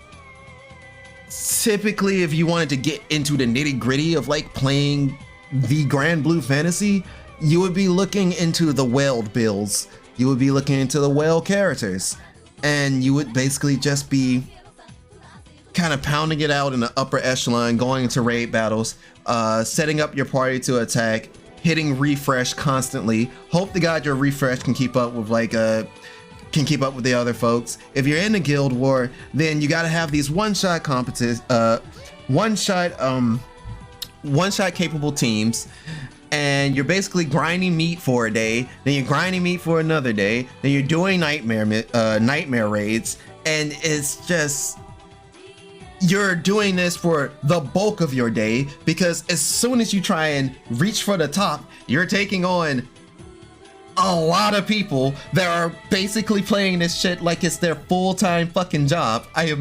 typically if you wanted to get into the nitty gritty of like playing the Granblue Fantasy, you would be looking into the whaled builds. You would be looking into the whale characters, and you would basically just be kind of pounding it out in the upper echelon, going into raid battles, setting up your party to attack, hitting refresh constantly. Hope to God your refresh can keep up with the other folks. If you're in a guild war, then you got to have these one-shot capable teams, and you're basically grinding meat for a day, then you're grinding meat for another day, then you're doing nightmare raids, and it's just, you're doing this for the bulk of your day, because as soon as you try and reach for the top, you're taking on a lot of people that are basically playing this shit like it's their full-time fucking job. I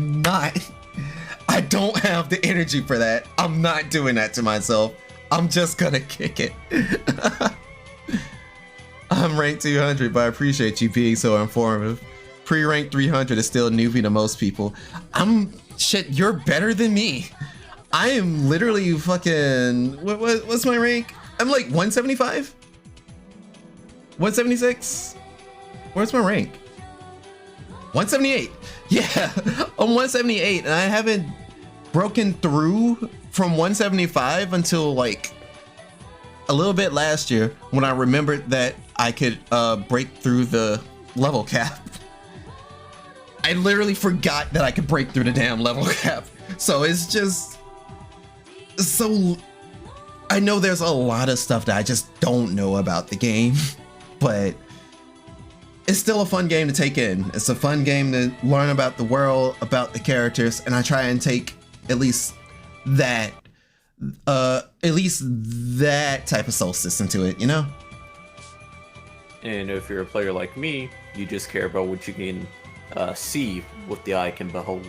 don't have the energy for that. I'm not doing that to myself. I'm just gonna kick it. I'm ranked 200, but I appreciate you being so informative. Pre-ranked 300 is still newbie to most people. Shit, you're better than me. I am literally fucking, what's my rank? I'm like 175? 176? Where's my rank? 178. Yeah, I'm 178, and I haven't broken through from 175 until like a little bit last year, when I remembered that I could break through the level cap. I literally forgot that I could break through the damn level cap. So it's just so, I know there's a lot of stuff that I just don't know about the game, but it's still a fun game to take in. It's a fun game to learn about the world, about the characters, and I try and take at least that type of solstice into it, you know? And if you're a player like me, you just care about what you can see, what the eye can behold.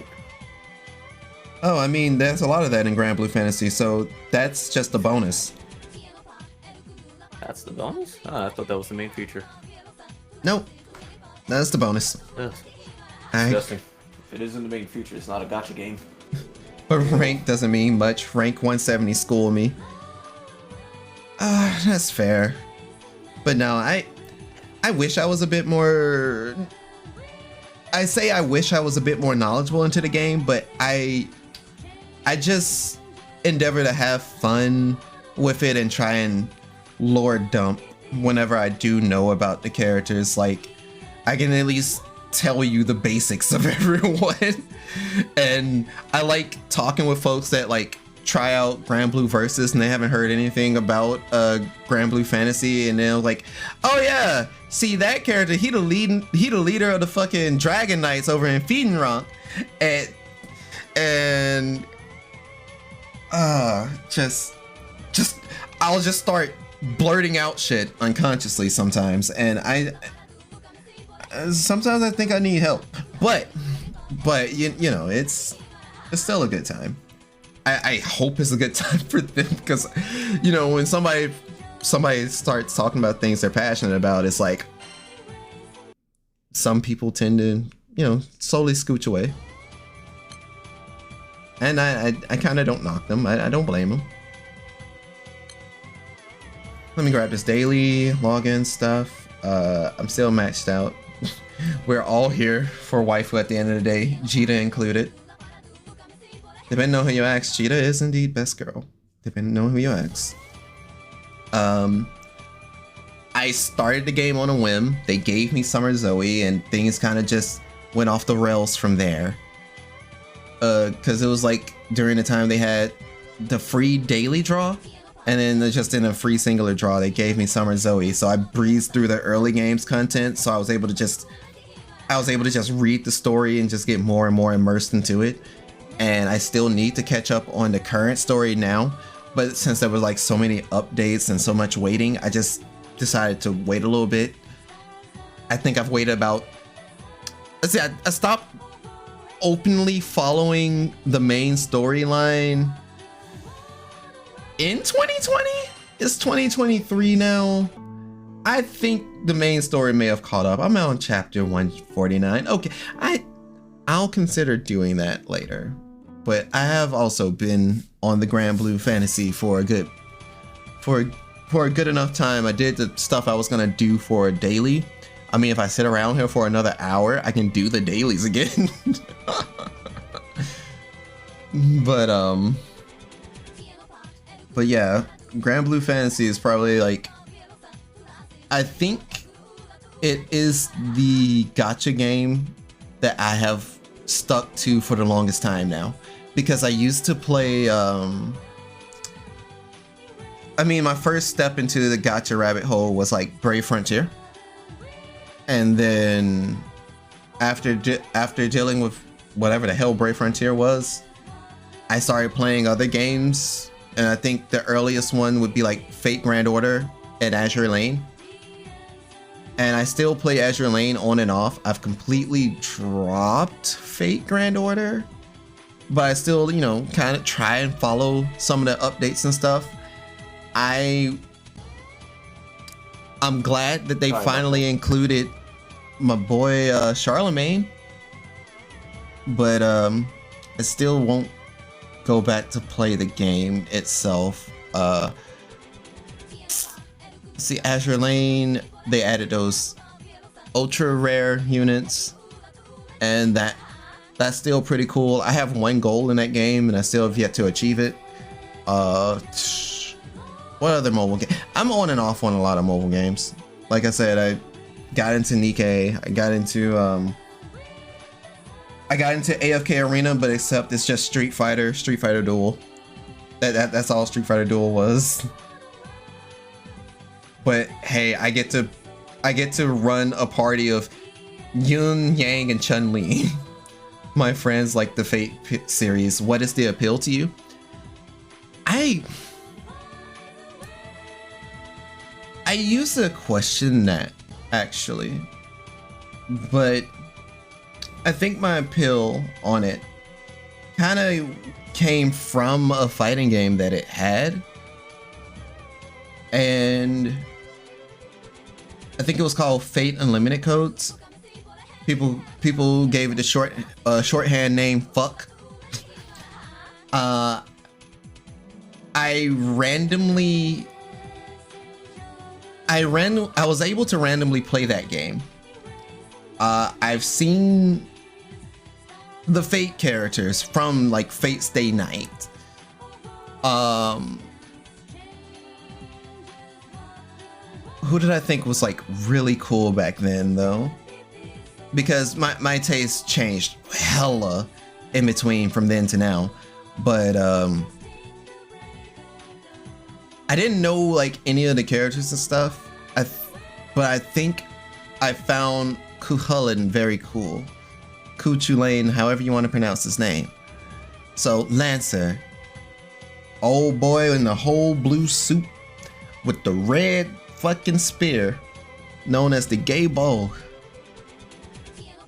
Oh, I mean, there's a lot of that in Granblue Fantasy, so that's just a bonus. That's the bonus? Oh, I thought that was the main feature. Nope. That's the bonus. Ugh. Disgusting. If it isn't the main feature, it's not a gacha game. But rank doesn't mean much. Rank 170 school me. That's fair. But no, I wish I was a bit more... I say I wish I was a bit more knowledgeable into the game, but I just endeavor to have fun with it and try and lore dump whenever I do know about the characters. Like, I can at least tell you the basics of everyone. And I like talking with folks that like try out Granblue Versus and they haven't heard anything about Granblue Fantasy, and they're like, oh yeah, see that character, he the leader of the fucking Dragon Knights over in Fiedenrank. And just I'll just start blurting out shit unconsciously sometimes, and sometimes I think I need help, but you know, it's still a good time. I hope it's a good time for them, because you know, when somebody starts talking about things they're passionate about, it's like some people tend to, you know, slowly scooch away, and I kind of don't knock them. I don't blame them. Let me grab this daily login stuff. I'm still maxed out. We're all here for waifu at the end of the day, Jita included. Depending on who you ask, Jita is indeed best girl. Depending on who you ask. I started the game on a whim. They gave me Summer Zoe, and things kind of just went off the rails from there. Because it was like during the time they had the free daily draw, and then just in a free singular draw, they gave me Summer Zoe. So I breezed through the early games content, so I was able to just read the story and just get more and more immersed into it. And I still need to catch up on the current story now, but since there was like so many updates and so much waiting, I just decided to wait a little bit. I think I've waited about, let's see, I stopped openly following the main storyline in 2020. It's 2023 now. I think the main story may have caught up. I'm on chapter 149. Okay, I'll consider doing that later. But I have also been on the Granblue Fantasy for a good enough time. I did the stuff I was gonna do for a daily. I mean, if I sit around here for another hour, I can do the dailies again. But yeah, Granblue Fantasy is probably like, I think it is the gacha game that I have stuck to for the longest time now, because I used to play I mean, my first step into the gacha rabbit hole was like Brave Frontier, and then after dealing with whatever the hell Brave Frontier was, I started playing other games, and I think the earliest one would be like Fate Grand Order and Azure Lane. And I still play Azure Lane on and off. I've completely dropped Fate Grand Order, but I still, you know, kind of try and follow some of the updates and stuff. I'm glad that they finally included my boy Charlemagne, but I still won't go back to play the game itself. See, Azure Lane, they added those ultra rare units, and that's still pretty cool. I have one goal in that game, and I still have yet to achieve it. What other mobile game? I'm on and off on a lot of mobile games. Like I said, I got into Nikkei. I got into AFK Arena, but except it's just Street Fighter Duel. That's all Street Fighter Duel was. But hey, I get to I get to run a party of Yun, Yang, and Chun-Li. My friends like the Fate series. What is the appeal to you? I used to question that, actually. But I think my appeal on it kind of came from a fighting game that it had. And I think it was called Fate Unlimited Codes. People gave it the shorthand name Fuck. I was able to randomly play that game. I've seen the Fate characters from like Fate Stay Night. Who did I think was like really cool back then though? Because my taste changed hella in between from then to now. But I didn't know like any of the characters and stuff. But I think I found Cuchulainn very cool. Cuchulainn, however you want to pronounce his name. So Lancer, old boy in the whole blue suit with the red fucking spear, known as the gay bow.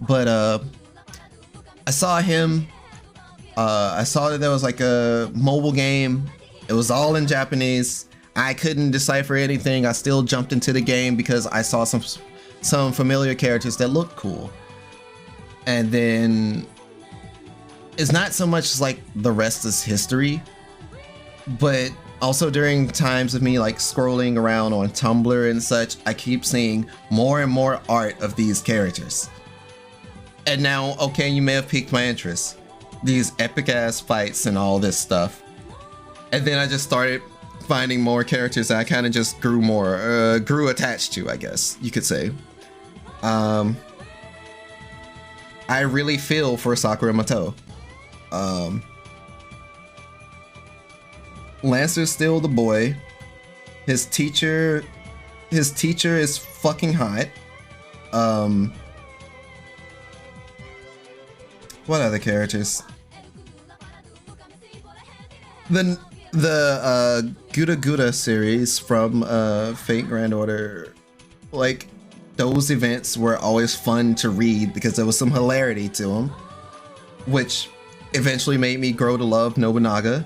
But I saw him. I saw that there was like a mobile game. It was all in Japanese. I couldn't decipher anything. I still jumped into the game because I saw some familiar characters that looked cool. And then it's not so much like the rest is history, but also during times of me like scrolling around on Tumblr and such, I keep seeing more and more art of these characters. And now, okay, you may have piqued my interest. These epic ass fights and all this stuff. And then I just started finding more characters that I kind of just grew attached to, I guess you could say. I really feel for Sakura Mato. Lancer's still the boy. His teacher is fucking hot. What other characters? The Guda Guda series from Fate Grand Order, like those events were always fun to read because there was some hilarity to them, which eventually made me grow to love Nobunaga.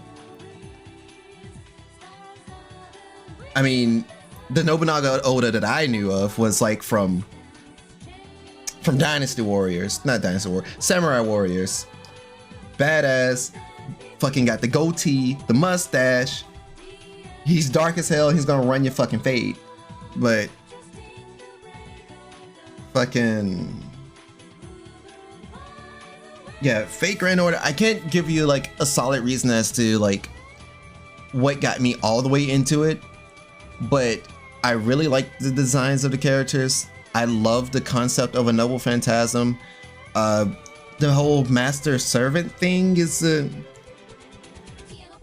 I mean, the Nobunaga Oda that I knew of was like from Dynasty Warriors, not Dynasty Warriors, Samurai Warriors. Badass, fucking got the goatee, the mustache. He's dark as hell. He's gonna run your fucking fade, but fucking yeah, Fate Grand Order. I can't give you like a solid reason as to like what got me all the way into it, but I really like the designs of the characters. I love the concept of a noble phantasm. The whole master servant thing is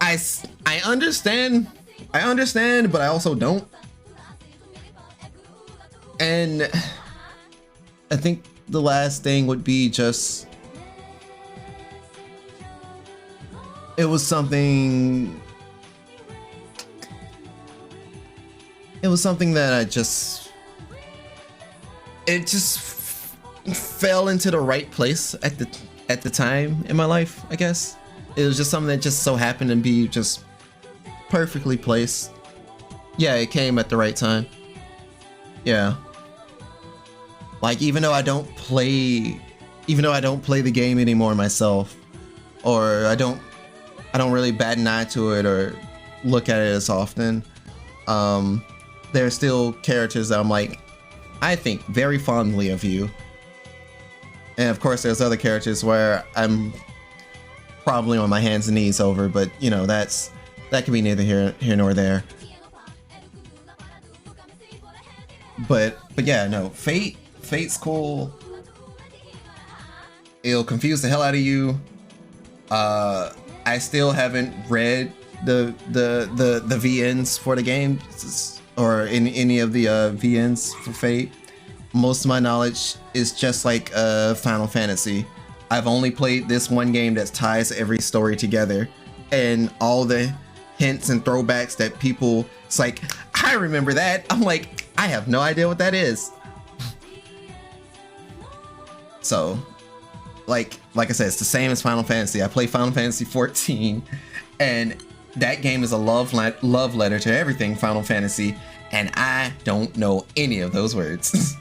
I understand, but I also don't. And I think the last thing would be just it was something that it just fell into the right place at the time in my life, I guess. It was just something that just so happened to be just perfectly placed. Yeah, it came at the right time. Yeah. Like even though I don't play the game anymore myself, or I don't really bat an eye to it or look at it as often, there are still characters that I'm like, I think very fondly of you. And of course there's other characters where I'm probably on my hands and knees over, but you know, that can be neither here nor there. But yeah, no, Fate's cool. It'll confuse the hell out of you. I still haven't read the VNs for the game, or in any of the VNs for Fate. most of my knowledge is just like Final Fantasy. I've only played this one game that ties every story together, and all the hints and throwbacks that people, it's like, I remember that. I'm like, I have no idea what that is. So, like I said, it's the same as Final Fantasy. I play Final Fantasy 14, and that game is a love letter to everything Final Fantasy, and I don't know any of those words.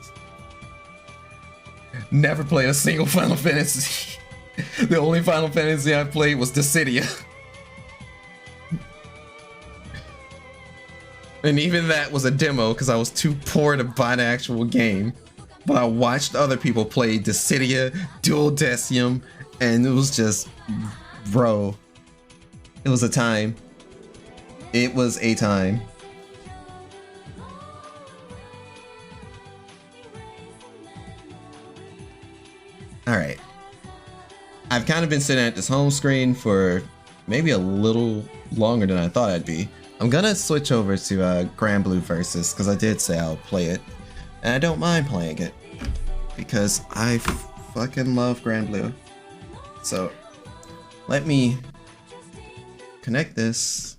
Never played a single Final Fantasy. The only Final Fantasy I played was Dissidia. And even that was a demo because I was too poor to buy the actual game. But I watched other people play Dissidia, Dual Decium, and it was just, bro, it was a time. It was a time. All right. I've kind of been sitting at this home screen for maybe a little longer than I thought I'd be. I'm gonna switch over to Granblue Versus because I did say I'll play it, and I don't mind playing it because I fucking love Granblue. So let me connect this,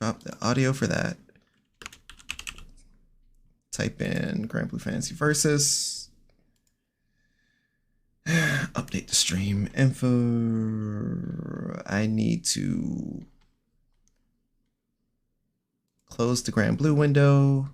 drop the audio for that, type in Granblue Fantasy Versus, update the stream info. I need to close the Granblue window.